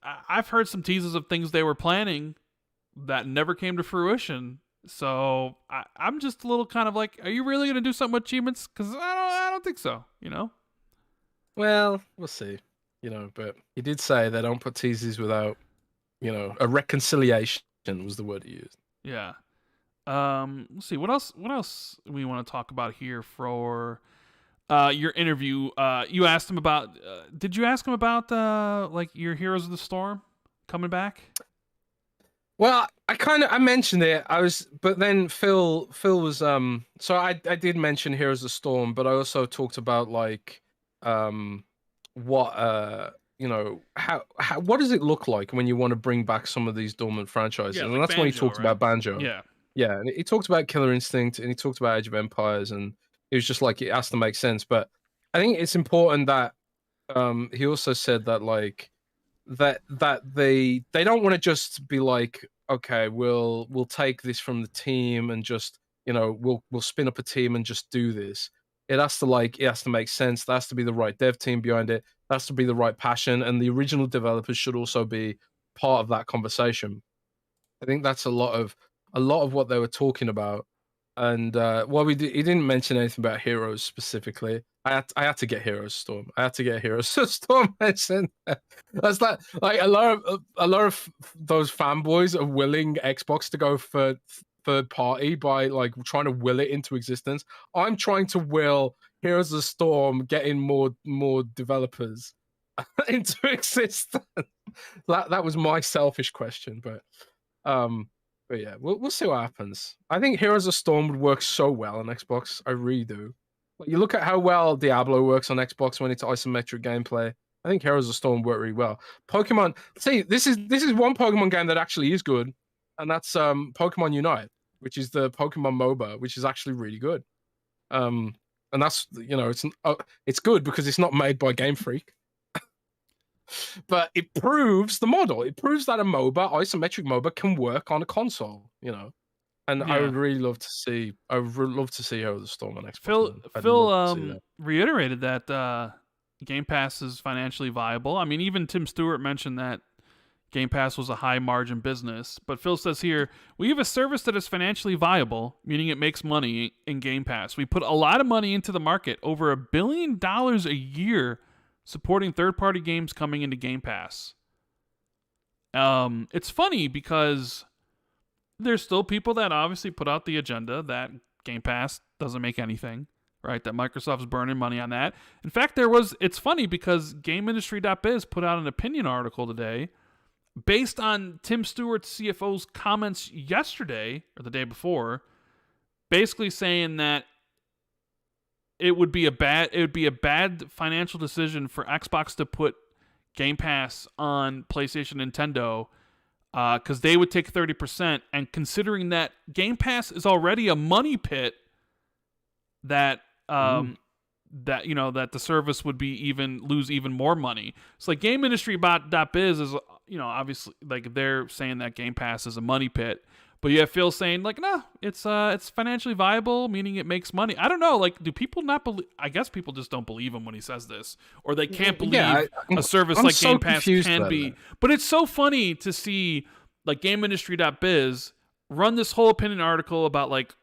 I've heard some teases of things they were planning that never came to fruition. So I'm just a little kind of like, are you really gonna do something with achievements? Because I don't think so. Well, we'll see. But he did say they don't put teases without, a reconciliation was the word he used. Yeah. Let's see what else we want to talk about here for your interview. You asked him about. Did you ask him about like your Heroes of the Storm coming back? Well, I mentioned it. But then Phil was So I did mention Heroes of the Storm, but I also talked about like what how what does it look like when you want to bring back some of these dormant franchises? And that's Banjo, when he talked about Banjo. Yeah, and he talked about Killer Instinct, and he talked about Age of Empires, and it was just like it has to make sense. But I think it's important that he also said that like that they don't want to just be like, okay, we'll take this from the team and just we'll spin up a team and just do this. It has to make sense. There has to be the right dev team behind it. There has to be the right passion, and the original developers should also be part of that conversation. I think that's a lot of what they were talking about. And he didn't mention anything about Heroes specifically. I had to get Heroes Storm. I had to get Heroes Storm mentioned. That's like a lot of those fanboys are willing Xbox to go for third party by like trying to will it into existence. I'm trying to will Heroes of the Storm getting more developers into existence. That was my selfish question, but yeah, we'll see what happens. I think Heroes of Storm would work so well on Xbox. I really do. Like, you look at how well Diablo works on Xbox when it's isometric gameplay. I think Heroes of Storm work really well. Pokemon. See, this is one Pokemon game that actually is good, and that's Pokemon Unite, which is the Pokemon MOBA, which is actually really good. And that's it's good because it's not made by Game Freak. But it proves the model. It proves that a MOBA, isometric MOBA, can work on a console, And Yeah. I would really love to see. I would love to see how the Storm on Xbox. Phil reiterated that Game Pass is financially viable. I mean, even Tim Stewart mentioned that Game Pass was a high margin business. But Phil says here, we have a service that is financially viable, meaning it makes money in Game Pass. We put a lot of money into the market, over $1 billion a year, supporting third-party games coming into Game Pass. It's funny because there's still people that obviously put out the agenda that Game Pass doesn't make anything, right? That Microsoft's burning money on that. In fact, it's funny because GameIndustry.biz put out an opinion article today based on Tim Stewart's CFO's comments yesterday or the day before, basically saying that it would be a bad financial decision for Xbox to put Game Pass on PlayStation, Nintendo, because they would take 30%, and considering that Game Pass is already a money pit, that that the service would be lose even more money. So like GameIndustry.biz is, obviously like they're saying that Game Pass is a money pit, but you have Phil saying like, no, it's financially viable, meaning it makes money. I don't know, like, do people not believe? I guess people just don't believe him when he says this, or they can't believe a service like Game Pass can be. But it's so funny to see like GameIndustry.biz run this whole opinion article about like,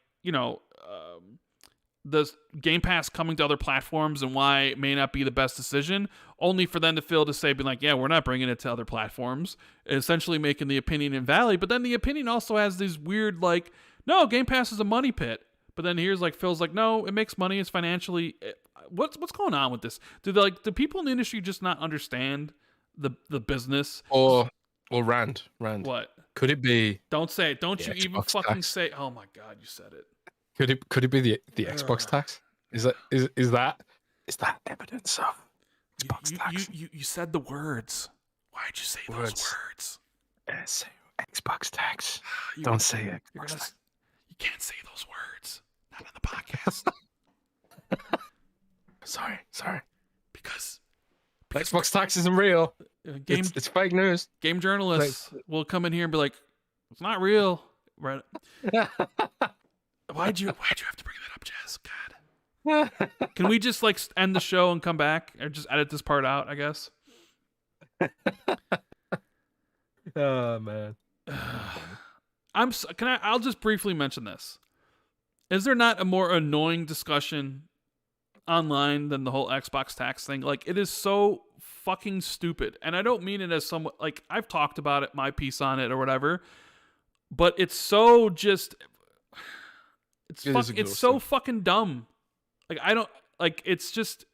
the Game Pass coming to other platforms and why it may not be the best decision, only for them to say, be like, yeah, we're not bringing it to other platforms, essentially making the opinion invalid. But then the opinion also has these weird, like, no, Game Pass is a money pit. But then here's like, Phil's like, no, it makes money. It's financially, what's going on with this? Do people in the industry just not understand the business? Or Rand. What? Could it be? Don't say it. Don't you Xbox even fucking tax? say, oh my God, you said it. Could it be the Xbox tax? Is that evidence of Xbox tax? You said the words. Why'd you say those words? Say Xbox tax. Don't say Xbox tax. You can't say those words. Not on the podcast. Sorry. Because Xbox tax isn't real. It's fake news. Game journalists will come in here and be like, it's not real. Right. Why'd you have to bring that up, Jez? God. Can we just like end the show and come back, or just edit this part out? I guess. Oh man. I'll just briefly mention this. Is there not a more annoying discussion online than the whole Xbox tax thing? Like, it is so fucking stupid, and I don't mean it as somewhat like I've talked about it, my piece on it or whatever, but it's so just. It's so fucking dumb. Like, I don't like, it's just,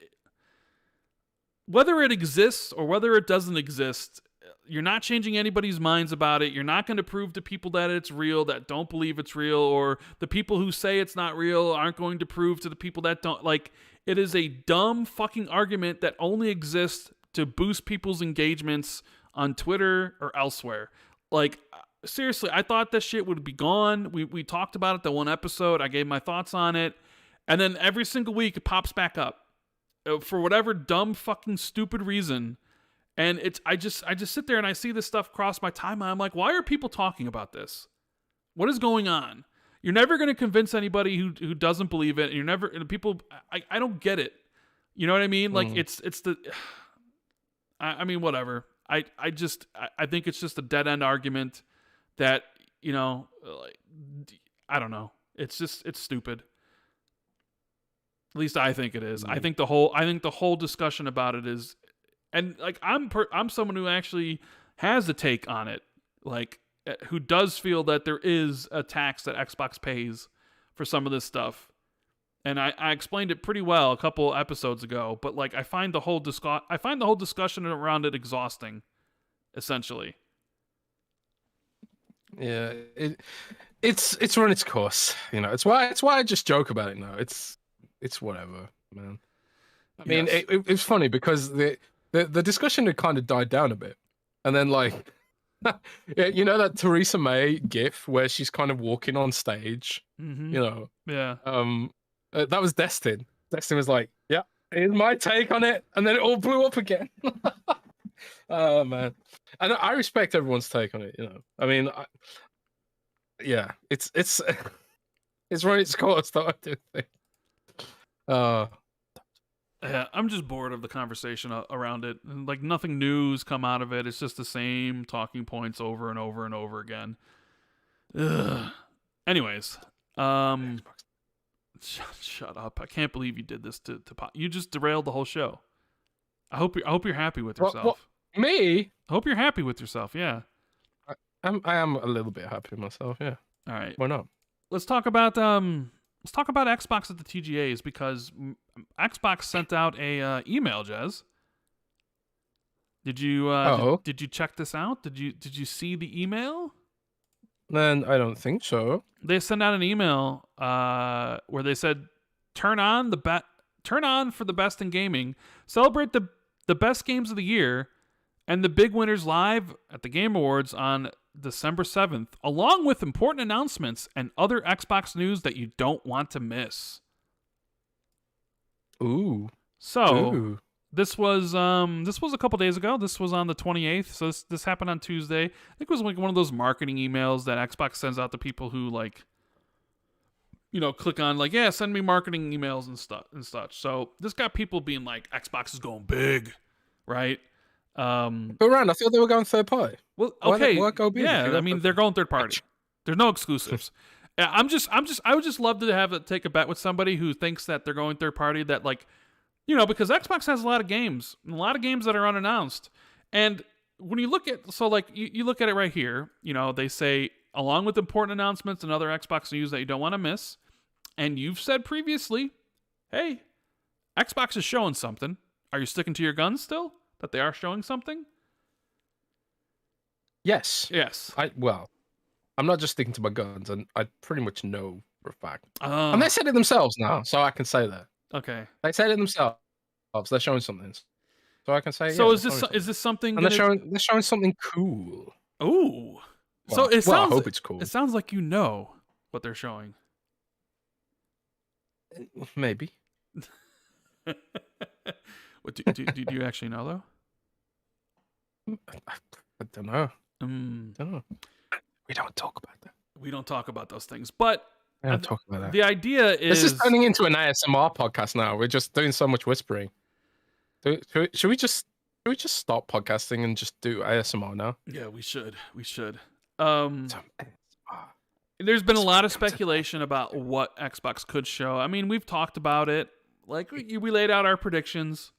whether it exists or whether it doesn't exist, you're not changing anybody's minds about it. You're not going to prove to people that it's real, that don't believe it's real, or the people who say it's not real aren't going to prove to the people that don't. Like, it is a dumb fucking argument that only exists to boost people's engagements on Twitter or elsewhere. Like, seriously, I thought that shit would be gone. We talked about it the one episode. I gave my thoughts on it. And then every single week it pops back up for whatever dumb fucking stupid reason. And I just sit there and I see this stuff cross my timeline. I'm like, why are people talking about this? What is going on? You're never going to convince anybody who doesn't believe it. And you're never, and people, I don't get it. You know what I mean? Like, I mean, whatever. I think it's just a dead end argument that, I don't know. It's stupid. At least I think it is. I think the whole discussion about it is, and like I'm someone who actually has a take on it, like who does feel that there is a tax that Xbox pays for some of this stuff. And I explained it pretty well a couple episodes ago, but like I find the whole discussion around it exhausting, essentially. Yeah, it's run its course. It's why I just joke about it now. It's whatever, man. I mean, it's funny because the discussion had kind of died down a bit, and then like, that Theresa May gif where she's kind of walking on stage. Mm-hmm. Yeah. That was Destin. Destin was like, "Yeah, here's my take on it," and then it all blew up again. Oh man, and I respect everyone's take on it. I mean, yeah, it's it's run its course, though. I do think. Yeah, I'm just bored of the conversation around it. And, like, nothing new's come out of it. It's just the same talking points over and over and over again. Ugh. Anyways, shut up! I can't believe you did this to Pop. You just derailed the whole show. I hope you're happy with yourself. What, me? I hope you're happy with yourself. Yeah. I am a little bit happy with myself. Yeah. All right. Why not? Let's talk about Xbox at the TGA'S, because Xbox sent out a email, Jez. Did you did you check this out? Did you see the email? Then I don't think so. They sent out an email where they said, turn on for the best in gaming, celebrate the best games of the year, and the big winners live at the Game Awards on December 7th, along with important announcements and other Xbox news that you don't want to miss. Ooh. So this was a couple days ago. This was on the 28th. So this happened on Tuesday. I think it was like one of those marketing emails that Xbox sends out to people who, like, you know, click on, like, yeah, send me marketing emails and such. So this got people being like, Xbox is going big, right? But Rand, I thought they were going third party. Well, okay, why go big? yeah. I mean, they're going third party. There's no exclusives. I would just love to take a bet with somebody who thinks that they're going third party. That, like, you know, because Xbox has a lot of games that are unannounced. And when you look at, so like you look at it right here, you know, they say, along with important announcements and other Xbox news that you don't want to miss. And you've said previously, hey, Xbox is showing something. Are you sticking to your guns still? That they are showing something? Yes. Yes. I'm not just sticking to my guns, and I pretty much know for a fact. And they said it themselves now, so I can say that. Okay. They said it themselves. They're showing something, so I can say. So yeah, is this something? And they're showing something cool. Ooh. Well, so it sounds. I hope it's cool. It sounds like you know what they're showing. Maybe. What do you actually know, though? I don't know. Don't know. We don't talk about that. We don't talk about those things, but we don't talk about that. The idea is this is turning into an ASMR podcast now. We're just doing so much whispering. Should we just stop podcasting and just do ASMR now? Yeah, we should. There's been a lot of speculation about what Xbox could show. I mean, we've talked about it. Like, we laid out our predictions.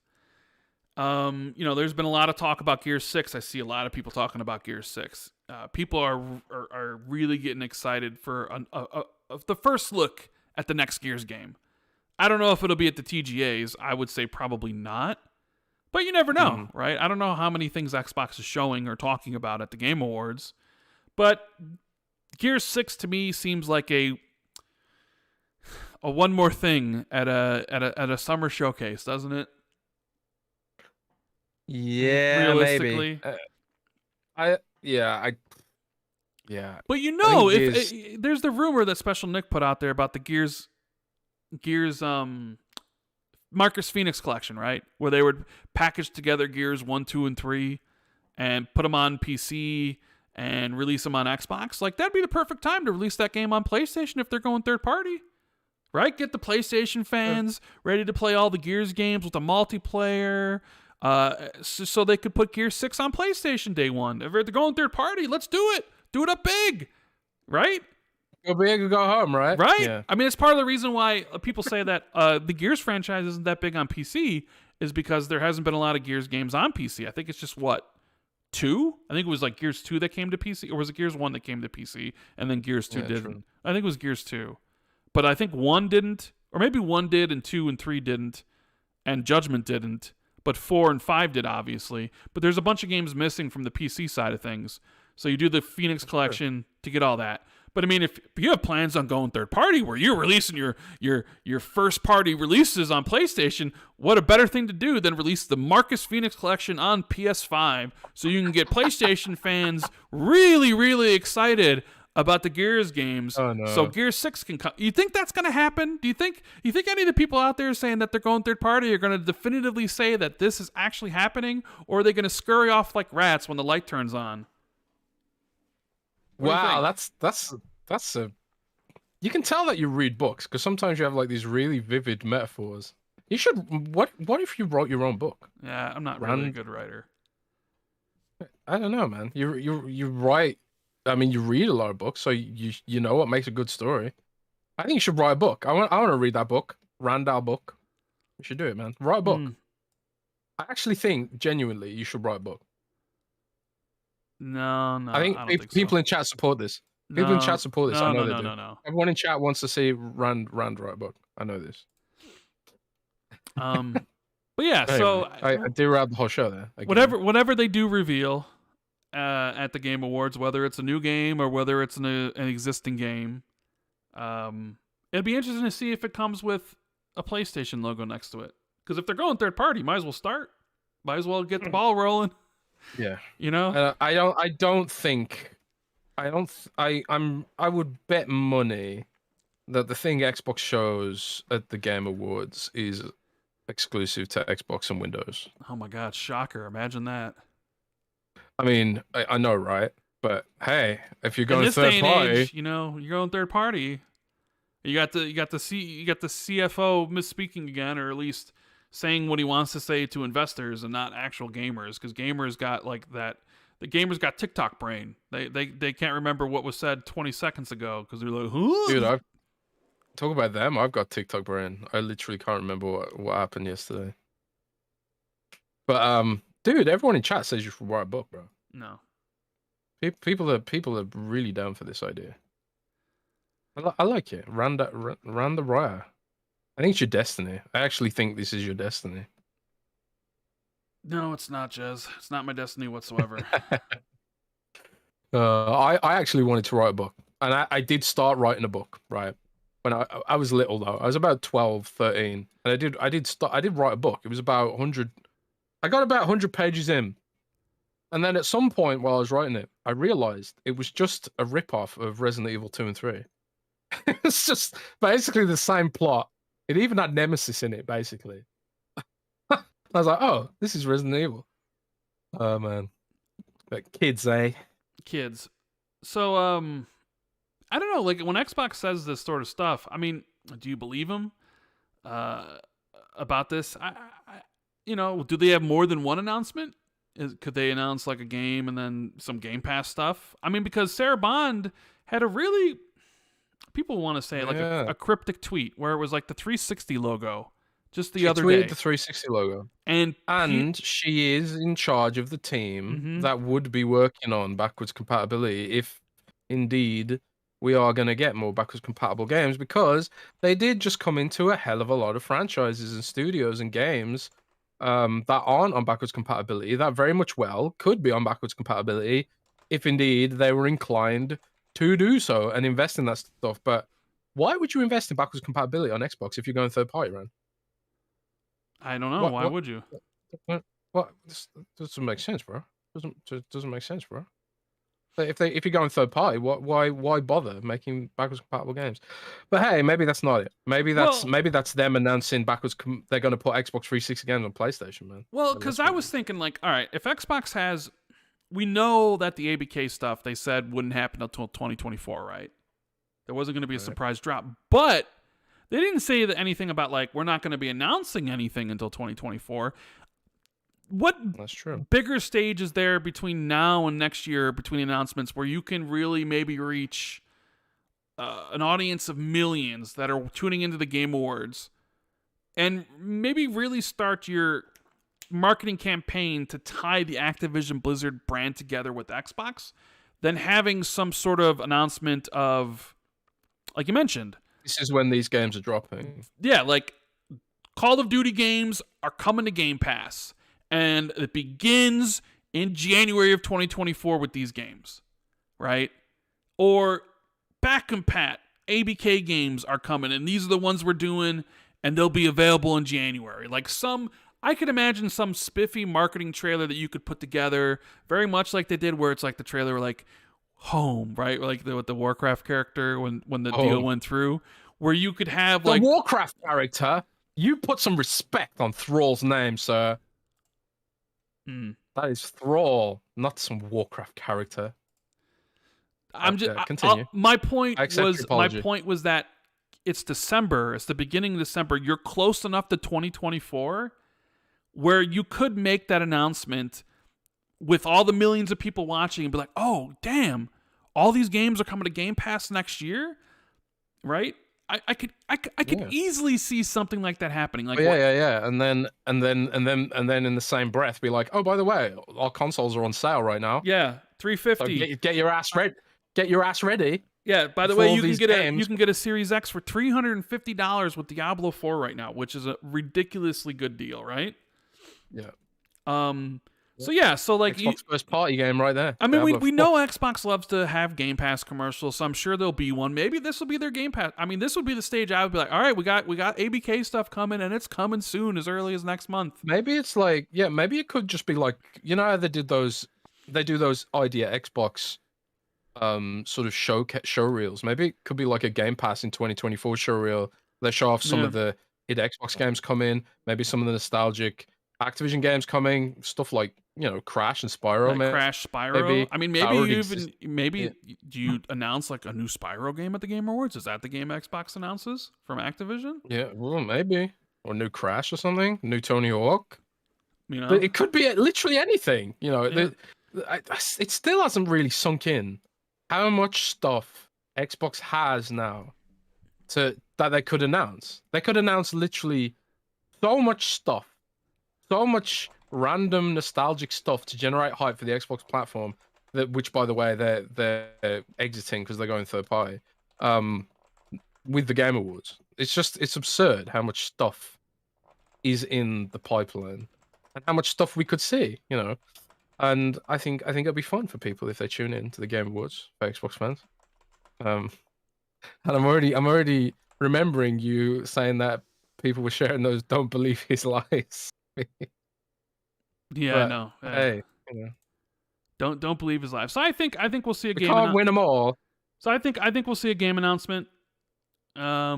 You know, there's been a lot of talk about Gears 6. I see a lot of people talking about Gears 6. People are really getting excited for the first look at the next Gears game. I don't know if it'll be at the TGA'S. I would say probably not. But you never know, right? I don't know how many things Xbox is showing or talking about at the Game Awards. But Gears 6 to me seems like a one more thing at a summer showcase, doesn't it? Yeah, realistically. Maybe. But you know, if there's the rumor that Special Nick put out there about the Gears Marcus Phoenix collection, right? Where they would package together Gears 1, 2, and 3 and put them on PC and release them on Xbox. Like, that'd be the perfect time to release that game on PlayStation if they're going third party. Right? Get the PlayStation fans ready to play all the Gears games with the multiplayer. So they could put Gears 6 on PlayStation day one. If they're going third party, let's do it. Do it up big. Right? Go big or go home, right? Right? Yeah. I mean, it's part of the reason why people say that the Gears franchise isn't that big on PC is because there hasn't been a lot of Gears games on PC. I think it's just, 2? I think it was like Gears 2 that came to PC, or was it Gears 1 that came to PC, and then Gears 2 didn't? True. I think it was Gears 2. But I think 1 didn't, or maybe 1 did and 2 and 3 didn't, and Judgment didn't, but 4 and 5 did, obviously. But there's a bunch of games missing from the PC side of things. So you do the Phoenix collection to get all that. But I mean, if you have plans on going third party where you're releasing your first party releases on PlayStation, what a better thing to do than release the Marcus Phoenix collection on PS5 so you can get PlayStation fans really, really excited about the Gears games. Oh, no. So Gears 6 can come. You think that's going to happen? Do you think any of the people out there saying that they're going third party are going to definitively say that this is actually happening, or are they going to scurry off like rats when the light turns on? Wow, that's That's a. You can tell that you read books because sometimes you have like these really vivid metaphors. You should. What if you wrote your own book? Yeah, I'm not really a good writer. I don't know, man. You write. I mean, you read a lot of books, so you know what makes a good story. I think you should write a book. I want to read that book, Rand book. You should do it, man. Write a book. I actually think genuinely you should write a book. No, I think I don't think people so. in chat support this. People in chat support this. I know they do. No. Everyone in chat wants to see Rand write a book. I know this. But yeah, anyway, so I derailed the whole show there. Again. Whatever they do reveal at the Game Awards, whether it's a new game or whether it's an existing game, it'd be interesting to see if it comes with a PlayStation logo next to it. Because if they're going third party, might as well start. Might as well get the ball rolling. Yeah, you know. I would bet money that the thing Xbox shows at the Game Awards is exclusive to Xbox and Windows. Oh my God, shocker! Imagine that. I mean, I know, right? But hey, if you're going third party, age, you're going third party. You got the CFO misspeaking again, or at least saying what he wants to say to investors and not actual gamers, because gamers got like that. The gamers got TikTok brain. They can't remember what was said 20 seconds ago because they're like, huh? Dude, talk about them. I've got TikTok brain. I literally can't remember what happened yesterday. But dude, everyone in chat says you should write a book, bro. No. People are really down for this idea. I like it. Rand the Writer. I think it's your destiny. I actually think this is your destiny. No, it's not, Jez. It's not my destiny whatsoever. I actually wanted to write a book. And I did start writing a book, right? When I was little though. I was about 12, 13. And I did write a book. It was about 100. I got about 100 pages in. And then at some point while I was writing it, I realized it was just a rip-off of Resident Evil 2 and 3. It's just basically the same plot. It even had Nemesis in it, basically. I was like, oh, this is Resident Evil. Oh, man. But kids, eh? Kids. So, I don't know. Like, when Xbox says this sort of stuff, I mean, do you believe them about this? Do they have more than one announcement? Could they announce like a game and then some Game Pass stuff? I mean, because Sarah Bond had a really, people want to say like a cryptic tweet where it was like the 360 logo just the other day. The 360 logo. And she is in charge of the team that would be working on backwards compatibility if indeed we are going to get more backwards compatible games, because they did just come into a hell of a lot of franchises and studios and games that aren't on backwards compatibility, that very much well could be on backwards compatibility if indeed they were inclined to do so and invest in that stuff. But why would you invest in backwards compatibility on Xbox if you're going third party, Rand? I don't know. Why would you? What? This doesn't make sense, bro. Doesn't make sense, bro. If you're going third party, why bother making backwards compatible games? But hey, maybe that's not it. Maybe that's them announcing backwards. They're going to put Xbox 360 games on PlayStation, man. Well, because I was thinking like, all right, if Xbox has, we know that the ABK stuff they said wouldn't happen until 2024, right? There wasn't going to be a surprise drop, but they didn't say anything about like we're not going to be announcing anything until 2024. That's true. Bigger stage is there between now and next year, between announcements, where you can really maybe reach an audience of millions that are tuning into the Game Awards and maybe really start your marketing campaign to tie the Activision Blizzard brand together with Xbox, than having some sort of announcement of, like you mentioned, this is when these games are dropping. Yeah, like Call of Duty games are coming to Game Pass. And it begins in January of 2024 with these games, right? Or back compat, ABK games are coming, and these are the ones we're doing, and they'll be available in January. Like I could imagine some spiffy marketing trailer that you could put together, very much like they did, where it's like the trailer like Home, right? Like with the Warcraft character when the deal went through, where you could have like the Warcraft character. You put some respect on Thrall's name, sir. That is Thrall, not some Warcraft character. Continue. My point I accept your apology. was that it's December. It's the beginning of December. You're close enough to 2024 where you could make that announcement with all the millions of people watching and be like, "Oh, damn, all these games are coming to Game Pass next year," right? I could easily see something like that happening. Like, yeah, and then in the same breath, be like, "Oh, by the way, our consoles are on sale right now. Yeah, $350. So get your ass ready. Get your ass ready." Yeah. By the way, you can get a Series X for $350 with Diablo 4 right now, which is a ridiculously good deal, right? Yeah. So like Xbox first party game right there. I mean, we know Xbox loves to have Game Pass commercials, so I'm sure there'll be one. Maybe this will be their Game Pass. I mean, this would be the stage I would be like, all right, we got ABK stuff coming, and it's coming soon, as early as next month. Maybe it's like, maybe it could just be like, you know how they do those Idea Xbox sort of show reels. Maybe it could be like a Game Pass in 2024 show reel. They show off some of the Xbox games coming, maybe some of the nostalgic Activision games coming, stuff like, Crash and Spyro. Crash, Spyro. Maybe. I mean, do you announce like a new Spyro game at the Game Awards? Is that the game Xbox announces from Activision? Yeah, well, maybe. Or new Crash or something, new Tony Hawk. But it could be literally anything. It still hasn't really sunk in how much stuff Xbox has now that they could announce. They could announce literally so much stuff. So much random nostalgic stuff to generate hype for the Xbox platform, which, by the way, they're exiting because they're going third party. With the Game Awards, it's absurd how much stuff is in the pipeline and how much stuff we could see. And I think it'll be fun for people if they tune in to the Game Awards for Xbox fans. And I'm already remembering you saying that people were sharing those "don't believe his lies." Yeah, I know. Hey, don't believe his life. So I think we'll see a game. Can't win them all. So I think we'll see a game announcement. I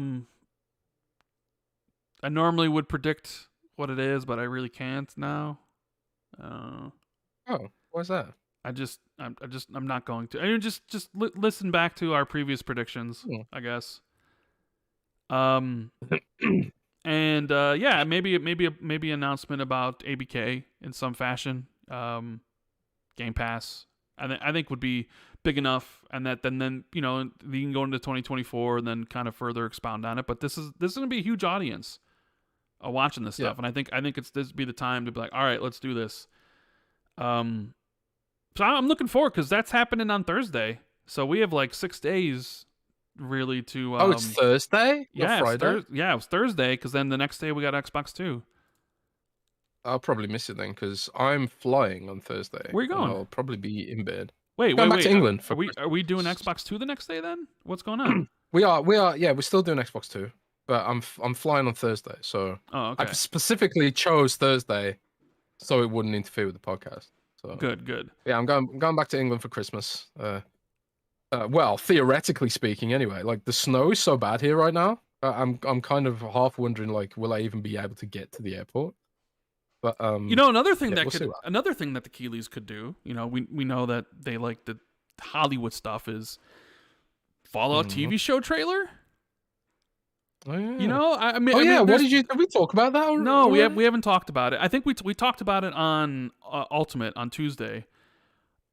normally would predict what it is, but I really can't now. Oh, what's that? I'm not going to. I mean, just listen back to our previous predictions, I guess. And maybe announcement about ABK in some fashion. Game Pass, I think would be big enough, and then you can go into 2024 and then kind of further expound on it. But this is going to be a huge audience watching this stuff, and I think this would be the time to be like, all right, let's do this. So I'm looking forward because that's happening on Thursday, so we have like 6 days. Really to it's Thursday? Yeah, Friday? It was Thursday because then the next day we got Xbox 2. I'll probably miss it then because I'm flying on Thursday. Where are you going? I'll probably be in bed. Wait, back to England. Are we doing Xbox 2 the next day then? What's going on? we are. Yeah, we're still doing Xbox 2, but I'm flying on Thursday. So okay. I specifically chose Thursday so it wouldn't interfere with the podcast. So good. Yeah, I'm going back to England for Christmas. Well, theoretically speaking, anyway, like the snow is so bad here right now. I'm kind of half wondering, like, will I even be able to get to the airport? But another thing that the Keeleys could do. We know that they like the Hollywood stuff is Fallout TV show trailer. Oh, yeah. I mean, did we talk about that? No, we haven't talked about it. I think we talked about it on Ultimate on Tuesday.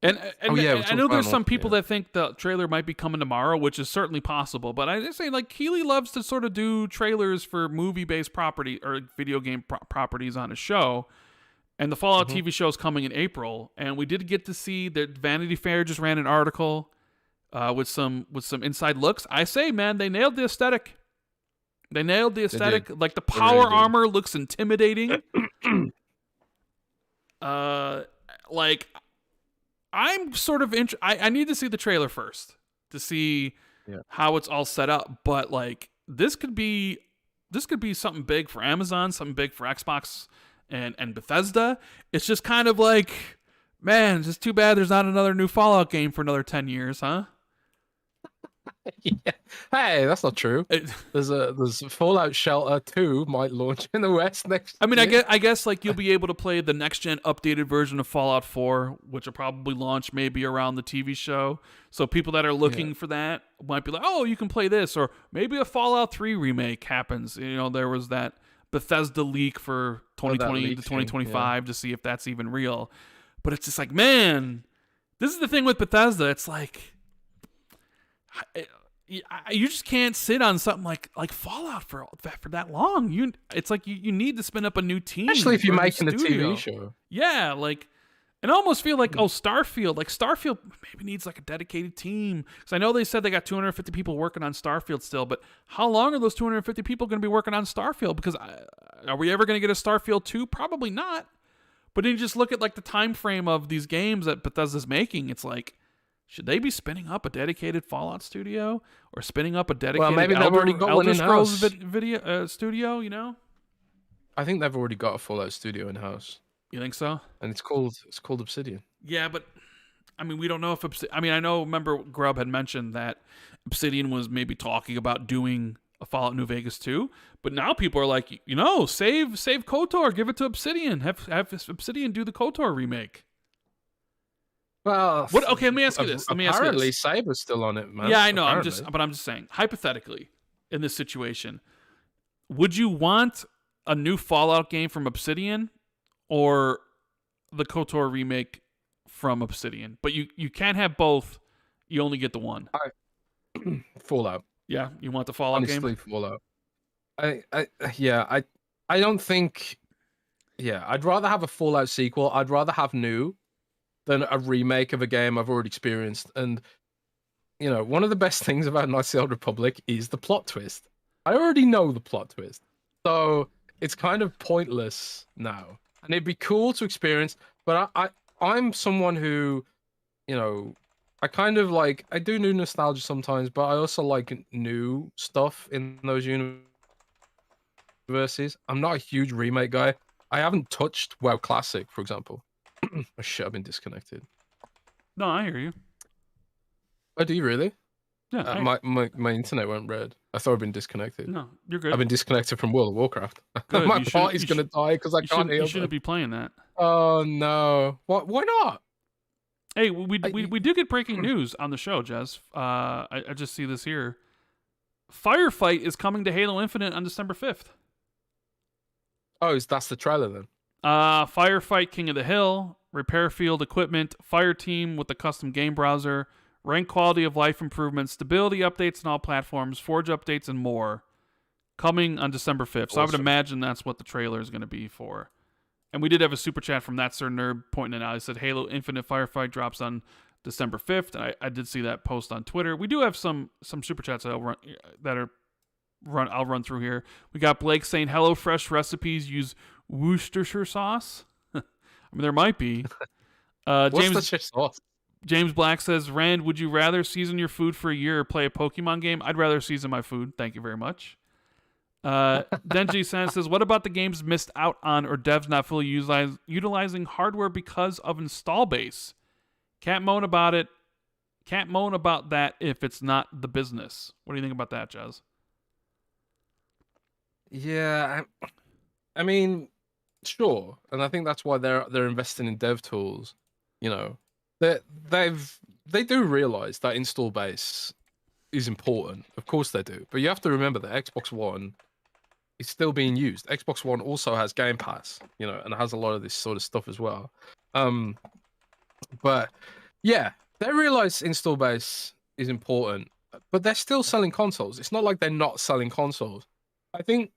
And I know there's some people that think the trailer might be coming tomorrow, which is certainly possible. But I just say, like, Keeley loves to sort of do trailers for movie-based property or video game properties on his show. And the Fallout TV show is coming in April. And we did get to see that Vanity Fair just ran an article with some inside looks. I say, man, they nailed the aesthetic. Like the power armor looks intimidating. Like. I'm sort of I need to see the trailer first to see how it's all set up, but like this could be something big for Amazon, something big for Xbox and Bethesda. It's just kind of like, man, it's just too bad there's not another new Fallout game for another 10 years, huh? Yeah. Hey, that's not true. There's Fallout Shelter 2 might launch in the West next I mean, year. I guess like you'll be able to play the next gen updated version of Fallout 4, which will probably launch maybe around the TV show. So people that are looking for that might be like, oh, you can play this, or maybe a Fallout 3 remake happens. You know, there was that Bethesda leak for 2020 to 2025 to see if that's even real. But it's just like, man, this is the thing with Bethesda. It's like you just can't sit on something like Fallout for that long. It's like you need to spin up a new team, especially if you're making a studio. TV show. Yeah, like, and I almost feel like Starfield maybe needs like a dedicated team, because I know they said they got 250 people working on Starfield still, but how long are those 250 people going to be working on Starfield? Because are we ever going to get a Starfield 2? Probably not. But then you just look at like the time frame of these games that Bethesda's making. It's like, should they be spinning up a dedicated Fallout studio, or spinning up a dedicated Elder Scrolls video studio? You know, I think they've already got a Fallout studio in house. You think so? And it's called Obsidian. Yeah, but I mean, we don't know if remember Grubb had mentioned that Obsidian was maybe talking about doing a Fallout New Vegas 2, but now people are like, save KOTOR, give it to Obsidian, have Obsidian do the KOTOR remake. Well, okay, let me ask you this. Apparently, Saber's still on it, man. Yeah, I know. I'm just saying, hypothetically, in this situation, would you want a new Fallout game from Obsidian or the KOTOR remake from Obsidian? But you can't have both. You only get the one. Fallout. Yeah, you want the Fallout game? Honestly, Fallout. I don't think. Yeah, I'd rather have a Fallout sequel. I'd rather have new than a remake of a game I've already experienced. And, one of the best things about Knights of the Old Republic is the plot twist. I already know the plot twist. So it's kind of pointless now. And it'd be cool to experience, but I'm someone who, I kind of like, I do new nostalgia sometimes, but I also like new stuff in those universes. I'm not a huge remake guy. I haven't touched WoW Classic, for example. Oh shit, I've been disconnected. No, I hear you. Oh, do you really? Yeah. My internet went red. I thought I'd been disconnected. No, you're good. I've been disconnected from World of Warcraft. Good. My party's gonna die because I can't hear. You shouldn't be playing that. Oh no! Why not? Hey, we do get breaking news on the show, Jez. I just see this here. Firefight is coming to Halo Infinite on December 5th. Oh, that's the trailer then? Firefight King of the Hill, repair field equipment, fire team with the custom game browser, rank quality of life improvements, stability updates on all platforms, forge updates, and more. Coming on December 5th. Awesome. So I would imagine that's what the trailer is going to be for. And we did have a super chat from That Sir Nerd pointing it out. He said Halo Infinite Firefight drops on December 5th. And I did see that post on Twitter. We do have some super chats I'll run through here. We got Blake saying HelloFresh recipes use Worcestershire sauce. I mean, there might be. Worcestershire sauce. James Black says, Rand, would you rather season your food for a year or play a Pokemon game? I'd rather season my food. Thank you very much. Denji says, what about the games missed out on or devs not fully utilizing hardware because of install base? Can't moan about it. Can't moan about that if it's not the business. What do you think about that, Jez? Yeah, I mean, sure, and I think that's why they're investing in dev tools. They do realize that install base is important. Of course they do, but you have to remember that Xbox One is still being used. Xbox One also has Game Pass, and has a lot of this sort of stuff as well. But yeah, they realize install base is important, but they're still selling consoles. It's not like they're not selling consoles. I think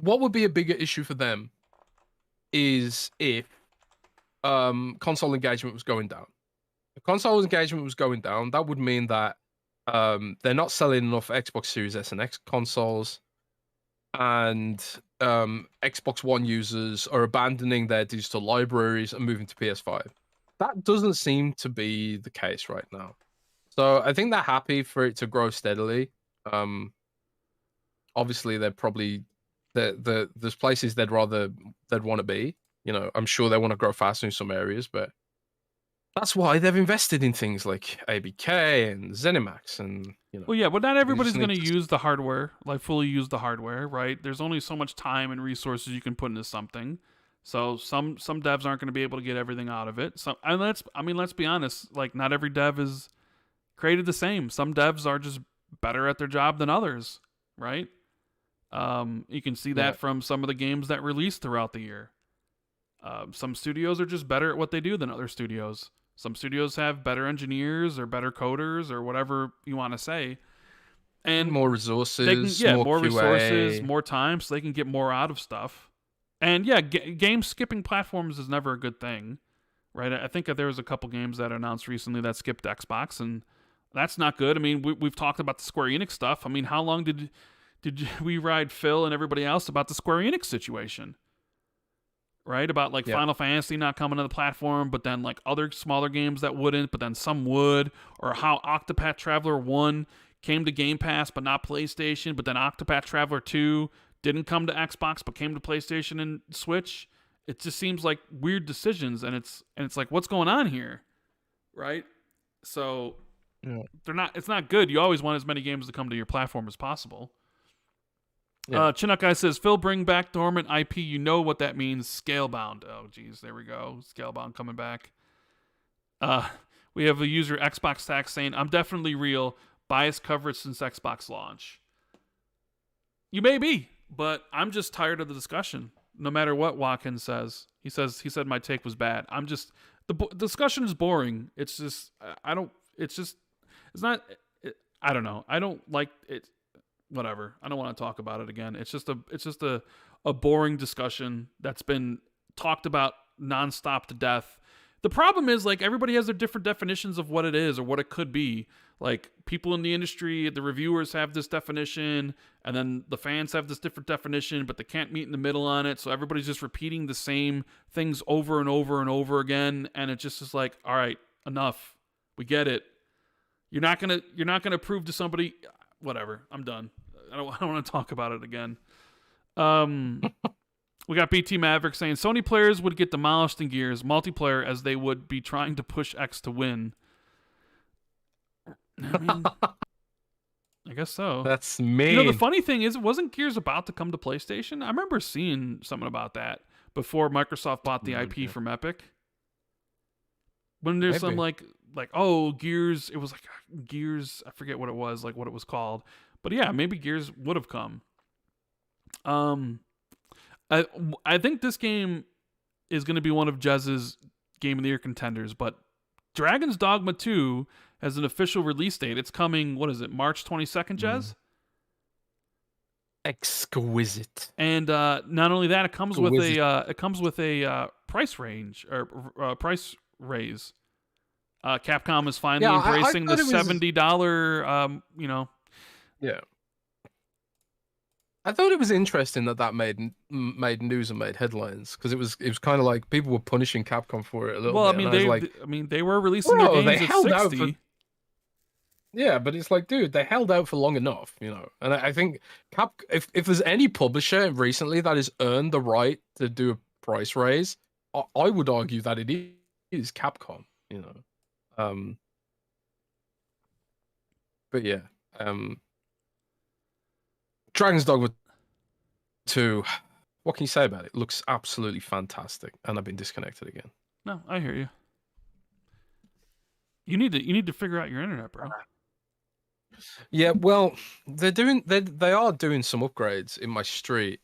what would be a bigger issue for them is if console engagement was going down. If console engagement was going down, that would mean that they're not selling enough Xbox Series S and X consoles, and Xbox One users are abandoning their digital libraries and moving to PS5. That doesn't seem to be the case right now. So I think they're happy for it to grow steadily. Obviously, they're probably there's places they'd want to be. I'm sure they want to grow faster in some areas, but That's why they've invested in things like ABK and ZeniMax, and Well, yeah, but not they just everybody's going need to to. use the hardware, like fully use the hardware, right? There's only so much time and resources you can put into something. So some devs aren't going to be able to get everything out of it. So and let's be honest, like not every dev is created the same. Some devs are just better at their job than others, right? You can see Yeah, that from some of the games that released throughout the year. Some studios are just better at what they do than other studios. Some studios have better engineers or better coders or whatever you want to say, and more they can resources, more more resources, QA. more time, so they can get more out of stuff. And yeah, game skipping platforms is never a good thing, right? I think that there was a couple games that announced recently that skipped Xbox, and that's not good. I mean, we've talked about the Square Enix stuff. I mean, how long did we ride Phil and everybody else about the Square Enix situation? Right, about like Yeah, Final Fantasy not coming to the platform, but then like other smaller games that wouldn't, but then some would, or how Octopath Traveler 1 came to Game Pass but not PlayStation, but then Octopath Traveler 2 didn't come to Xbox but came to PlayStation and Switch. It just seems like weird decisions, and it's like, what's going on here, right? So yeah, it's not good. You always want as many games to come to your platform as possible. yeah. Chinook Guy says, Phil, bring back dormant IP. You know what that means. Scalebound. Oh, geez. There we go. Scalebound coming back. We have a user, Xbox Tax, saying, I'm definitely real. Biased coverage since Xbox launch. You may be, but I'm just tired of the discussion. No matter what Watkins says. He said my take was bad. I'm just, the discussion is boring. It's just, I don't, it's just, it's not, I don't know. I don't like it. Whatever. I don't want to talk about it again. It's just a boring discussion that's been talked about nonstop to death. The problem is like everybody has their different definitions of what it is or what it could be. Like people in the industry, the reviewers have this definition, and then the fans have this different definition, but they can't meet in the middle on it. So everybody's just repeating the same things over and over and over again, and it just is like, all right, enough. We get it. You're not gonna prove to somebody. Whatever. I'm done. I don't want to talk about it again. We got BT Maverick saying Sony players would get demolished in Gears multiplayer as they would be trying to push X to win. I mean, I guess so. That's mean. You know, the funny thing is, wasn't Gears about to come to PlayStation? I remember seeing something about that before Microsoft bought the IP from Epic. When there's some like oh, Gears, it was like Gears, I forget what it was, like what it was called. But yeah, maybe Gears would have come. I think this game is going to be one of Jez's Game of the Year contenders, but Dragon's Dogma 2 has an official release date. It's coming, what is it, March 22nd, Jez? Exquisite. And not only that, it comes with a price range or price raise. Capcom is finally embracing the $70, Yeah. I thought it was interesting that made news and made headlines because it was kind of like people were punishing Capcom for it a little bit. I mean, they were releasing their games at 60. Yeah, but it's like, dude, they held out for long enough, And I think if there's any publisher recently that has earned the right to do a price raise, I would argue that it is Capcom, But yeah, Dragon's Dogma 2. What can you say about it? It looks absolutely fantastic, and I've been disconnected again. No, I hear you. You need to figure out your internet, bro. Yeah, well, they are doing some upgrades in my street.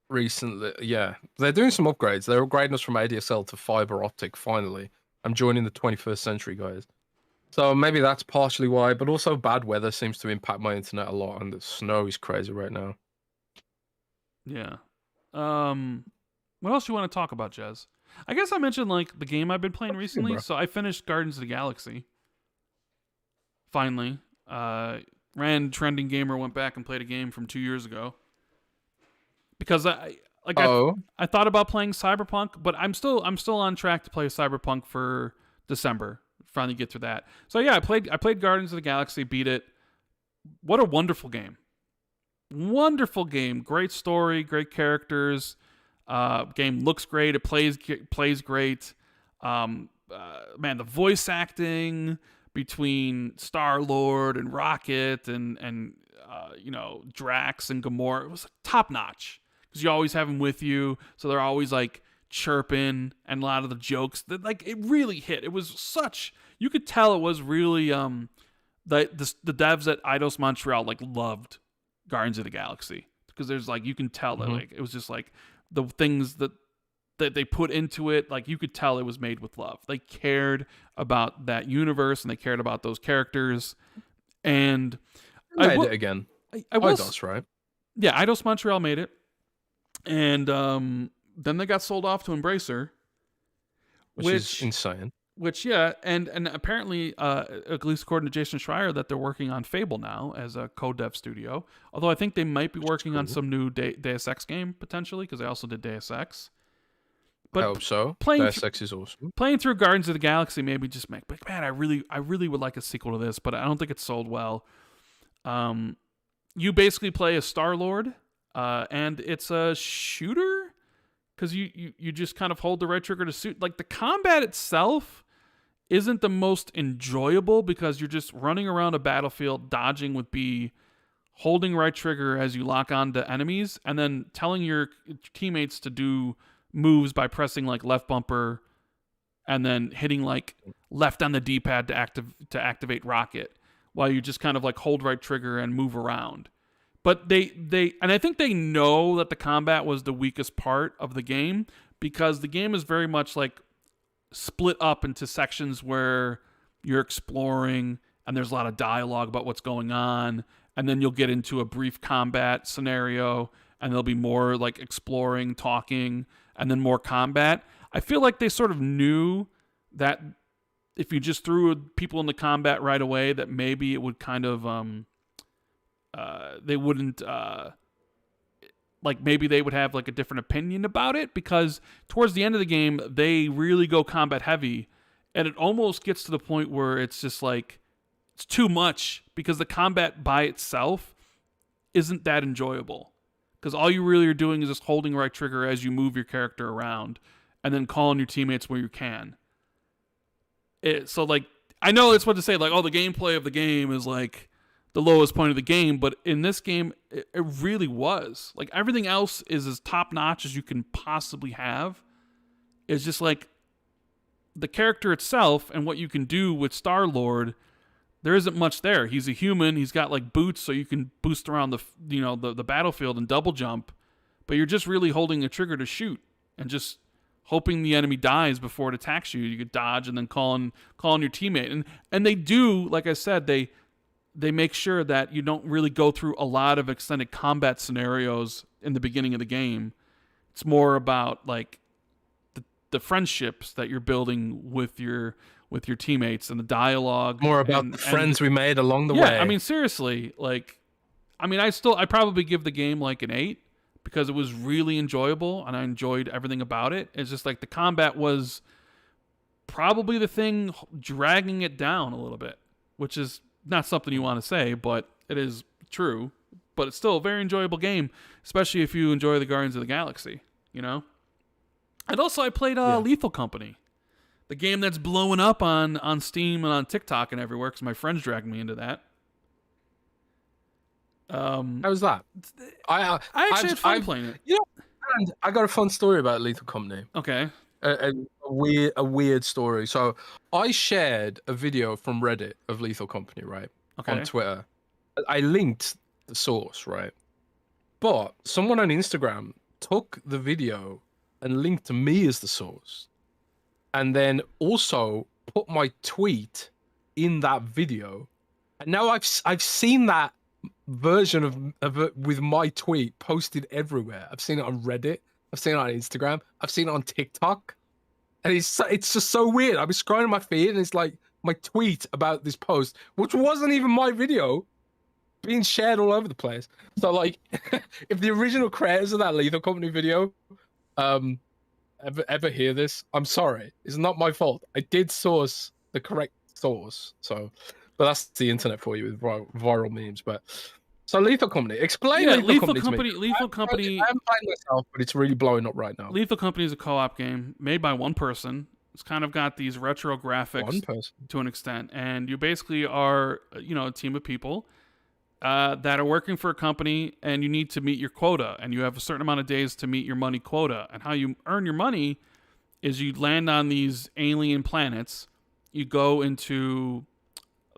Recently, yeah, they're doing some upgrades. They're upgrading us from ADSL to fiber optic. Finally, I'm joining the 21st century, guys. So maybe that's partially why, but also bad weather seems to impact my internet a lot, and the snow is crazy right now. Yeah. What else do you want to talk about, Jez? I guess I mentioned like the game I've been playing recently. So I finished Guardians of the Galaxy. Finally, Rand Trending Gamer went back and played a game from 2 years ago. Because I thought about playing Cyberpunk, but I'm still on track to play Cyberpunk for December. Finally get through that. So yeah, I played Guardians of the Galaxy, beat it. What a wonderful game. Wonderful game. Great story, great characters. Game looks great. It plays great. Man, the voice acting between Star-Lord and Rocket and Drax and Gamora, it was top notch, because you always have them with you, so they're always like chirping, and a lot of the jokes that, like, it really hit. It was such, you could tell it was really the devs at Eidos Montreal like loved Guardians of the Galaxy, because there's like, you can tell that like it was just like the things that they put into it, like you could tell it was made with love. They cared about that universe and they cared about those characters. And I made it again. Eidos, right? Yeah, Eidos Montreal made it, and then they got sold off to Embracer, which is insane. Which, yeah, and apparently, at least according to Jason Schreier, that they're working on Fable now as a co-dev studio. Although I think they might be working on some new Deus Ex game potentially, because they also did Deus Ex. But I hope so. Deus Ex is awesome. Playing through Guardians of the Galaxy maybe just make, like, man, I really would like a sequel to this, but I don't think it's sold well. You basically play a Star-Lord, and it's a shooter, because you just kind of hold the right trigger to shoot. Like, the combat itself isn't the most enjoyable, because you're just running around a battlefield, dodging with B, holding right trigger as you lock on to enemies, and then telling your teammates to do moves by pressing like left bumper and then hitting like left on the D-pad to activate Rocket, while you just kind of like hold right trigger and move around. But they and I think they know that the combat was the weakest part of the game, because the game is very much like split up into sections where you're exploring and there's a lot of dialogue about what's going on, and then you'll get into a brief combat scenario and there'll be more like exploring, talking, and then more combat. I feel like they sort of knew that if you just threw people into combat right away, that maybe it would kind of they wouldn't like, maybe they would have like a different opinion about it, because towards the end of the game they really go combat heavy, and it almost gets to the point where it's just like it's too much, because the combat by itself isn't that enjoyable, because all you really are doing is just holding right trigger as you move your character around and then calling your teammates where you can. So like, I know it's what to say, like, oh, the gameplay of the game is like the lowest point of the game, but in this game it really was. Like, everything else is as top notch as you can possibly have. It's just like the character itself and what you can do with Star-Lord, there isn't much there. He's a human. He's got like boots, so you can boost around the battlefield and double jump, but you're just really holding a trigger to shoot and just hoping the enemy dies before it attacks you. You could dodge and then calling your teammate. And they do, like I said, they make sure that you don't really go through a lot of extended combat scenarios in the beginning of the game. It's more about like the friendships that you're building with your teammates and the dialogue. More about the friends we made along the way. Yeah, I mean, seriously, like, I mean, I probably give the game like an 8, because it was really enjoyable and I enjoyed everything about it. It's just like the combat was probably the thing dragging it down a little bit, which is not something you want to say, but it is true. But it's still a very enjoyable game, especially if you enjoy the Guardians of the Galaxy, you know? And also I played Lethal Company, the game that's blowing up on Steam and on TikTok and everywhere, because my friends dragged me into that. How was that? I actually had fun playing it. You know, and I got a fun story about Lethal Company. Okay. A weird story. So I shared a video from Reddit of Lethal Company, right? Okay. On Twitter. I linked the source, right? But someone on Instagram took the video and linked to me as the source, and then also put my tweet in that video. And now I've seen that version of it with my tweet posted everywhere. I've seen it on Reddit. I've seen it on Instagram. I've seen it on TikTok. And it's just so weird. I was scrolling my feed and it's like my tweet about this post, which wasn't even my video, being shared all over the place. So like, if the original creators of that Lethal Company video ever hear this, I'm sorry. It's not my fault. I did source the correct source. So, but that's the internet for you with viral memes. But So Lethal Company, explain Yeah, Lethal Company to me. Lethal I Company. haven't played myself, but it's really blowing up right now. Lethal Company is a co-op game made by one person. It's kind of got these retro One graphics person. to an extent, and you basically are, a team of people that are working for a company, and you need to meet your quota, and you have a certain amount of days to meet your money quota. And how you earn your money is you land on these alien planets, you go into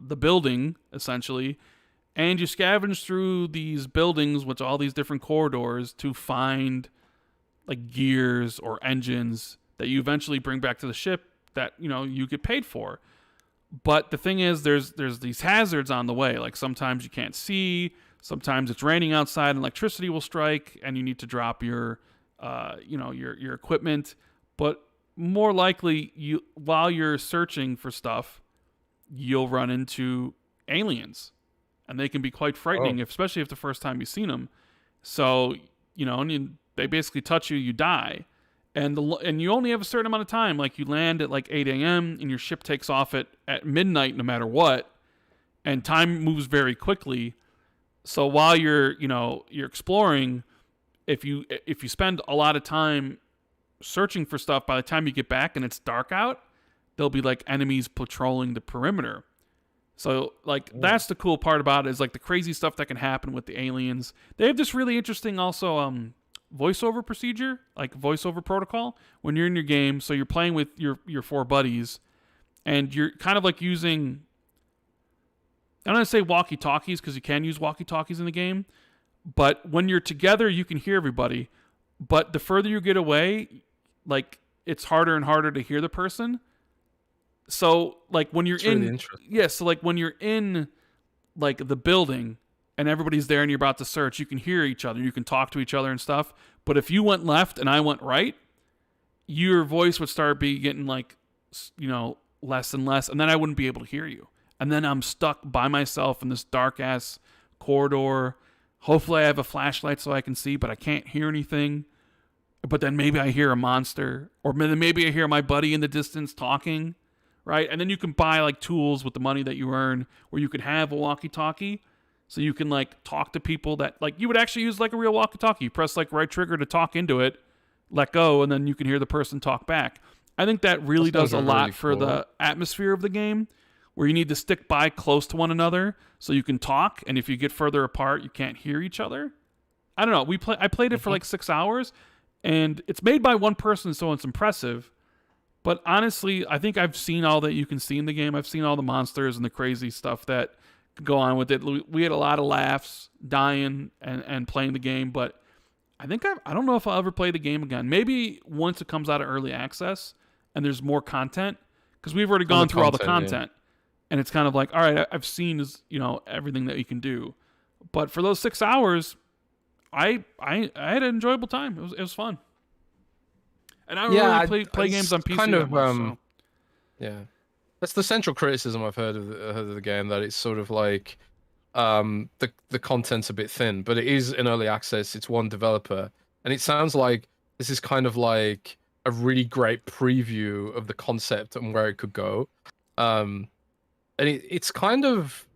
the building essentially, and you scavenge through these buildings with all these different corridors to find like gears or engines that you eventually bring back to the ship that you get paid for. But the thing is, there's these hazards on the way. Like sometimes you can't see, sometimes it's raining outside and electricity will strike, and you need to drop your your equipment. But more likely, while you're searching for stuff, you'll run into aliens, and they can be quite frightening, especially if the first time you've seen them. So they basically touch you, you die, and you only have a certain amount of time. Like you land at like 8 a.m. and your ship takes off at midnight, no matter what, and time moves very quickly. So while you're exploring, if you spend a lot of time searching for stuff, by the time you get back and it's dark out, there'll be like enemies patrolling the perimeter. So like that's the cool part about it, is like the crazy stuff that can happen with the aliens. They have this really interesting also voiceover procedure, like voiceover protocol when you're in your game. So you're playing with your four buddies, and you're kind of like using, I'm going to say walkie-talkies because you can use walkie-talkies in the game, but when you're together you can hear everybody, but the further you get away, like it's harder and harder to hear the person. So like when you're so like when you're in like the building and everybody's there and you're about to search, you can hear each other, you can talk to each other and stuff. But if you went left and I went right, your voice would start getting like, less and less, and then I wouldn't be able to hear you. And then I'm stuck by myself in this dark ass corridor. Hopefully I have a flashlight so I can see, but I can't hear anything. But then maybe I hear a monster, or maybe I hear my buddy in the distance talking, right? And then you can buy like tools with the money that you earn, where you can have a walkie-talkie, so you can like talk to people that like you would actually use like a real walkie-talkie. You press like right trigger to talk into it, let go, and then you can hear the person talk back. I think that really does a lot for the atmosphere of the game, where you need to stick by close to one another so you can talk, and if you get further apart, you can't hear each other. I don't know. I played it for like 6 hours, and it's made by one person, so it's impressive. But honestly, I think I've seen all that you can see in the game. I've seen all the monsters and the crazy stuff that could go on with it. We had a lot of laughs, dying and playing the game, but I think I don't know if I'll ever play the game again. Maybe once it comes out of early access and there's more content, because we've already gone through all the content, and it's kind of like, all right, I've seen everything that you can do. But for those 6 hours, I had an enjoyable time. It was fun. And I don't really play games on PC kind of, that much, so. Yeah. That's the central criticism I've heard of the game, that it's sort of like the content's a bit thin, but it is in early access. It's one developer, and it sounds like this is kind of like a really great preview of the concept and where it could go. And it's kind of,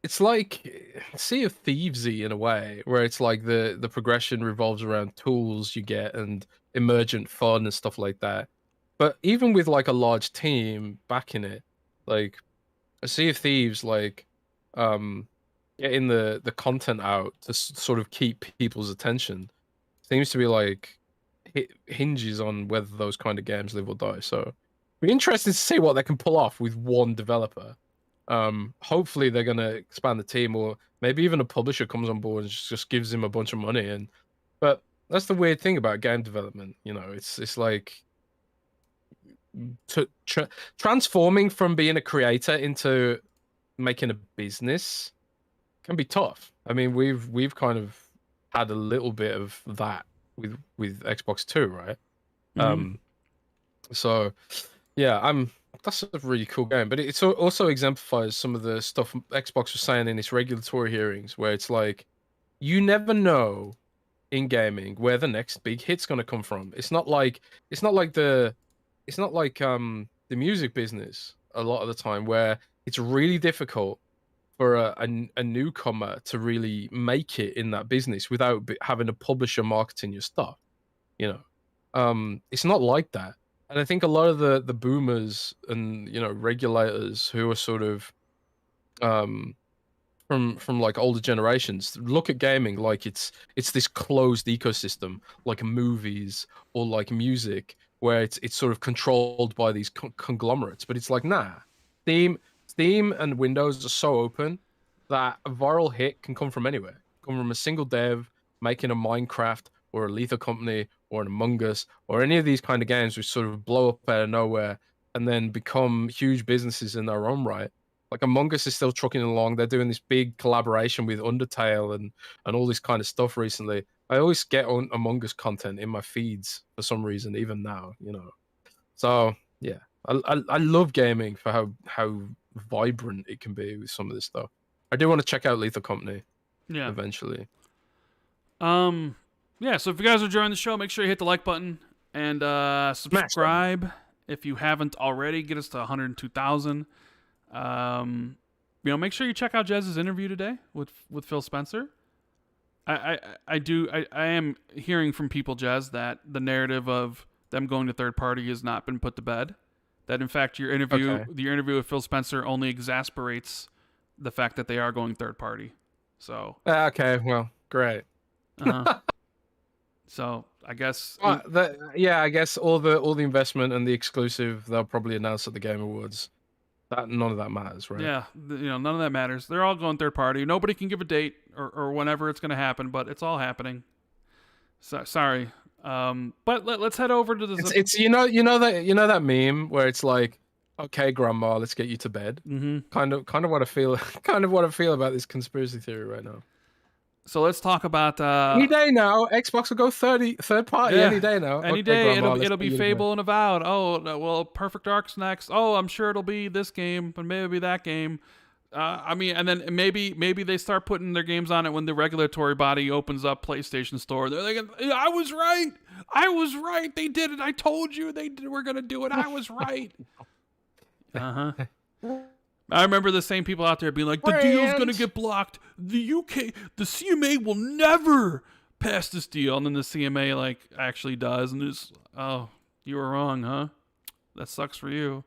it's like Sea of Thievesy in a way, where it's like the progression revolves around tools you get and emergent fun and stuff like that. But even with like a large team backing it, like a Sea of Thieves, like getting the content out to sort of keep people's attention seems to be like hinges on whether those kind of games live or die. So we're interested to see what they can pull off with one developer. Hopefully they're gonna expand the team, or maybe even a publisher comes on board and just gives him a bunch of money. But that's the weird thing about game development. It's like transforming from being a creator into making a business can be tough. I mean, we've kind of had a little bit of that with Xbox 2, right? Mm-hmm. So yeah, that's a really cool game, but it also exemplifies some of the stuff Xbox was saying in its regulatory hearings, where it's like, you never know in gaming where the next big hit's going to come from. It's not like the music business a lot of the time, where it's really difficult for a newcomer to really make it in that business without having a publisher marketing your stuff. It's not like that. And I think a lot of the boomers and regulators who are sort of um from like older generations look at gaming like it's this closed ecosystem, like movies or like music, where it's sort of controlled by these conglomerates. But it's like, nah, Steam and Windows are so open that a viral hit can come from anywhere, come from a single dev making a Minecraft or a Lethal Company or an Among Us or any of these kind of games which sort of blow up out of nowhere and then become huge businesses in their own right. Like Among Us is still trucking along. They're doing this big collaboration with Undertale and all this kind of stuff recently. I always get Among Us content in my feeds for some reason, even now, So yeah, I love gaming for how vibrant it can be with some of this stuff. I do want to check out Lethal Company. Yeah. Eventually. Yeah. So if you guys are enjoying the show, make sure you hit the like button and subscribe if you haven't already. Get us to 102,000. Make sure you check out Jez's interview today with Phil Spencer. I am hearing from people, Jez, that the narrative of them going to third party has not been put to bed. That in fact your interview with Phil Spencer only exasperates the fact that they are going third party. So okay, well, great. So I guess I guess all the investment and the exclusive they'll probably announce at the Game Awards. None of that matters, right? Yeah, none of that matters. They're all going third party. Nobody can give a date or whenever it's going to happen, but it's all happening. So, sorry, but let's head over to the. It's that meme where it's like, okay, Grandma, let's get you to bed. Mm-hmm. Kind of what I feel. Kind of what I feel about this conspiracy theory right now. So let's talk about any day now. Xbox will go third party any day now. Any day. It'll be Fable and Avowed. Oh well, Perfect Dark's next. Oh, I'm sure it'll be this game, but maybe it'll be that game. And then maybe they start putting their games on it when the regulatory body opens up PlayStation Store. They're like, I was right. They did it. I told you we're gonna do it. I was right. I remember the same people out there being like, the deal's going to get blocked. The CMA will never pass this deal. And then the CMA actually does. And it's, oh, you were wrong, huh? That sucks for you.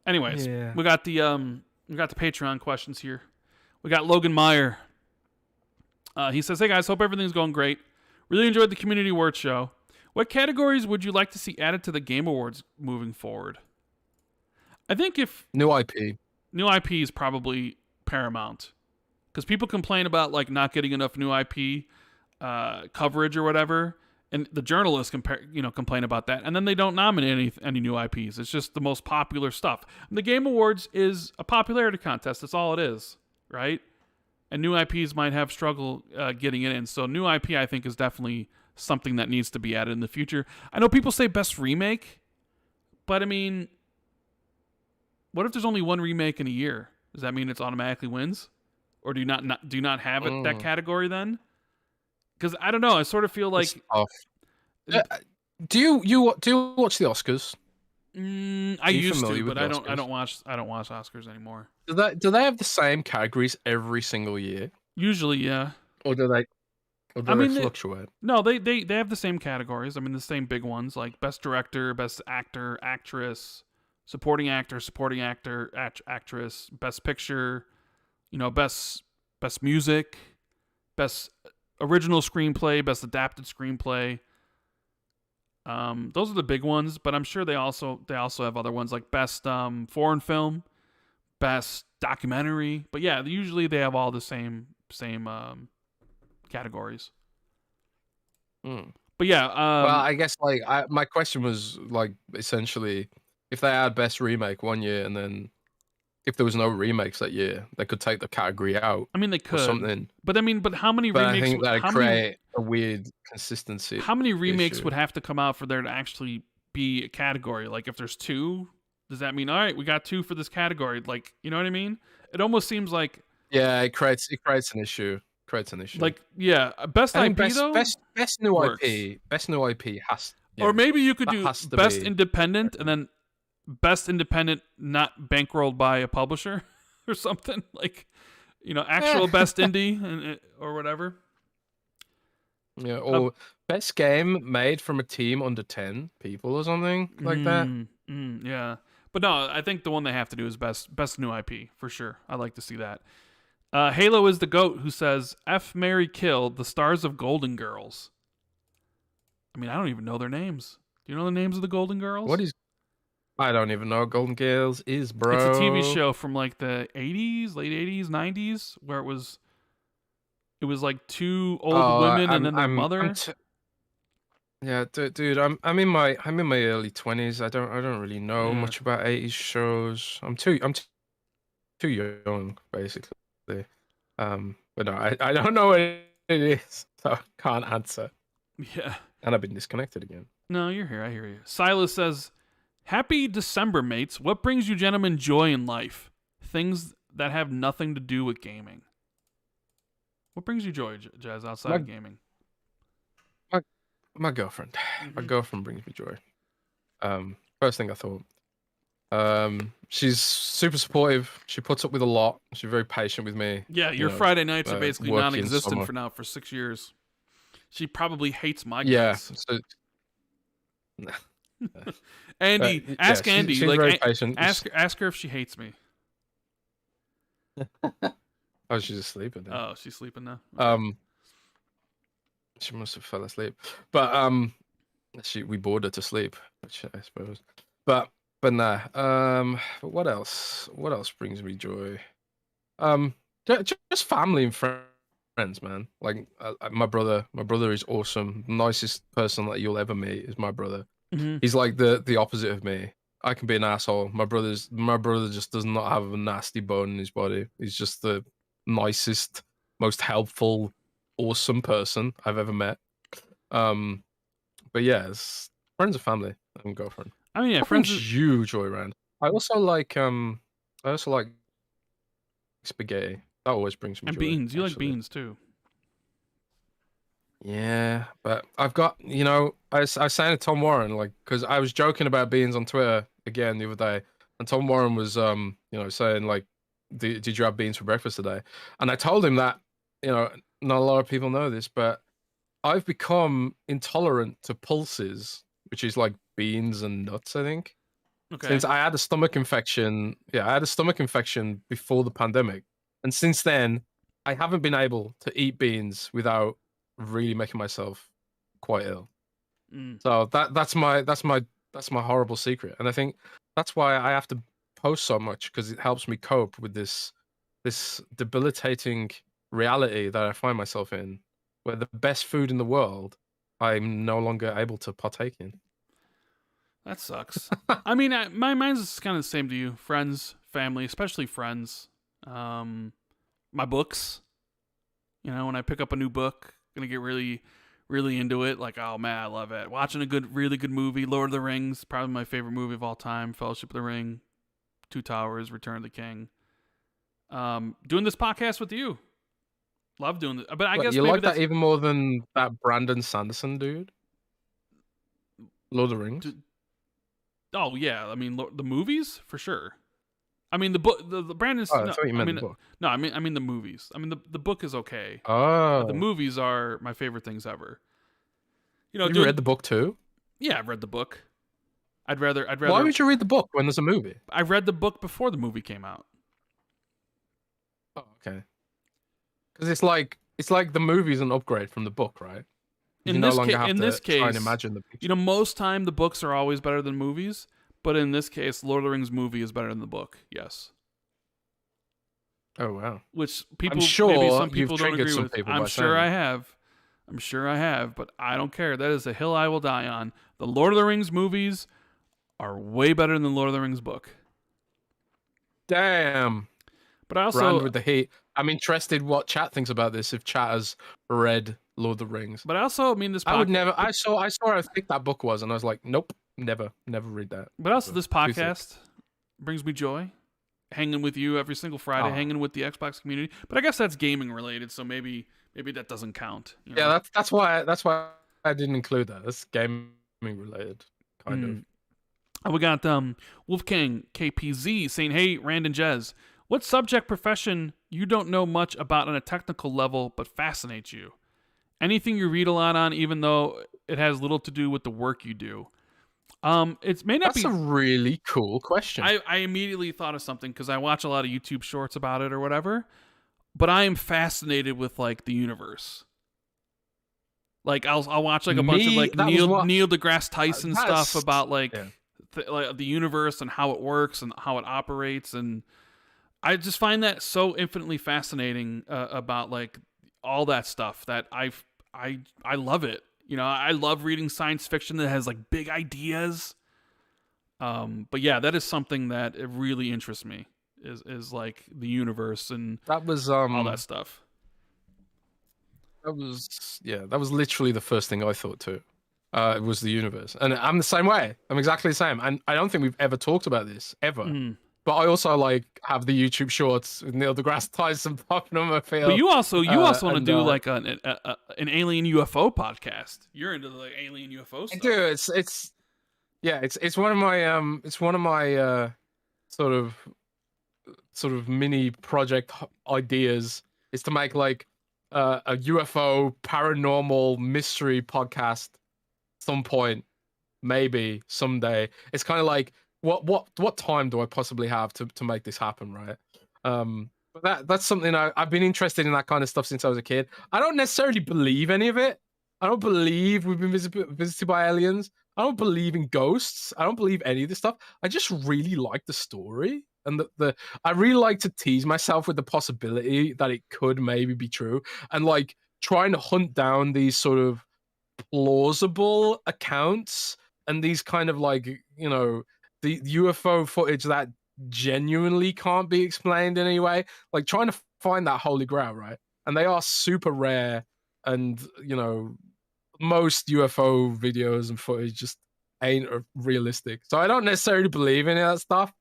Anyways, we got the Patreon questions here. We got Logan Meyer. He says, hey guys, hope everything's going great. Really enjoyed the Community Awards show. What categories would you like to see added to the Game Awards moving forward? I think if new IP is probably paramount, because people complain about not getting enough new IP coverage or whatever, and the journalists complain about that, and then they don't nominate any new IPs. It's just the most popular stuff. And the Game Awards is a popularity contest. That's all it is, right? And new IPs might have struggle getting it in. So new IP, I think, is definitely something that needs to be added in the future. I know people say best remake, but I mean, what if there's only one remake in a year? Does that mean it automatically wins? Or do you not have it that category then? Because I don't know. I sort of feel like. Do you watch the Oscars? I used to, but I don't watch Oscars anymore. Do they have the same categories every single year? Usually, yeah. Or do they fluctuate? No, they have the same categories. I mean, the same big ones like best director, best actor, actress. Supporting actor, actress, best picture, best music, best original screenplay, best adapted screenplay. Those are the big ones, but I'm sure they also have other ones like best foreign film, best documentary. But yeah, usually they have all the same categories. But yeah, well, I guess my question was essentially, if they had best remake one year and then if there was no remakes that year, they could take the category out. I mean, they could. Or something. But how many remakes? I think that'd create a weird consistency. How many remakes would have to come out for there to actually be a category? Like, if there's two, does that mean, all right, we got two for this category? Like, you know what I mean? It almost seems like. Yeah, it creates an issue. Like, yeah, best IP though. Best new works. IP. Best new IP has. Yeah, or maybe you could do best independent and then best independent not bankrolled by a publisher or something. Like, actual best indie or whatever. Yeah, or best game made from a team under 10 people or something like that. Yeah. But no, I think the one they have to do is best new IP, for sure. I'd like to see that. Halo is the GOAT, who says, F, marry, kill, the stars of Golden Girls. I mean, I don't even know their names. Do you know the names of the Golden Girls? I don't even know what Golden Girls is, bro. It's a TV show from like the 80s, late 80s, 90s, where it was like two old women and then their mother. Yeah, dude, I'm in my early 20s. I don't really know much about 80s shows. I'm too young, basically. But no, I don't know what it is, so I can't answer. Yeah. And I've been disconnected again. No, you're here. I hear you. Silas says, Happy December, mates. What brings you gentlemen joy in life? Things that have nothing to do with gaming. What brings you joy, Jez, outside of gaming? My girlfriend. My girlfriend brings me joy. First thing I thought. She's super supportive. She puts up with a lot. She's very patient with me. Yeah, your Friday nights are basically non-existent for now for 6 years. She probably hates my guys. So, Andy, ask Andy. She's very patient. Ask her if she hates me. Oh, she's asleep now. Oh, she's sleeping now. Okay. She must have fell asleep. But we bored her to sleep, which I suppose. But nah. But what else? What else brings me joy? Just family and friends, man. Like my brother. My brother is awesome. Nicest person that you'll ever meet is my brother. He's like the opposite of me. I can be an asshole. My brother just does not have a nasty bone in his body. He's just the nicest, most helpful, awesome person I've ever met. But yeah, it's friends and family and girlfriend. I mean, yeah, what friends brings you joy, Rand? I also like spaghetti. That always brings me and joy. Beans. You like beans too. Yeah, but I've got, I was saying to Tom Warren, like, because I was joking about beans on Twitter again the other day, and Tom Warren was, saying, like, did you have beans for breakfast today? And I told him that, not a lot of people know this, but I've become intolerant to pulses, which is like beans and nuts, I think. Okay. Since I had a stomach infection. Yeah, I had a stomach infection before the pandemic. And since then, I haven't been able to eat beans without really making myself quite ill. So that's my horrible secret. And I think that's why I have to post so much, because it helps me cope with this debilitating reality that I find myself in, where the best food in the world I'm no longer able to partake in. That sucks. I mean, mine's kind of the same to you. Friends, family, especially friends. My books. When I pick up a new book, gonna get really, really into it. Like, oh man, I love it. Watching a really good movie, Lord of the Rings, probably my favorite movie of all time. Fellowship of the Ring, Two Towers, Return of the King. Doing this podcast with you. Love doing it. But I guess you like that even more than that Brandon Sanderson dude? Lord of the Rings? Oh yeah, I mean the movies for sure. I mean the book, the Brandon. Oh, I thought you meant the book. No, I mean the movies. I mean the book is okay. Oh, the movies are my favorite things ever. You read the book too? Yeah, I've read the book. I'd rather. Why would you read the book when there's a movie? I read the book before the movie came out. Oh, okay. Because it's like the movie's an upgrade from the book, right? In this case, try and imagine the picture. Most time the books are always better than movies, but in this case, Lord of the Rings movie is better than the book. Yes. Oh wow. Which people, I'm sure maybe some people you've don't agree some with. People I'm sure I have. I'm sure I have, but I don't care. That is a hill I will die on. The Lord of the Rings movies are way better than the Lord of the Rings book. Damn. But I also Rand with the heat. I'm interested what chat thinks about this. If chat has read Lord of the Rings, but I also mean this. I would never. I saw how thick that book was, and I was like, nope, never read that. But also, this podcast brings me joy. Hanging with you every single Friday, hanging with the Xbox community. But I guess that's gaming related, so maybe that doesn't count. Yeah, that's why I didn't include that. That's gaming related, kind of. We got Wolfgang KPZ saying, "Hey, Rand and Jez, What subject profession you don't know much about on a technical level but fascinates you? Anything you read a lot on, even though it has little to do with the work you do. It may not That's be. a really cool question. I immediately thought of something because I watch a lot of YouTube shorts about it or whatever. But I am fascinated with like the universe. Like I'll watch like a bunch of like Neil deGrasse Tyson stuff about like the universe and how it works and how it operates, and I just find that so infinitely fascinating about like all that stuff that I love it. You know, I love reading science fiction that has like big ideas. But yeah, that is something that it really interests me. Is like the universe and that was all that stuff. That was literally the first thing I thought too. It was the universe, and I'm the same way. I'm exactly the same, and I don't think we've ever talked about this ever. But I also like have the YouTube shorts with Neil deGrasse Tyson popping on my feed. But you also want to do like an alien UFO podcast. You're into the alien UFO stuff. I do. It's one of my sort of mini project ideas is to make like a UFO paranormal mystery podcast some point, maybe someday. It's kind of like what time do I possibly have to make this happen, right? But that's something I've been interested in, that kind of stuff since I was a kid. I don't necessarily believe any of it. I don't believe we've been visited by aliens. I don't believe in ghosts. I don't believe any of this stuff. I just really like the story, and I really like to tease myself with the possibility that it could maybe be true, and like trying to hunt down these sort of plausible accounts and these kind of like, you know, the UFO footage that genuinely can't be explained in any way, like trying to find that holy grail, right? And they are super rare, and you know, most UFO videos and footage just ain't realistic. So I don't necessarily believe in that stuff,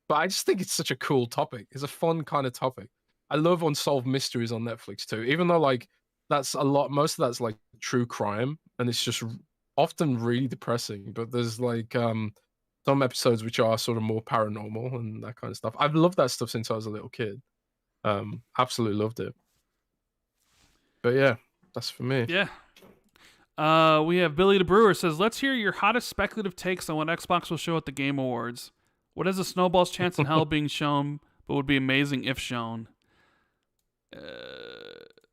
but I just think it's such a cool topic. It's a fun kind of topic. I love unsolved mysteries on Netflix too, even though like that's a lot, most of that's like true crime, and it's just often really depressing. But there's like some episodes which are sort of more paranormal and that kind of stuff. I've loved that stuff since I was a little kid. Absolutely loved it. But yeah, that's for me. Yeah. We have Billy the Brewer says, let's hear your hottest speculative takes on what Xbox will show at the Game Awards. What has a snowball's chance in hell being shown, but would be amazing if shown?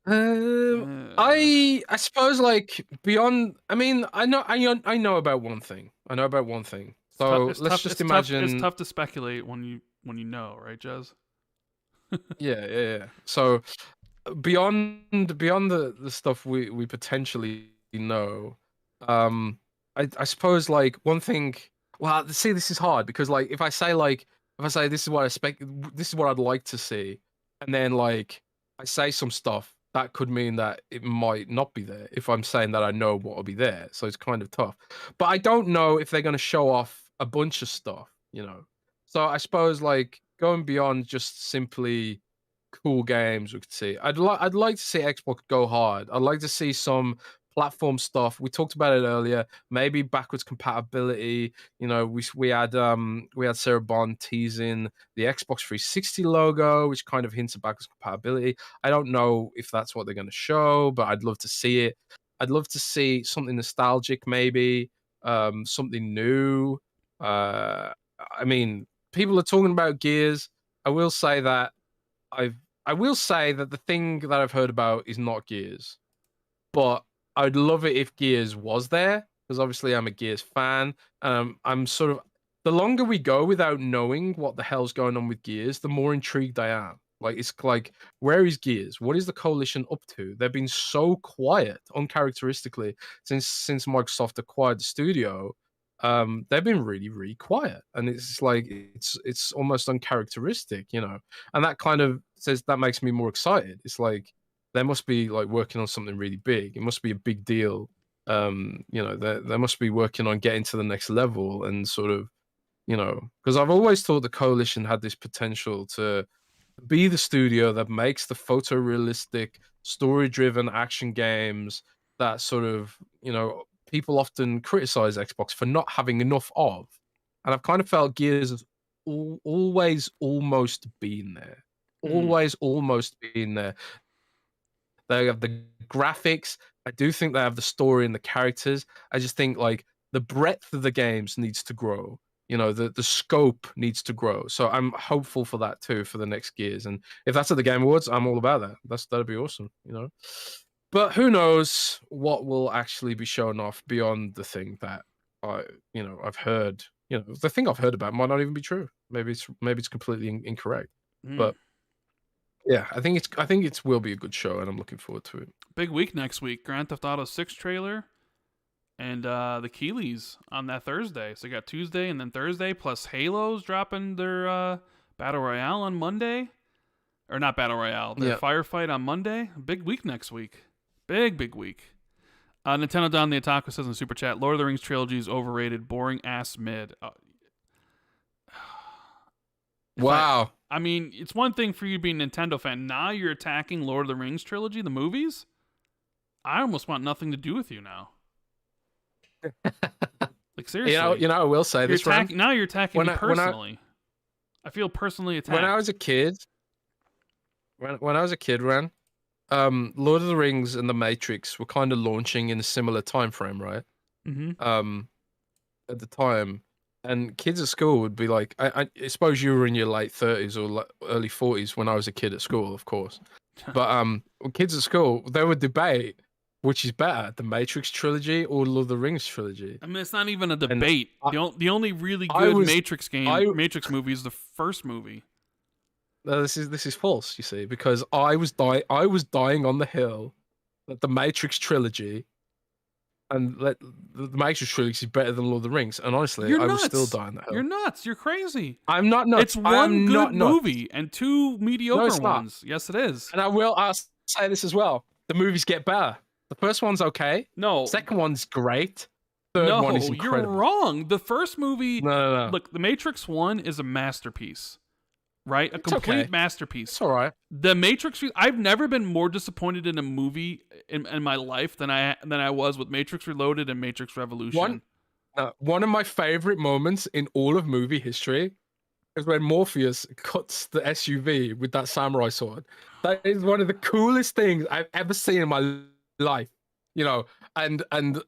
I suppose like beyond. I mean, I know about one thing. So let's just imagine. It's tough to speculate when you know, right, Jez? Yeah. So beyond the stuff we potentially know, I suppose like one thing. Well, see, this is hard because like if I say this is what I expect, this is what I'd like to see, and then like I say some stuff that could mean that it might not be there if I'm saying that I know what will be there. So it's kind of tough. But I don't know if they're going to show off a bunch of stuff, you know. So I suppose like going beyond just simply cool games we could see. I'd like to see Xbox go hard. I'd like to see some platform stuff. We talked about it earlier. Maybe backwards compatibility. You know, we had Sarah Bond teasing the Xbox 360 logo, which kind of hints at backwards compatibility. I don't know if that's what they're going to show, but I'd love to see it. I'd love to see something nostalgic, maybe something new. I mean, people are talking about Gears. I will say that the thing that I've heard about is not Gears, but I'd love it if Gears was there, because obviously I'm a Gears fan. I'm sort of, the longer we go without knowing what the hell's going on with Gears, the more intrigued I am. Like, it's like, where is Gears? What is the coalition up to? They've been so quiet, uncharacteristically, since Microsoft acquired the studio. They've been really, really quiet, and it's like it's almost uncharacteristic, you know. And that kind of makes me more excited. It's like they must be like working on something really big. It must be a big deal. You know, they must be working on getting to the next level, and sort of, you know, because I've always thought the coalition had this potential to be the studio that makes the photorealistic, story-driven action games that sort of, you know, people often criticize Xbox for not having enough of. And I've kind of felt Gears has always almost been there. always almost been there. They have the graphics. I do think they have the story and the characters. I just think like the breadth of the games needs to grow. You know, the scope needs to grow. So I'm hopeful for that too for the next Gears. And if that's at the Game Awards, I'm all about that. That'd be awesome. You know, but who knows what will actually be shown off beyond the thing that I've heard. You know, the thing I've heard about might not even be true. Maybe it's completely incorrect. But yeah, I think it will be a good show, and I'm looking forward to it. Big week next week. Grand Theft Auto 6 trailer, and the Keeleys on that Thursday. So you got Tuesday and then Thursday, plus Halo's dropping their Battle Royale on Monday. Or not Battle Royale, their Firefight on Monday. Big week next week. Big week. Nintendo Don the Otaku says in Super Chat, Lord of the Rings trilogy is overrated, boring ass mid. Wow. I mean, it's one thing for you being a Nintendo fan. Now you're attacking Lord of the Rings trilogy, the movies? I almost want nothing to do with you now. Like, seriously. You know, I will say this, Ren. Now you're attacking me personally. I feel personally attacked. When I was a kid, Ren, Lord of the Rings and The Matrix were kind of launching in a similar time frame, right? Mm-hmm. At the time, and kids at school would be like, I suppose you were in your late 30s or early 40s when I was a kid at school, of course. But kids at school, they would debate which is better, the Matrix trilogy or Lord of the Rings trilogy. I mean, it's not even a debate. The only really good Matrix movie is the first movie. No, this is false, you see, because I was dying on the hill that the Matrix trilogy and the Matrix trilogy is better than Lord of the Rings, and honestly, I was still dying that hill. You're nuts. You're crazy. I'm not nuts. It's one good movie and two mediocre ones. Yes, it is. And I'll say this as well. The movies get better. The first one's okay. No. Second one's great. Third one is incredible. You're wrong. The first movie. No. Look, The Matrix 1 is a masterpiece. Right? A complete masterpiece. It's all right. The Matrix. I've never been more disappointed in a movie in my life than I was with Matrix Reloaded and Matrix Revolution. One of my favorite moments in all of movie history is when Morpheus cuts the SUV with that samurai sword. That is one of the coolest things I've ever seen in my life. You know, and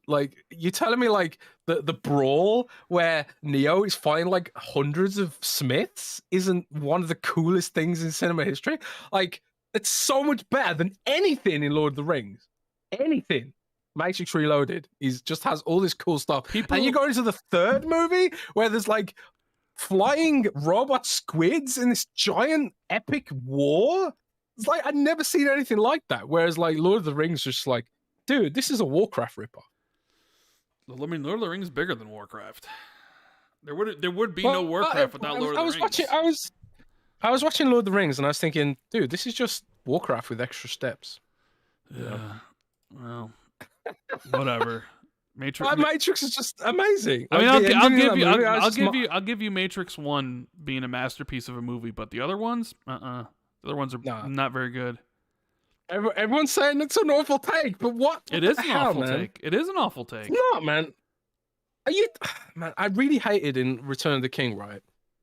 like you're telling me like the brawl where Neo is fighting like hundreds of Smiths isn't one of the coolest things in cinema history? Like, it's so much better than anything in Lord of the Rings. Anything. Matrix Reloaded just has all this cool stuff. And you go into the third movie where there's like flying robot squids in this giant epic war. It's like I'd never seen anything like that. Whereas like Lord of the Rings just like, dude, this is a Warcraft ripoff. I mean, Lord of the Rings is bigger than Warcraft. There would be no Warcraft without Lord of the Rings. I was watching Lord of the Rings and I was thinking, dude, this is just Warcraft with extra steps. Yeah. Well, whatever. Matrix is just amazing. I mean, I'll give you Matrix 1 being a masterpiece of a movie, but the other ones, the other ones are not very good. Everyone's saying it's an awful take, but what? It is an awful take. It is an awful take. It's not, man. Man, I really hated in Return of the King, right?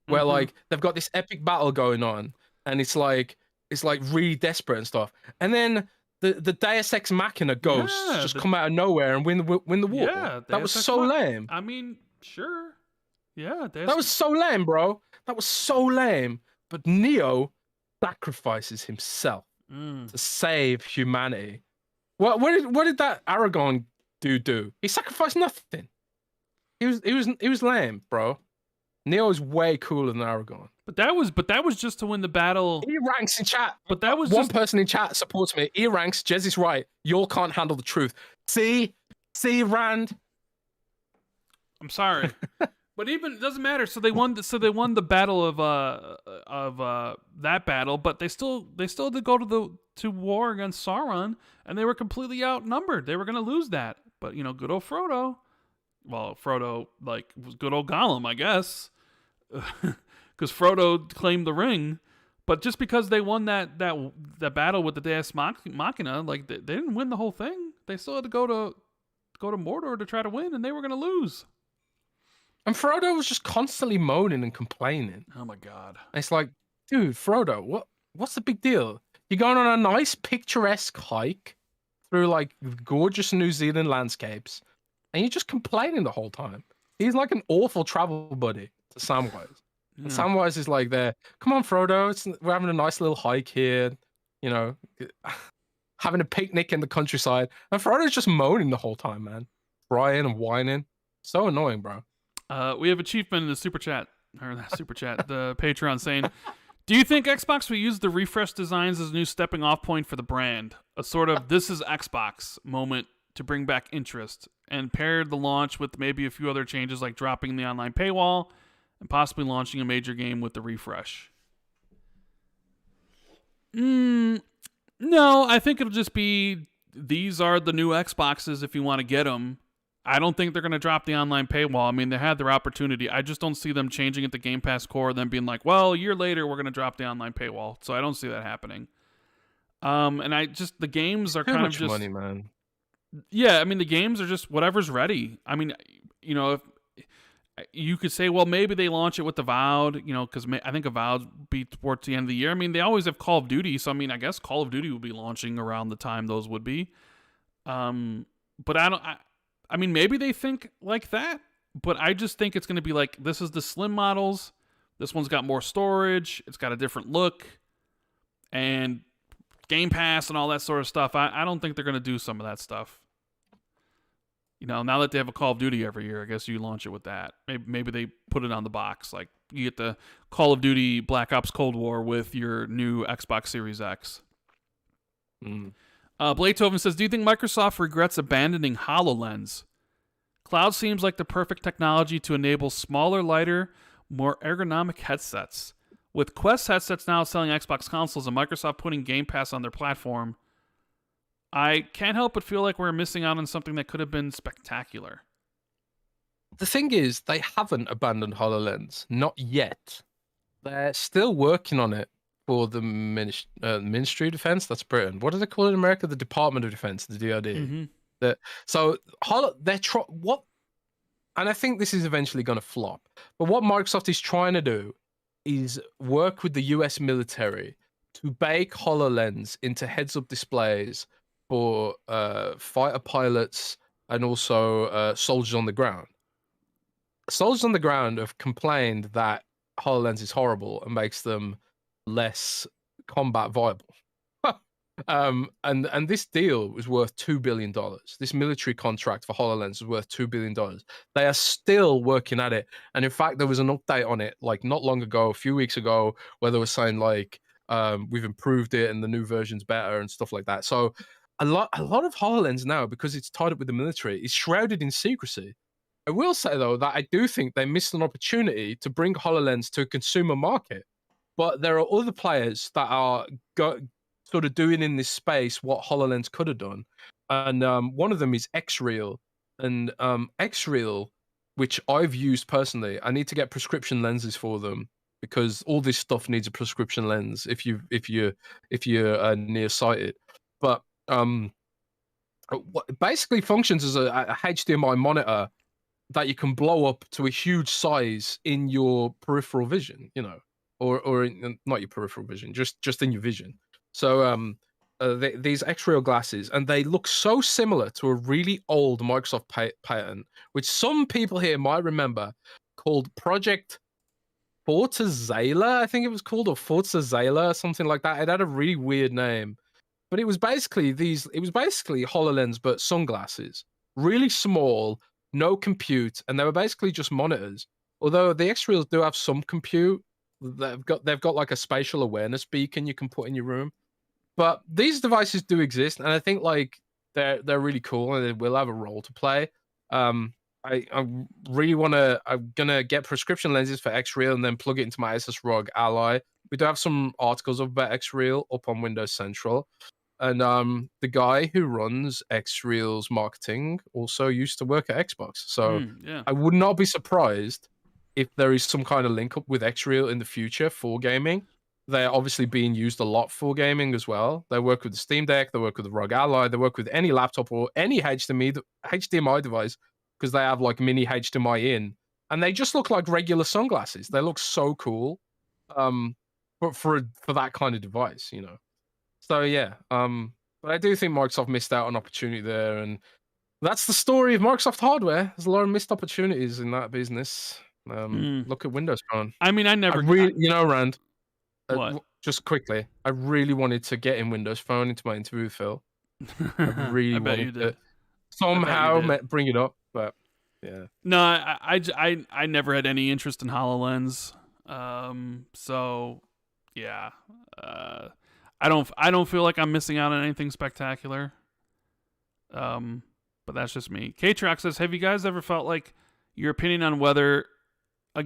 Where like they've got this epic battle going on, and it's like really desperate and stuff, and then the Deus Ex Machina ghosts just come out of nowhere and win the war. Yeah, that was so lame. I mean, sure, yeah, that was so lame, bro. That was so lame. But Neo sacrifices himself to save humanity. What did that Aragorn dude do? He sacrificed nothing. He was lame, bro. Neo is way cooler than Aragorn. But that was just to win the battle. E ranks in chat. But that was one person in chat supports me. E ranks. Jez is right. Y'all can't handle the truth. See, Rand. I'm sorry. But even it doesn't matter. So they won the battle of that battle, but they still had to go to war against Sauron, and they were completely outnumbered. They were going to lose that. But good old Frodo. Well, Frodo was good old Gollum, I guess, because Frodo claimed the ring. But just because they won that battle with the Deus Machina, they didn't win the whole thing. They still had to go to Mordor to try to win, and they were going to lose. And Frodo was just constantly moaning and complaining. Oh my god! And it's like, dude, Frodo, what's the big deal? You're going on a nice picturesque hike through like gorgeous New Zealand landscapes, and you're just complaining the whole time. He's like an awful travel buddy to Samwise. And Samwise is like, there, come on, Frodo, we're having a nice little hike here, you know, having a picnic in the countryside. And Frodo's just moaning the whole time, man. Crying and whining. So annoying, bro. We have Achievement in the super chat, or the super chat, the Patreon saying, do you think Xbox will use the refresh designs as a new stepping off point for the brand? A sort of this is Xbox moment to bring back interest, and pair the launch with maybe a few other changes like dropping the online paywall and possibly launching a major game with the refresh? No, I think it'll just be, these are the new Xboxes if you want to get them. I don't think they're going to drop the online paywall. I mean, they had their opportunity. I just don't see them changing it to Game Pass Core, then being like, well, a year later, we're going to drop the online paywall. So I don't see that happening. And the games are kind of just money, man. Yeah, I mean, the games are just whatever's ready. I mean, you know, if you could say, well, maybe they launch it with Avowed, you know, because I think Avowed be towards the end of the year. I mean, they always have Call of Duty, so I mean, I guess Call of Duty will be launching around the time those would be. But I mean, maybe they think like that, but I just think it's going to be like, this is the slim models. This one's got more storage. It's got a different look and Game Pass and all that sort of stuff. I don't think they're going to do some of that stuff. You know, now that they have a Call of Duty every year, I guess you launch it with that. Maybe they put it on the box. Like, you get the Call of Duty Black Ops Cold War with your new Xbox Series X. Blaytoven says, do you think Microsoft regrets abandoning HoloLens? Cloud seems like the perfect technology to enable smaller, lighter, more ergonomic headsets. With Quest headsets now selling Xbox consoles and Microsoft putting Game Pass on their platform, I can't help but feel like we're missing out on something that could have been spectacular. The thing is, they haven't abandoned HoloLens. Not yet. They're still working on it for the Ministry of Defense. That's Britain. What do they call it in America? The Department of Defense, the DoD. Mm-hmm. So they're what, and I think this is eventually going to flop. But what Microsoft is trying to do is work with the US military to bake HoloLens into heads-up displays for fighter pilots and also soldiers on the ground. Soldiers on the ground have complained that HoloLens is horrible and makes them less combat viable. And this deal was worth $2 billion. This military contract for HoloLens is worth $2 billion. They are still working at it. And in fact, there was an update on it like not long ago, a few weeks ago, where they were saying like, we've improved it and the new version's better and stuff like that. So a lot of HoloLens now, because it's tied up with the military, is shrouded in secrecy. I will say, though, that I do think they missed an opportunity to bring HoloLens to a consumer market. But there are other players that are sort of doing in this space what HoloLens could have done. And one of them is Xreal. And Xreal, which I've used personally, I need to get prescription lenses for them because all this stuff needs a prescription lens if you're nearsighted. But what basically functions as a HDMI monitor that you can blow up to a huge size in your peripheral vision, you know, or not your peripheral vision, just in your vision. So these Xreal glasses, and they look so similar to a really old Microsoft patent, which some people here might remember, called Project Forza, I think it was called, or Forza Zala, something like that. It had a really weird name, but it was basically HoloLens but sunglasses, really small, no compute, and they were basically just monitors. Although the Xreals do have some compute, they've got like a spatial awareness beacon you can put in your room. But these devices do exist, and I think like they're really cool, and they will have a role to play. I really I'm gonna get prescription lenses for Xreal and then plug it into my Asus ROG Ally. We do have some articles about Xreal up on Windows Central. And the guy who runs Xreal's marketing also used to work at Xbox. So yeah. I would not be surprised if there is some kind of link up with Xreal in the future for gaming. They're obviously being used a lot for gaming as well. They work with the Steam Deck, they work with the ROG Ally, they work with any laptop or any HDMI device because they have like mini HDMI in. And they just look like regular sunglasses. They look so cool. for that kind of device, you know. So yeah, but I do think Microsoft missed out on opportunity there, and that's the story of Microsoft hardware. There's a lot of missed opportunities in that business. Look at Windows Phone. I mean, I never. You know, Rand. What? Just quickly, I really wanted to get in Windows Phone into my interview with Phil. I really I bet you wanted did. to somehow bring it up, but yeah. No, I never had any interest in HoloLens. So yeah, I don't feel like I'm missing out on anything spectacular. But that's just me. K-Track says, have you guys ever felt like your opinion on whether a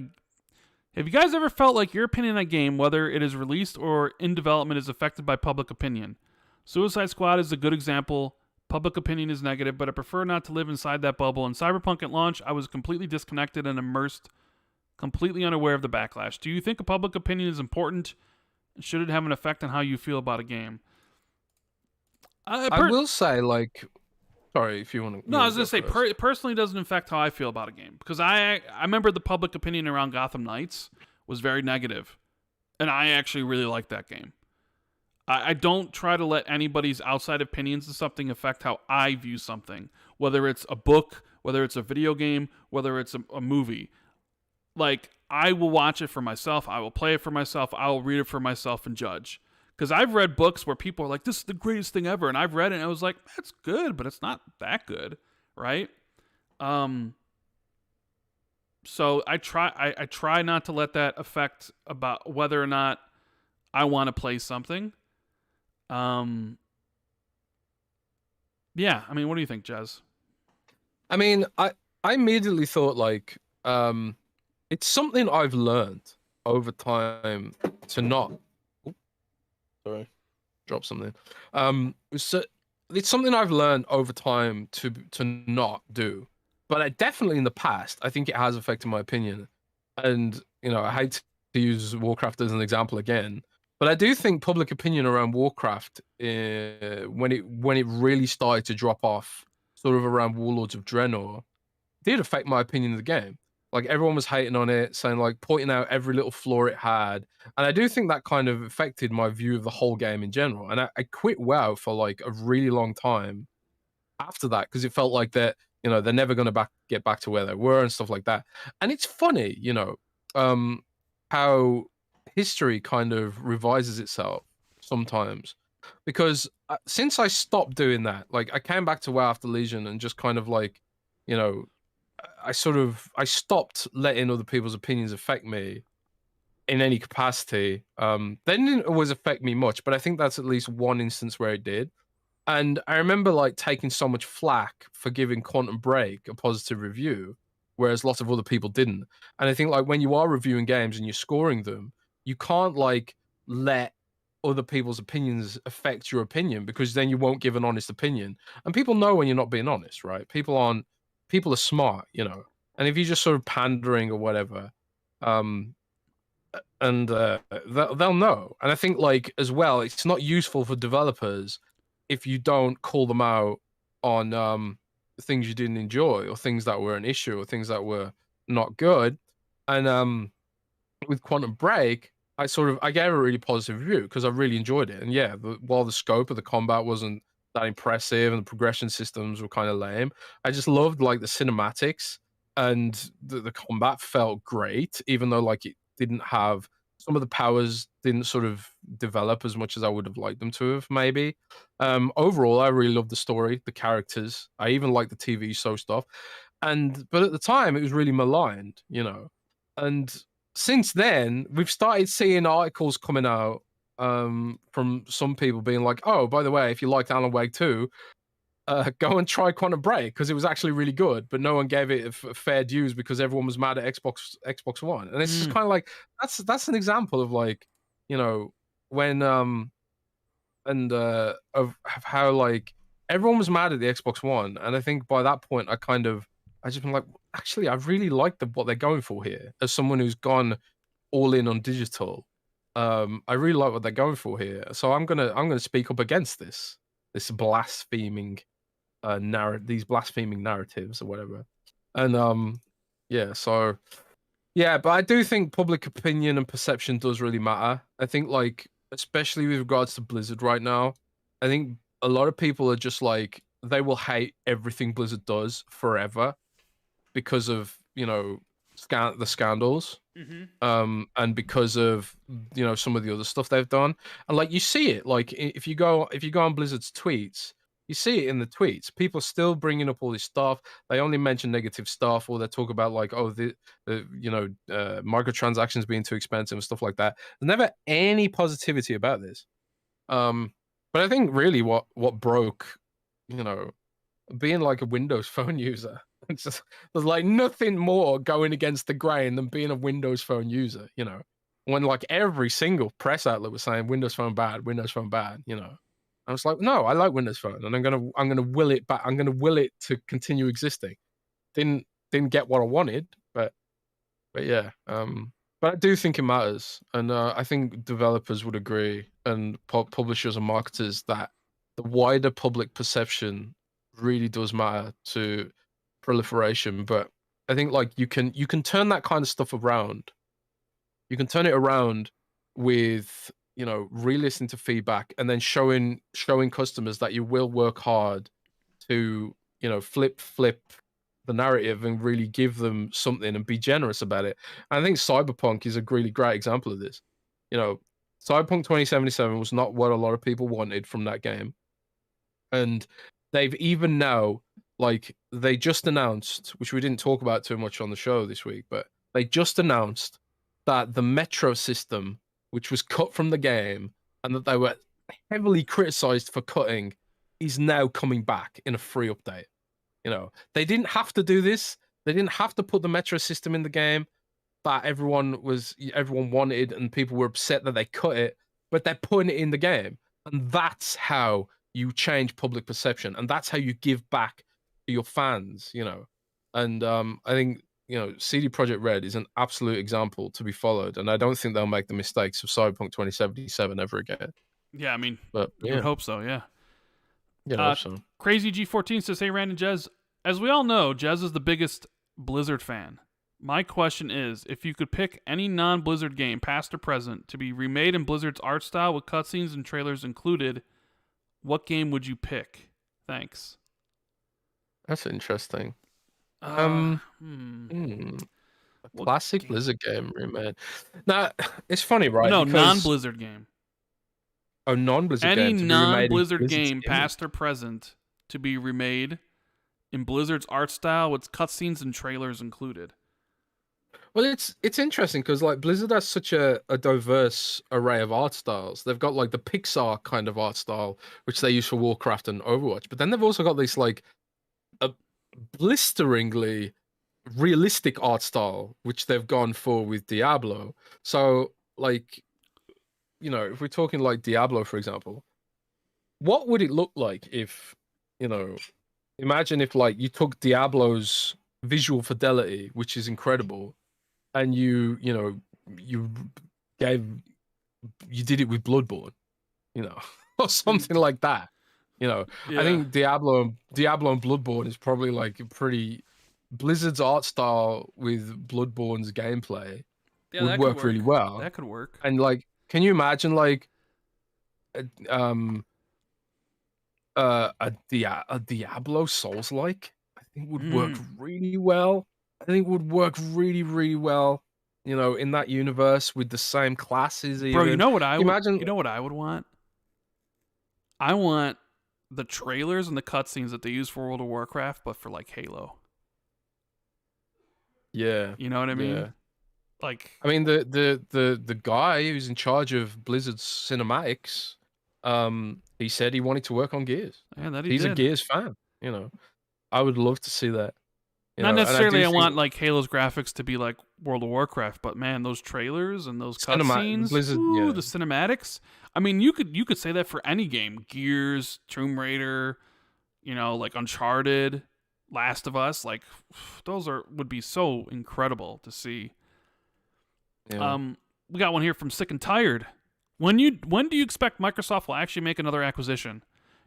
have you guys ever felt like your opinion on a game, whether it is released or in development, is affected by public opinion? Suicide Squad is a good example. Public opinion is negative, but I prefer not to live inside that bubble. In Cyberpunk at launch, I was completely disconnected and immersed, completely unaware of the backlash. Do you think a public opinion is important? Should it have an effect on how you feel about a game? I will say, like, sorry if you want to. No, I was going to say, personally, doesn't affect how I feel about a game. Because I remember the public opinion around Gotham Knights was very negative. And I actually really liked that game. I don't try to let anybody's outside opinions of something affect how I view something. Whether it's a book, whether it's a video game, whether it's a movie. Like, I will watch it for myself. I will play it for myself. I will read it for myself and judge. Because I've read books where people are like, this is the greatest thing ever. And I've read it and I was like, that's good, but it's not that good. Right? So I try not to let that affect about whether or not I want to play something. Yeah, I mean, what do you think, Jez? I mean, I immediately thought, like, it's something I've learned over time to not. Sorry, drop something. So it's something I've learned over time to not do, but I definitely in the past I think it has affected my opinion, and you know I hate to use Warcraft as an example again, but I do think public opinion around Warcraft when it really started to drop off, sort of around Warlords of Draenor, did affect my opinion of the game. Like everyone was hating on it, saying like pointing out every little flaw it had, and I do think that kind of affected my view of the whole game in general. And I quit WoW for like a really long time after that because it felt like that they're never going to get back to where they were and stuff like that. And it's funny, how history kind of revises itself sometimes, because since I stopped doing that, like I came back to WoW after Legion and just kind of like, I stopped letting other people's opinions affect me in any capacity. They didn't always affect me much, but I think that's at least one instance where it did. And I remember like taking so much flack for giving Quantum Break a positive review, whereas lots of other people didn't. And I think like when you are reviewing games and you're scoring them, you can't like let other people's opinions affect your opinion, because then you won't give an honest opinion. And people know when you're not being honest, right? People are smart, and if you're just sort of pandering or whatever, and they'll know. And I think like as well, it's not useful for developers if you don't call them out on things you didn't enjoy or things that were an issue or things that were not good. And with Quantum Break, I gave a really positive review because I really enjoyed it. And yeah, while the scope of the combat wasn't that impressive and the progression systems were kind of lame, I just loved like the cinematics, and the combat felt great, even though like it didn't have some of the powers didn't sort of develop as much as I would have liked them to have maybe. Overall, I really loved the story, the characters. I even liked the TV show stuff. But at the time it was really maligned, and since then we've started seeing articles coming out from some people being like, oh, by the way, if you liked Alan Wake 2, go and try Quantum Break because it was actually really good, but no one gave it fair dues because everyone was mad at Xbox One. And it's just kind of like that's an example of like, when of how like everyone was mad at the Xbox One, and I think by that point I just been like, actually I really like what they're going for here. As someone who's gone all in on digital, I really like what they're going for here. So I'm gonna speak up against this blaspheming these blaspheming narratives or whatever. And yeah, so Yeah, but I do think public opinion and perception does really matter. I think, like, especially with regards to Blizzard right now, I think a lot of people are just like, they will hate everything Blizzard does forever because of, the scandals, Mm-hmm. and because of, some of the other stuff they've done. And like, you see it, like, if you go on Blizzard's tweets, you see it in the tweets. People are still bringing up all this stuff. They only mention negative stuff, or they talk about like, oh, microtransactions being too expensive and stuff like that. There's never any positivity about this. But I think really what broke, you know, being like a Windows Phone user, it's just, there's like nothing more going against the grain than being a Windows Phone user. When like every single press outlet was saying Windows Phone bad, Windows Phone bad. I was like, no, I like Windows Phone, and I'm gonna will it back. I'm gonna will it to continue existing. Didn't get what I wanted, but yeah. But I do think it matters, and I think developers would agree, and publishers and marketers, that the wider public perception really does matter to proliferation. But I think like you can turn that kind of stuff around. You can turn it around with re-listening to feedback, and then showing customers that you will work hard to flip the narrative and really give them something and be generous about it. And I think Cyberpunk is a really great example of this. Cyberpunk 2077 was not what a lot of people wanted from that game. And they've even now, like, they just announced, which we didn't talk about too much on the show this week, but they just announced that the Metro system, which was cut from the game and that they were heavily criticized for cutting, is now coming back in a free update. They didn't have to do this. They didn't have to put the Metro system in the game that everyone wanted, and people were upset that they cut it, but they're putting it in the game. And that's how you change public perception, and that's how you give back to your fans, And I think, CD Projekt Red is an absolute example to be followed, and I don't think they'll make the mistakes of Cyberpunk 2077 ever again. Yeah, I mean, but we would hope so, yeah. Yeah, I hope so. Crazy G14 says, hey, Rand and Jez, as we all know, Jez is the biggest Blizzard fan. My question is, if you could pick any non-Blizzard game, past or present, to be remade in Blizzard's art style with cutscenes and trailers included, what game would you pick? Thanks. That's interesting. A classic Blizzard game remade. Now, it's funny, right? No, non-Blizzard game. Oh, non-Blizzard game. Any non-Blizzard game, past or present, to be remade in Blizzard's art style with cutscenes and trailers included. Well, it's interesting because like Blizzard has such a diverse array of art styles. They've got like the Pixar kind of art style, which they use for Warcraft and Overwatch, but then they've also got this like a blisteringly realistic art style, which they've gone for with Diablo. So like, if we're talking like Diablo, for example, what would it look like if, imagine if like you took Diablo's visual fidelity, which is incredible, and you did it with Bloodborne, or something like that. Yeah. I think Diablo and Bloodborne is probably like a pretty Blizzard's art style with Bloodborne's gameplay would work really well. That could work. And like, can you imagine like a Diablo Souls-like? I think would work really well. I think would work really, really well, in that universe with the same classes. Even. Bro, you know what I would want? I want the trailers and the cutscenes that they use for World of Warcraft, but for like Halo. Yeah. You know what I mean? Yeah. Like, I mean, the guy who's in charge of Blizzard's cinematics, he said he wanted to work on Gears. Yeah, he's a Gears fan. I would love to see that. Not necessarily I want like Halo's graphics to be like World of Warcraft, but man, those trailers and those cutscenes, the cinematics. I mean, you could say that for any game. Gears, Tomb Raider, like Uncharted, Last of Us, like those would be so incredible to see. Yeah. We got one here from Sick and Tired. When do you expect Microsoft will actually make another acquisition?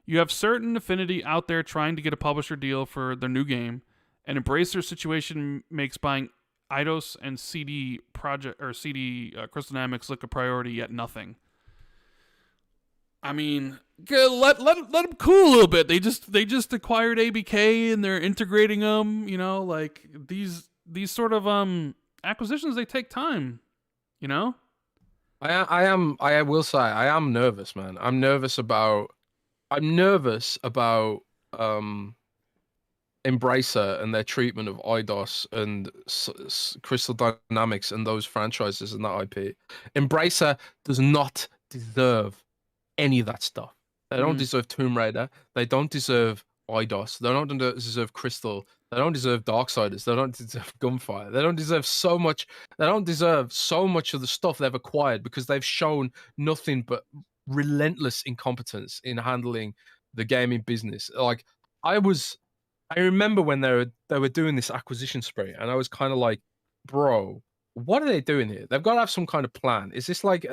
You have certain affinity out there trying to get a publisher deal for their new game, and Embracer's situation makes buying Eidos and CD Crystal Dynamics look a priority, yet nothing. I mean, let them cool a little bit. They just acquired ABK and they're integrating them. You know, like these sort of acquisitions, they take time. You know. I will say I am nervous, man. I'm nervous about Embracer and their treatment of Eidos and Crystal Dynamics and those franchises and that IP. Embracer does not deserve any of that stuff. They don't deserve Tomb Raider. They don't deserve Eidos. They don't deserve Crystal. They don't deserve Darksiders. They don't deserve Gunfire. They don't deserve so much. They don't deserve so much of the stuff they've acquired because they've shown nothing but relentless incompetence in handling the gaming business. Like I remember when they were doing this acquisition spree, and I was kind of like, bro, what are they doing here? They've got to have some kind of plan. Is this like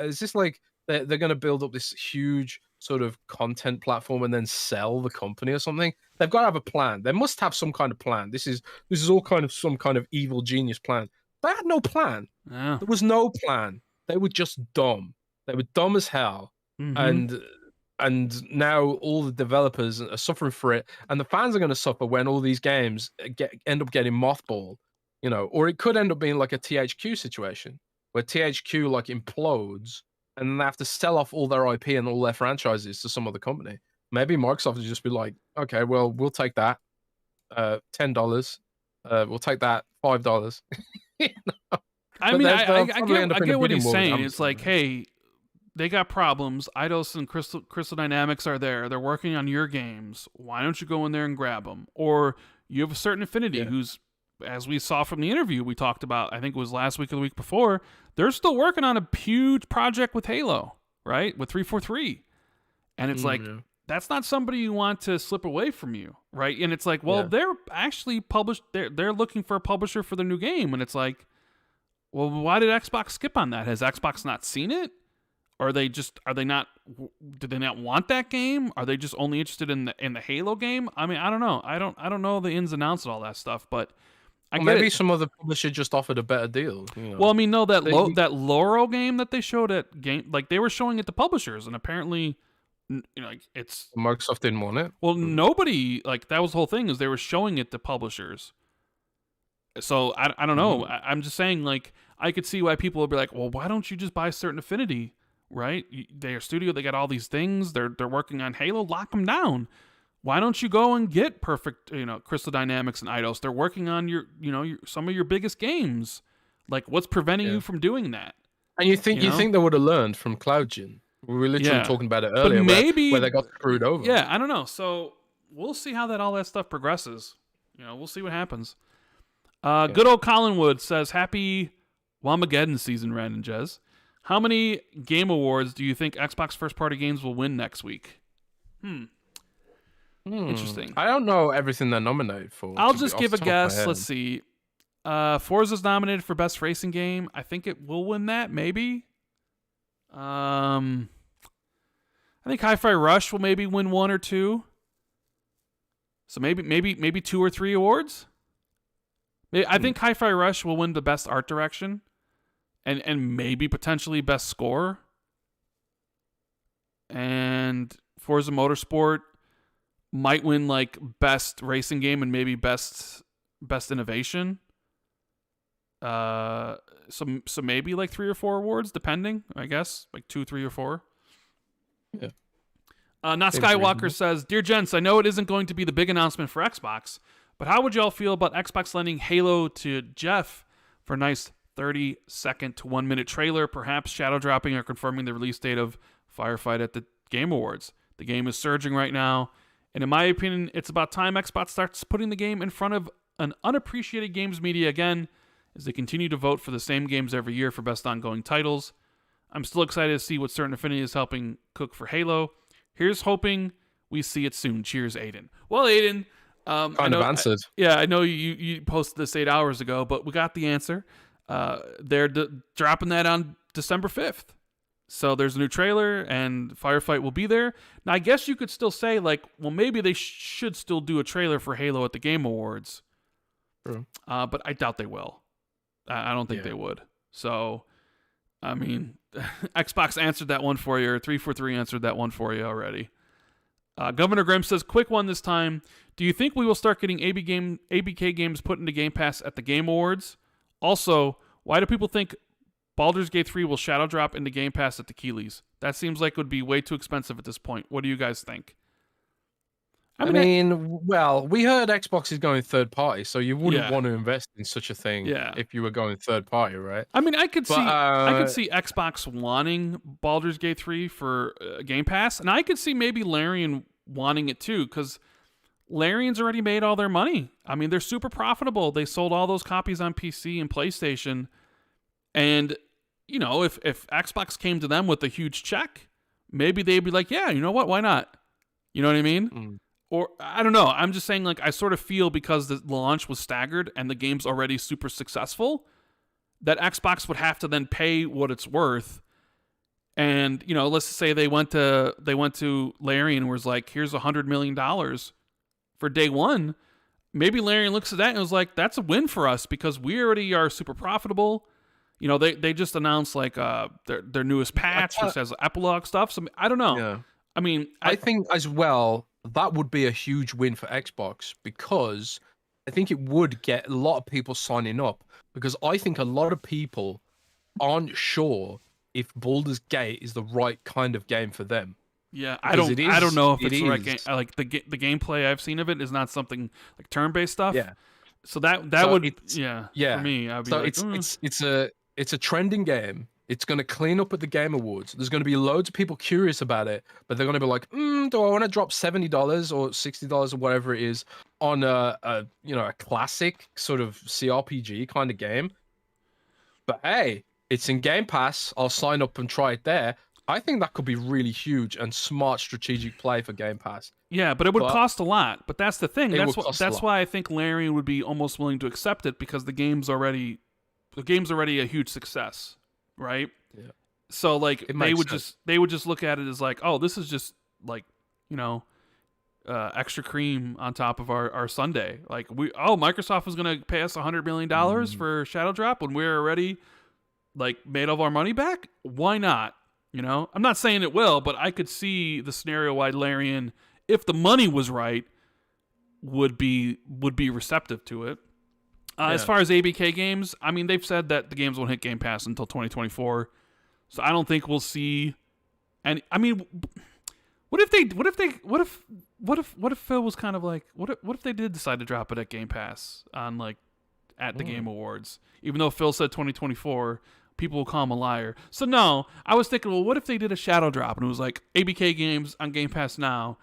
they're going to build up this huge sort of content platform and then sell the company or something? They've got to have a plan. They must have some kind of plan. This is all kind of some kind of evil genius plan. They had no plan. Yeah. There was no plan. They were just dumb. They were dumb as hell. And now all the developers are suffering for it, and the fans are going to suffer when all these games end up getting mothballed, you know. Or it could end up being like a THQ situation where THQ like implodes, and then they have to sell off all their IP and all their franchises to some other company. Maybe Microsoft will just be like, okay, well, we'll take that, $10. We'll take that, $5. You know? I mean, I get what he's saying. It's like, hey, they got problems. Eidos and Crystal Dynamics are there. They're working on your games. Why don't you go in there and grab them? Or you have a certain affinity who's, as we saw from the interview we talked about, I think it was last week or the week before, they're still working on a huge project with Halo, right? With 343. And it's that's not somebody you want to slip away from you, right? And it's like, well, they're actually they're looking for a publisher for their new game. And it's like, well, why did Xbox skip on that? Has Xbox not seen it? Or do they not want that game? Are they just only interested in the Halo game? I mean, I don't know. I don't know the ins and outs of all that stuff, but maybe some other publisher just offered a better deal. You know? Well, I mean, no, that Laurel game that they showed at game, like they were showing it to publishers, and apparently, you know, like it's Microsoft didn't want it. Well, nobody, like that was the whole thing, is they were showing it to publishers. So I don't know. I'm just saying, like, I could see why people would be like, well, why don't you just buy Certain Affinity? Right? They're studio, they got all these things. They're working on Halo. Lock them down. Why don't you go and get perfect, you know, Crystal Dynamics and Eidos? They're working on your some of your biggest games. Like, what's preventing you from doing that? And you think they would have learned from CloudGen? We were literally talking about it earlier, but maybe, where they got screwed over. Yeah, I don't know. So we'll see how all that stuff progresses. You know, we'll see what happens. Good old Collinwood says, "Happy Wamageddon season, Rand Jez. How many game awards do you think Xbox first-party games will win next week?" Interesting. I don't know everything they're nominated for. I'll just give a guess. Let's see. Forza's nominated for Best Racing Game. I think it will win that, maybe. I think Hi-Fi Rush will maybe win 1 or 2. So maybe 2 or 3 awards. I think Hi-Fi Rush will win the Best Art Direction. And maybe potentially Best Score. And Forza Motorsport might win like Best Racing Game and maybe Best Innovation. So maybe like 3 or 4 awards, depending, I guess. Like 2, 3, or 4. Yeah. Not Skywalker says, "Dear gents, I know it isn't going to be the big announcement for Xbox, but how would y'all feel about Xbox lending Halo to Jeff for a nice 30-second to 1-minute trailer, perhaps shadow dropping or confirming the release date of Firefight at the Game Awards? The game is surging right now, and in my opinion, it's about time Xbox starts putting the game in front of an unappreciated games media again, as they continue to vote for the same games every year for best ongoing titles. I'm still excited to see what Certain Affinity is helping cook for Halo. Here's hoping we see it soon. Cheers, Aiden." Well, Aiden, kind of answered. I know you posted this 8 hours ago, but we got the answer. They're dropping that on December 5th. So there's a new trailer, and Firefight will be there. Now, I guess you could still say, like, well, maybe they should still do a trailer for Halo at the Game Awards. True. But I doubt they will. I don't think they would. So, I mean, Xbox answered that one for you, or 343 answered that one for you already. Governor Grimm says, quick one this time. Do you think we will start getting ABK games put into Game Pass at the Game Awards? Also, why do people think Baldur's Gate 3 will shadow drop into Game Pass at the Keeleys? That seems like it would be way too expensive at this point. What do you guys think? I mean, well, we heard Xbox is going third party, so you wouldn't want to invest in such a thing if you were going third party, right? I mean, I could see Xbox wanting Baldur's Gate 3 for Game Pass, and I could see maybe Larian wanting it too, because Larian's already made all their money. I mean, they're super profitable. They sold all those copies on PC and PlayStation, and you know, if Xbox came to them with a huge check, maybe they'd be like, yeah, you know what, why not? You know what I mean? Or, I don't know. I'm just saying, like, I sort of feel because the launch was staggered and the game's already super successful, that Xbox would have to then pay what it's worth. And, you know, let's say they went to Larian and was like, here's $100 million for day one. Maybe Larian looks at that and was like, that's a win for us because we already are super profitable. You know, they just announced, like, their newest patch, which has epilogue stuff. So, I don't know. Yeah. I mean, I think as well, that would be a huge win for Xbox because I think it would get a lot of people signing up because I think a lot of people aren't sure if Baldur's Gate is the right kind of game for them. Yeah, I don't know if it's the right game. Like the gameplay I've seen of it is not something like turn-based stuff. Yeah. So that would for me, I'd be like, it's a trending game. It's going to clean up at the Game Awards. There's going to be loads of people curious about it, but they're going to be like, do I want to drop $70 or $60 or whatever it is on a classic sort of CRPG kind of game? But hey, it's in Game Pass. I'll sign up and try it there. I think that could be really huge and smart strategic play for Game Pass. Yeah, but it would cost a lot. But that's the thing. That's why I think Larian would be almost willing to accept it because the game's already a huge success. Right? Yeah. So like they would just look at it as like, oh, this is just like, you know, extra cream on top of our sundae. Like Microsoft was gonna pay us $100 million for Shadow Drop when we're already like made all of our money back. Why not? You know, I'm not saying it will, but I could see the scenario why Larian, if the money was right, would be receptive to it. As far as ABK games, I mean, they've said that the games won't hit Game Pass until 2024, so I don't think we'll see. And I mean, what if Phil was kind of like, what if they did decide to drop it at Game Pass on like at the Game Awards, even though Phil said 2024, people will call him a liar. So no, I was thinking, well, what if they did a shadow drop and it was like ABK games on Game Pass now?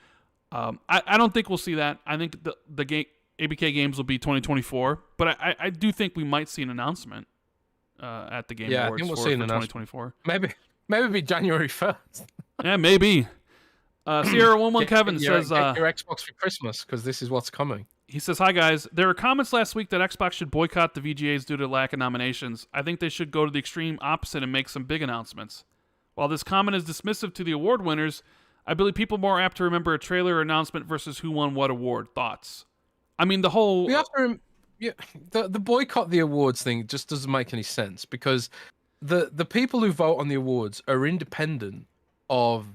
I don't think we'll see that. I think the game. ABK games will be 2024, but I do think we might see an announcement at the Game Awards for 2024. Maybe it'll be January 1st. Yeah, maybe. Sierra 11 Kevin says, get your Xbox for Christmas because this is what's coming. He says, hi guys. There were comments last week that Xbox should boycott the VGAs due to lack of nominations. I think they should go to the extreme opposite and make some big announcements. While this comment is dismissive to the award winners, I believe people are more apt to remember a trailer or announcement versus who won what award. Thoughts? I mean, the whole... We have to, the boycott the awards thing just doesn't make any sense because the people who vote on the awards are independent of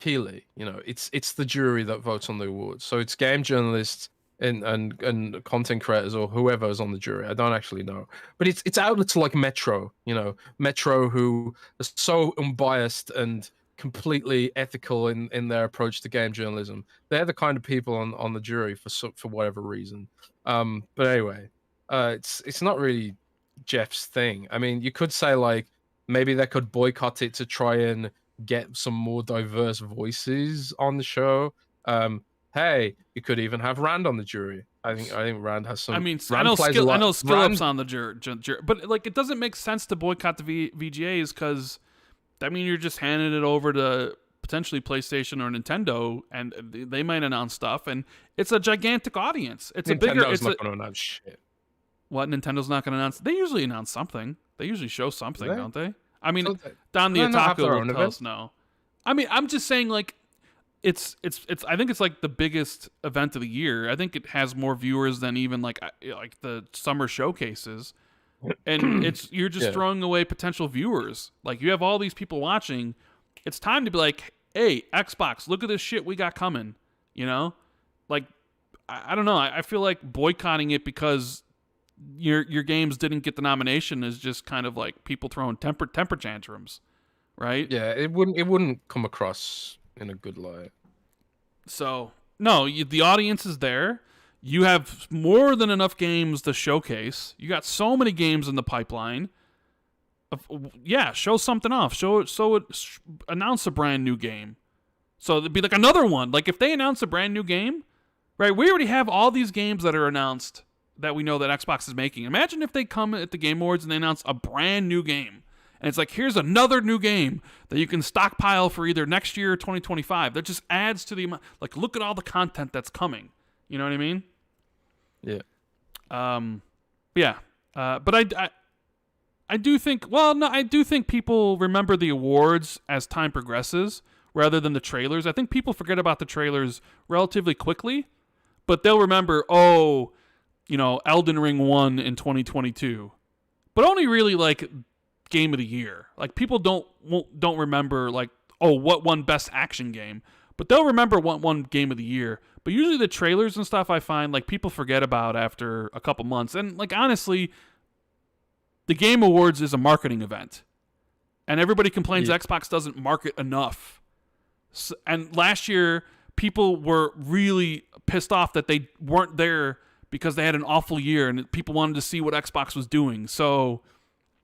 Keighley. You know, it's the jury that votes on the awards. So it's game journalists and content creators or whoever is on the jury. I don't actually know. But it's outlets like Metro, Metro who are so unbiased and completely ethical in their approach to game journalism. They're the kind of people on the jury for whatever reason. But anyway, it's not really Jeff's thing. I mean, you could say like maybe they could boycott it to try and get some more diverse voices on the show. Hey, you could even have Rand on the jury. I think Rand has some. I mean, I know Skillup's on the jury, but like it doesn't make sense to boycott the VGAs because. I mean, you're just handing it over to potentially PlayStation or Nintendo, and they might announce stuff, and it's a gigantic audience. It's Nintendo's a bigger. It's not going to announce shit. What Nintendo's not going to announce? They usually announce something. They usually show something, don't they? I mean, Don the Otaku will tell us no. I mean, I'm just saying, like, it's. I think it's like the biggest event of the year. I think it has more viewers than even like the summer showcases. And you're just throwing away potential viewers. Like, you have all these people watching. It's time to be like, hey, Xbox, look at this shit we got coming. You know? Like, I don't know. I feel like boycotting it because your games didn't get the nomination is just kind of like people throwing temper tantrums, right? Yeah, it wouldn't come across in a good light. So, no, the audience is there. You have more than enough games to showcase. You got so many games in the pipeline. Yeah, show something off. Announce a brand new game. So it'd be like another one. Like, if they announce a brand new game, right? We already have all these games that are announced that we know that Xbox is making. Imagine if they come at the Game Awards and they announce a brand new game. And it's like, here's another new game that you can stockpile for either next year or 2025. That just adds to the amount. Like, look at all the content that's coming. You know what I mean? Yeah. Yeah. But I do think, well, no, I do think people remember the awards as time progresses rather than the trailers. I think people forget about the trailers relatively quickly, but they'll remember, oh, you know, Elden Ring won in 2022, but only really like game of the year. Like, people don't remember like, oh, what won best action game, but they'll remember what won game of the year. But usually the trailers and stuff, I find like people forget about after a couple months. And like, honestly, the Game Awards is a marketing event, and everybody complains Xbox doesn't market enough. So, and last year, people were really pissed off that they weren't there because they had an awful year, and people wanted to see what Xbox was doing. So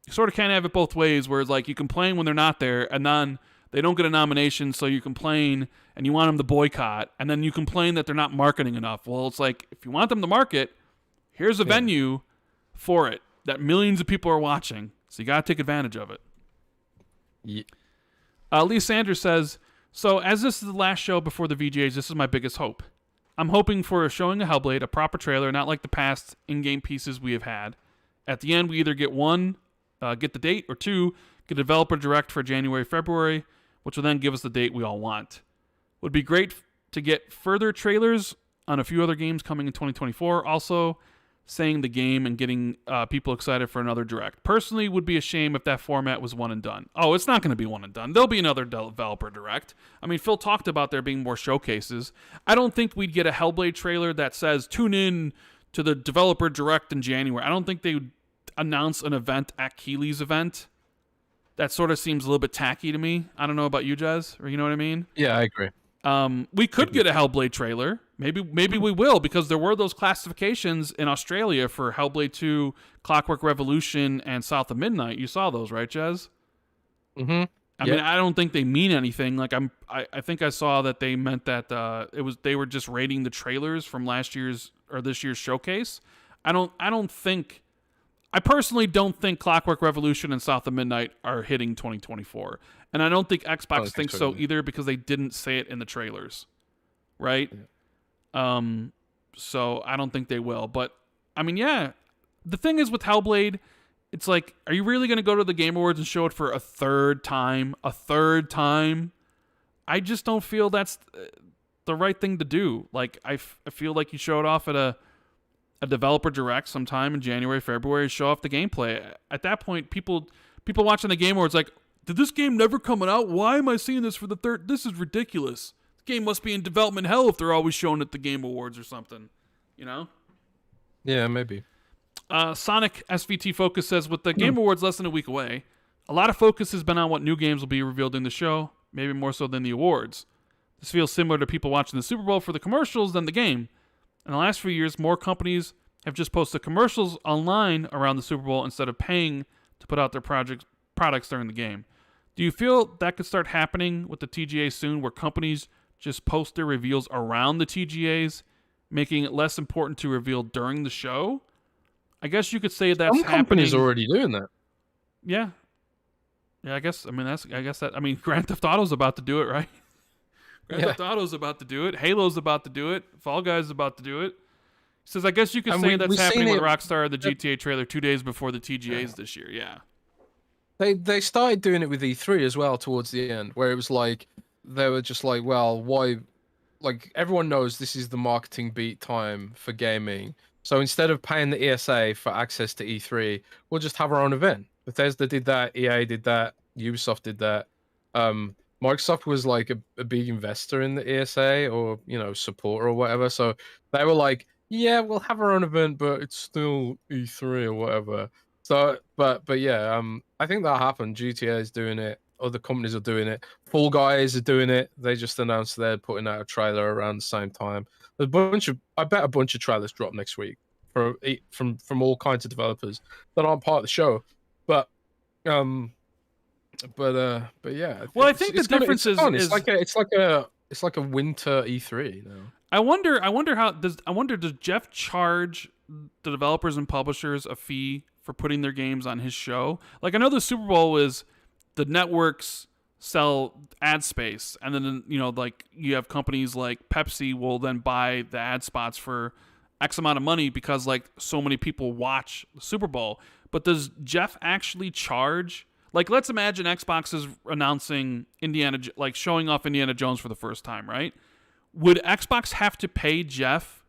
you sort of can't have it both ways, where it's like you complain when they're not there, and then they don't get a nomination, so you complain and you want them to boycott, and then you complain that they're not marketing enough. Well, it's like, if you want them to market, here's a venue for it that millions of people are watching, so you got to take advantage of it. Yeah. Lee Sanders says, so as this is the last show before the VGAs, this is my biggest hope. I'm hoping for a showing of Hellblade, a proper trailer, not like the past in-game pieces we have had. At the end, we either get get the date, or two, get a developer direct for January, February, which will then give us the date we all want. Would be great to get further trailers on a few other games coming in 2024. Also, saying the game and getting people excited for another direct. Personally, would be a shame if that format was one and done. Oh, it's not going to be one and done. There'll be another developer direct. I mean, Phil talked about there being more showcases. I don't think we'd get a Hellblade trailer that says, tune in to the developer direct in January. I don't think they would announce an event at Keighley's event. That sort of seems a little bit tacky to me. I don't know about you, Jez, or you know what I mean? Yeah, I agree. We could get a Hellblade trailer. Maybe we will, because there were those classifications in Australia for Hellblade 2, Clockwork Revolution, and South of Midnight. You saw those, right, Jez? Mm-hmm. I mean, I don't think they mean anything. Like, I think I saw that they meant that they were just rating the trailers from last year's or this year's showcase. I personally don't think Clockwork Revolution and South of Midnight are hitting 2024. And I don't think Xbox thinks so either, because they didn't say it in the trailers. Right? Yeah. So I don't think they will. But, I mean, yeah. The thing is with Hellblade, it's like, are you really going to go to the Game Awards and show it for a third time? A third time? I just don't feel that's the right thing to do. Like, I feel like you show it off at a developer direct sometime in January, February, show off the gameplay. At that point, people watching the Game Awards like, did this game never come out? Why am I seeing this for the third? This is ridiculous. The game must be in development hell if they're always showing at the Game Awards or something. You know? Yeah, maybe. Sonic SVT Focus says, with the Game Awards less than a week away, a lot of focus has been on what new games will be revealed in the show, maybe more so than the awards. This feels similar to people watching the Super Bowl for the commercials than the game. In the last few years, more companies have just posted commercials online around the Super Bowl instead of paying to put out their products during the game. Do you feel that could start happening with the TGA soon, where companies just post their reveals around the TGAs, making it less important to reveal during the show? I guess you could say that's happening. Some companies already doing that. Yeah. Yeah, I guess Grand Theft Auto's about to do it, right? Grand Theft Auto's about to do it. Halo's about to do it. Fall Guys is about to do it. He says, I guess you could say that's happening with Rockstar, the GTA trailer 2 days before the TGAs this year. Yeah. They started doing it with E3 as well towards the end, where it was like, they were just like, well, why? Like, everyone knows this is the marketing beat time for gaming. So instead of paying the ESA for access to E3, we'll just have our own event. Bethesda did that, EA did that, Ubisoft did that. Microsoft was like a big investor in the ESA or supporter or whatever. So they were like, yeah, we'll have our own event, but it's still E3 or whatever. So, but yeah, I think that happened. GTA is doing it. Other companies are doing it. Fall Guys are doing it. They just announced they're putting out a trailer around the same time. I bet a bunch of trailers drop next week from all kinds of developers that aren't part of the show. But yeah. Well, I think the difference is it's like a winter E3 now. I wonder does Jeff charge the developers and publishers a fee for putting their games on his show? Like, I know the Super Bowl is the networks sell ad space, and then like you have companies like Pepsi will then buy the ad spots for X amount of money because like so many people watch the Super Bowl. But does Jeff actually charge? Like, let's imagine Xbox is announcing showing off Indiana Jones for the first time, right? Would Xbox have to pay Jeff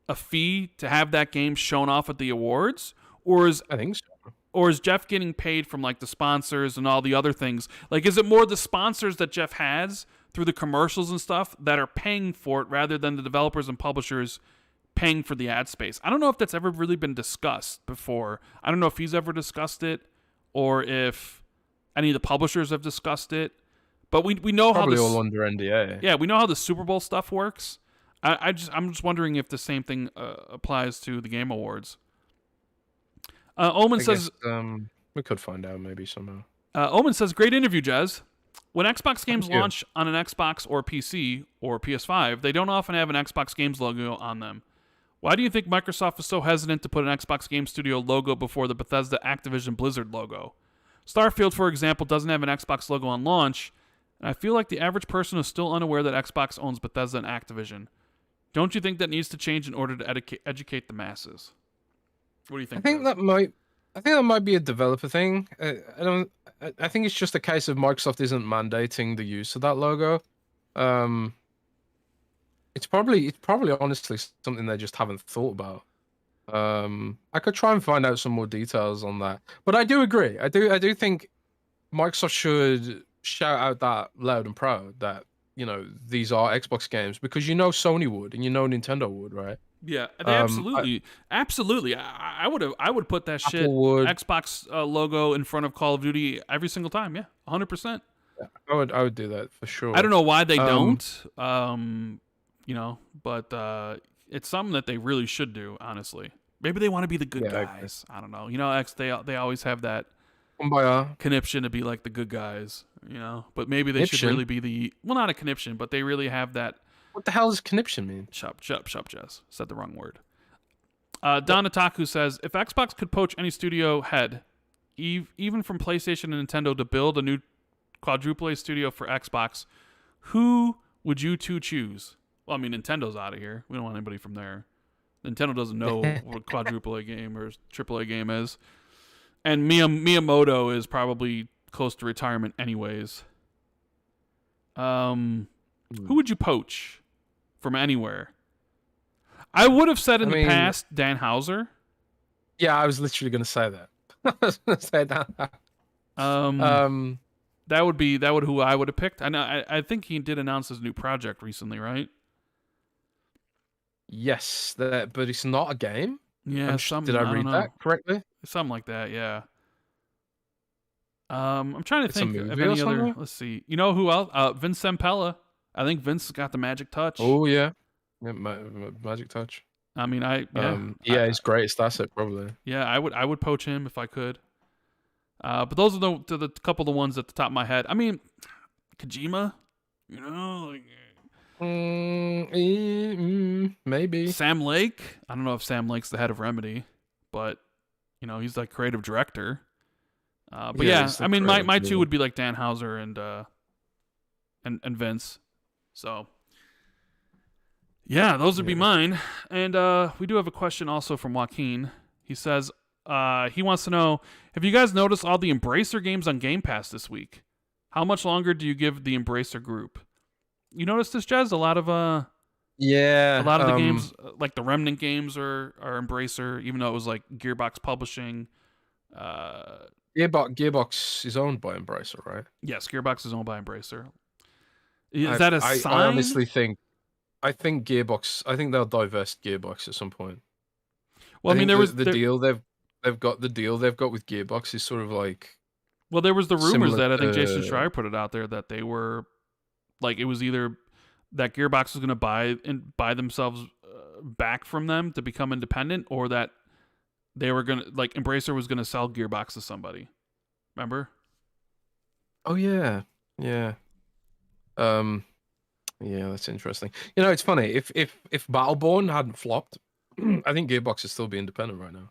a fee to have that game shown off at the awards? I think so. Or is Jeff getting paid from like the sponsors and all the other things? Like, is it more the sponsors that Jeff has through the commercials and stuff that are paying for it rather than the developers and publishers paying for the ad space? I don't know if that's ever really been discussed before. I don't know if he's ever discussed it or if any of the publishers have discussed it. But we know probably how all under NDA. Yeah, we know how the Super Bowl stuff works. I'm just wondering if the same thing applies to the Game Awards. Omen says we could find out maybe somehow. Omen says, great interview, Jez. When Xbox games launch on an Xbox or PC or PS5, they don't often have an Xbox Games logo on them. Why do you think Microsoft is so hesitant to put an Xbox Game Studio logo before the Bethesda Activision Blizzard logo? Starfield, for example, doesn't have an Xbox logo on launch, and I feel like the average person is still unaware that Xbox owns Bethesda and Activision. Don't you think that needs to change in order to educate the masses? What do you think? I think that might be a developer thing. I think it's just a case of Microsoft isn't mandating the use of that logo. It's probably honestly something they just haven't thought about. I could try and find out some more details on that, but I do agree. I do think Microsoft should shout out that loud and proud that these are Xbox games, because Sony would and Nintendo would, right? Yeah, they absolutely. I would put that shit Xbox logo in front of Call of Duty every single time. Yeah, 100%. Yeah, I would do that for sure. I don't know why they don't. But it's something that they really should do. Honestly, maybe they want to be the good guys. I don't know. They always have that conniption to be like the good guys. But maybe they should really be not a conniption, but they really have that. What the hell does conniption mean? Shut, Jess. Said the wrong word. Don Otaku says, if Xbox could poach any studio head, even from PlayStation and Nintendo, to build a new quadruple A studio for Xbox, who would you two choose? Well, I mean, Nintendo's out of here. We don't want anybody from there. Nintendo doesn't know what a quadruple A game or triple A game is. And Miyamoto is probably close to retirement anyways. Who would you poach from anywhere? I would have said in the past Dan Houser. Yeah, I was literally going to say that. I was going to say that. That would who I would have picked. I think he did announce his new project recently, right? Yes, but it's not a game. Yeah, did I read that correctly? Something like that. Yeah. I'm trying to think of any other. Let's see. You know who else? Vince Zampella. I think Vince got the magic touch. Oh yeah, magic touch. I mean, his greatest asset probably. Yeah, I would poach him if I could. But those are the couple of the ones at the top of my head. I mean, Kojima, maybe Sam Lake. I don't know if Sam Lake's the head of Remedy, but he's like creative director. But yeah, I mean, my two would be like Dan Houser and Vince. So yeah, those would be mine. And we do have a question also from Joaquin. He says he wants to know, have you guys noticed all the Embracer games on Game Pass this week? How much longer do you give the Embracer group? You notice this, Jez? A lot of Yeah. A lot of the games, like the Remnant games, are Embracer, even though it was like Gearbox Publishing. Gearbox is owned by Embracer, right? Yes, Gearbox is owned by Embracer. Is that a I sign? honestly think Gearbox. I think they'll divest Gearbox at some point. Well, I mean, there was the deal they've got with Gearbox is sort of like. Well, there was the rumors that I think Jason to... Schreier put it out there that they were like, it was either that Gearbox was going to buy themselves back from them to become independent, or that they were going to, like, Embracer was going to sell Gearbox to somebody. Remember? Oh yeah, yeah. Yeah, that's interesting. You know, it's funny. If Battleborn hadn't flopped, I think Gearbox would still be independent right now.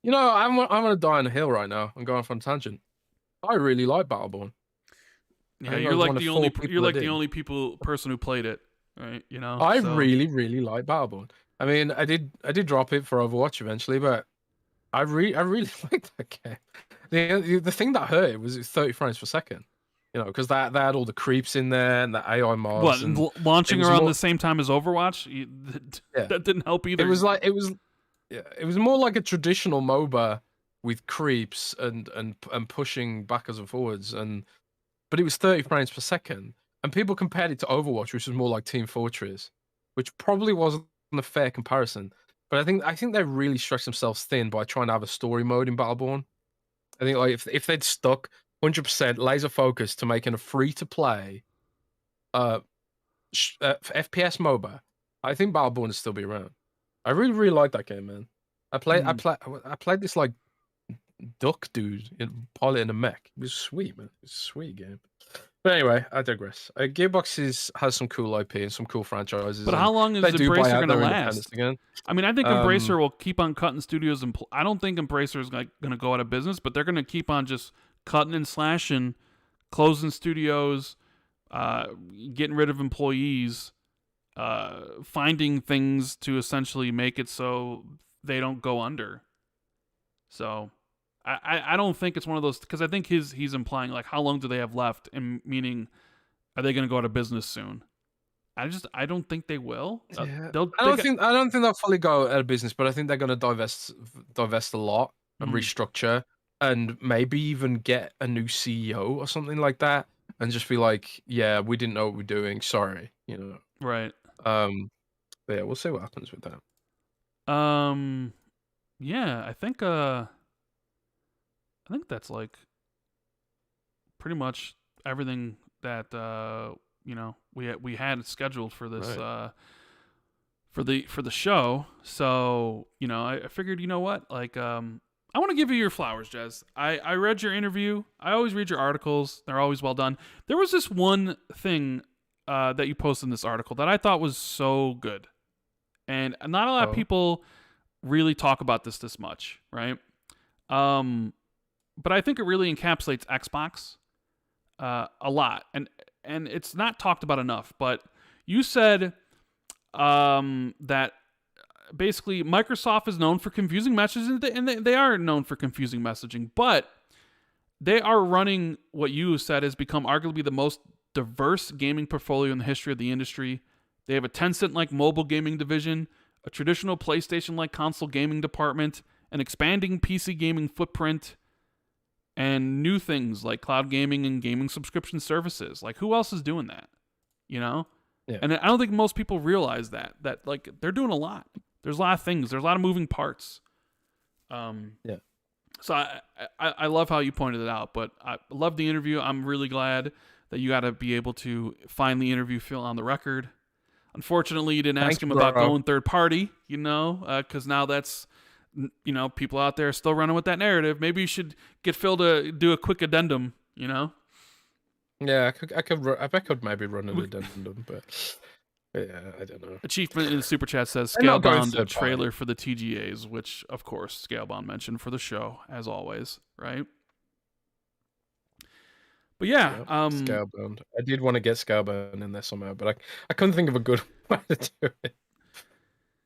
You know, I'm gonna die on a hill right now. I'm going off on a tangent. I really like Battleborn. Yeah, you're like the only person who played it, right? You know, I really like Battleborn. I mean, I did drop it for Overwatch eventually, but I really liked that game. The thing that hurt it was 30 frames per second. You know, because they had all the creeps in there and the AI mobs. What, launching around the same time as Overwatch? That didn't help either. It was more like a traditional MOBA with creeps and pushing backwards and forwards, but it was 30 frames per second. And people compared it to Overwatch, which was more like Team Fortress, which probably wasn't a fair comparison. But I think they really stretched themselves thin by trying to have a story mode in Battleborn. I think like if they'd stuck 100% laser focus to making a free-to-play FPS MOBA, I think Battleborn would still be around. I really like that game, man. I played this like duck dude piloting a mech. It was sweet, man. It was a sweet game. But anyway, I digress. Gearbox has some cool IP and some cool franchises. But how long is Embracer going to last? Again. I mean, I think Embracer will keep on cutting studios, and I don't think Embracer is going to go out of business, but they're going to keep on just cutting and slashing, closing studios, getting rid of employees, finding things to essentially make it so they don't go under. So I don't think it's one of those, because I think he's implying like, how long do they have left, and meaning, are they going to go out of business soon? I don't think they will. I don't think they'll fully go out of business, but I think they're going to divest a lot and restructure, and maybe even get a new CEO or something like that, and just be like, yeah, we didn't know what we're doing. Sorry, you know. Right. But yeah, we'll see what happens with that. Yeah, I think that's like pretty much everything that you know, we had scheduled for this for the show. So, you know, I figured, you know what, like I want to give you your flowers, Jez. I read your interview. I always read your articles. They're always well done. There was this one thing that you posted in this article that I thought was so good, and not a lot of people really talk about this much, right? But I think it really encapsulates Xbox a lot, and it's not talked about enough. But you said that basically Microsoft is known for confusing messages, and they are known for confusing messaging, but they are running what you said has become arguably the most diverse gaming portfolio in the history of the industry. They have a Tencent-like mobile gaming division, a traditional PlayStation-like console gaming department, an expanding PC gaming footprint, and new things like cloud gaming and gaming subscription services. Like, who else is doing that? You know? Yeah. And I don't think most people realize that like they're doing a lot. There's a lot of things. There's a lot of moving parts. Yeah. So I love how you pointed it out, but I love the interview. I'm really glad that you got to be able to find the interview Phil on the record. Unfortunately, you didn't ask him about going third party, you know, because now that's, you know, people out there still running with that narrative. Maybe you should get Phil to do a quick addendum, you know? Yeah, I bet I could maybe run an addendum, but yeah, I don't know. Achievement in the Super Chat says Scalebound trailer for the TGA'S, which, of course, Scalebound mentioned for the show, as always, right? But yeah, Scalebound. I did want to get Scalebound in there somehow, but I couldn't think of a good way to do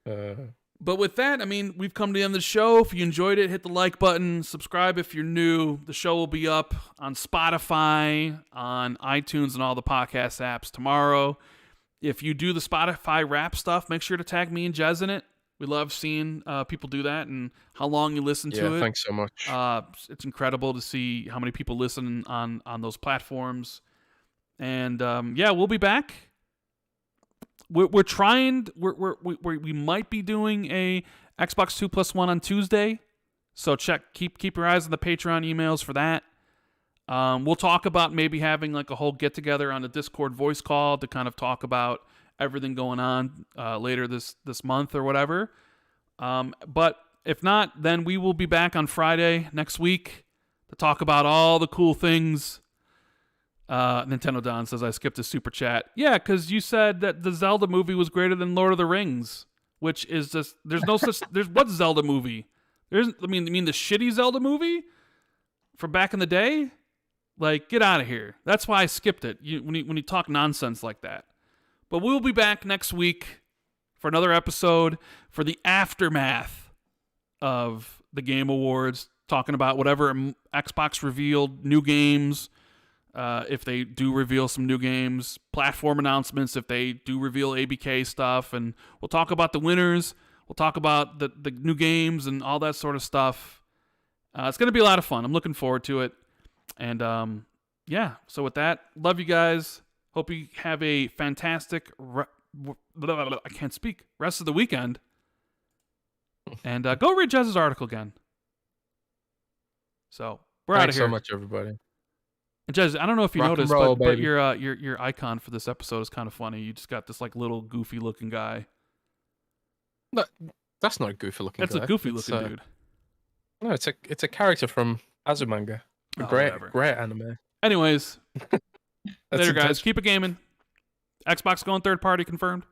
it. But with that, I mean, we've come to the end of the show. If you enjoyed it, hit the like button. Subscribe if you're new. The show will be up on Spotify, on iTunes, and all the podcast apps tomorrow. if you do the Spotify rap stuff, make sure to tag me and Jez in it. We love seeing people do that and how long you listen to it. Yeah, thanks so much. It's incredible to see how many people listen on those platforms. And we'll be back. We're trying. We might be doing a Xbox 2+1 on Tuesday, so keep your eyes on the Patreon emails for that. We'll talk about maybe having like a whole get together on the Discord voice call to kind of talk about everything going on later this month or whatever. But if not, then we will be back on Friday next week to talk about all the cool things. Nintendo Don says I skipped a super chat. Yeah, because you said that the Zelda movie was greater than Lord of the Rings, which is just there's no such there's what Zelda movie? You mean the shitty Zelda movie from back in the day? Like, get out of here. That's why I skipped it. When you talk nonsense like that. But we'll be back next week for another episode for the aftermath of the Game Awards, talking about whatever Xbox revealed, new games. If they do reveal some new games, platform announcements, if they do reveal ABK stuff, and we'll talk about the winners, we'll talk about the new games and all that sort of stuff. It's going to be a lot of fun. I'm looking forward to it. And so with that, love you guys. Hope you have a fantastic rest of the weekend. And go read Jez's article again. So we're out of here. Thanks so much, everybody. And Jez, I don't know if you Rock and noticed, roll, but baby. your icon for this episode is kind of funny. You just got this like little goofy looking guy. No, that's not a goofy looking guy. That's a goofy looking dude. No, it's a character from Azumanga. Great anime. Anyways, later guys. intense. Keep it gaming. Xbox going third party confirmed.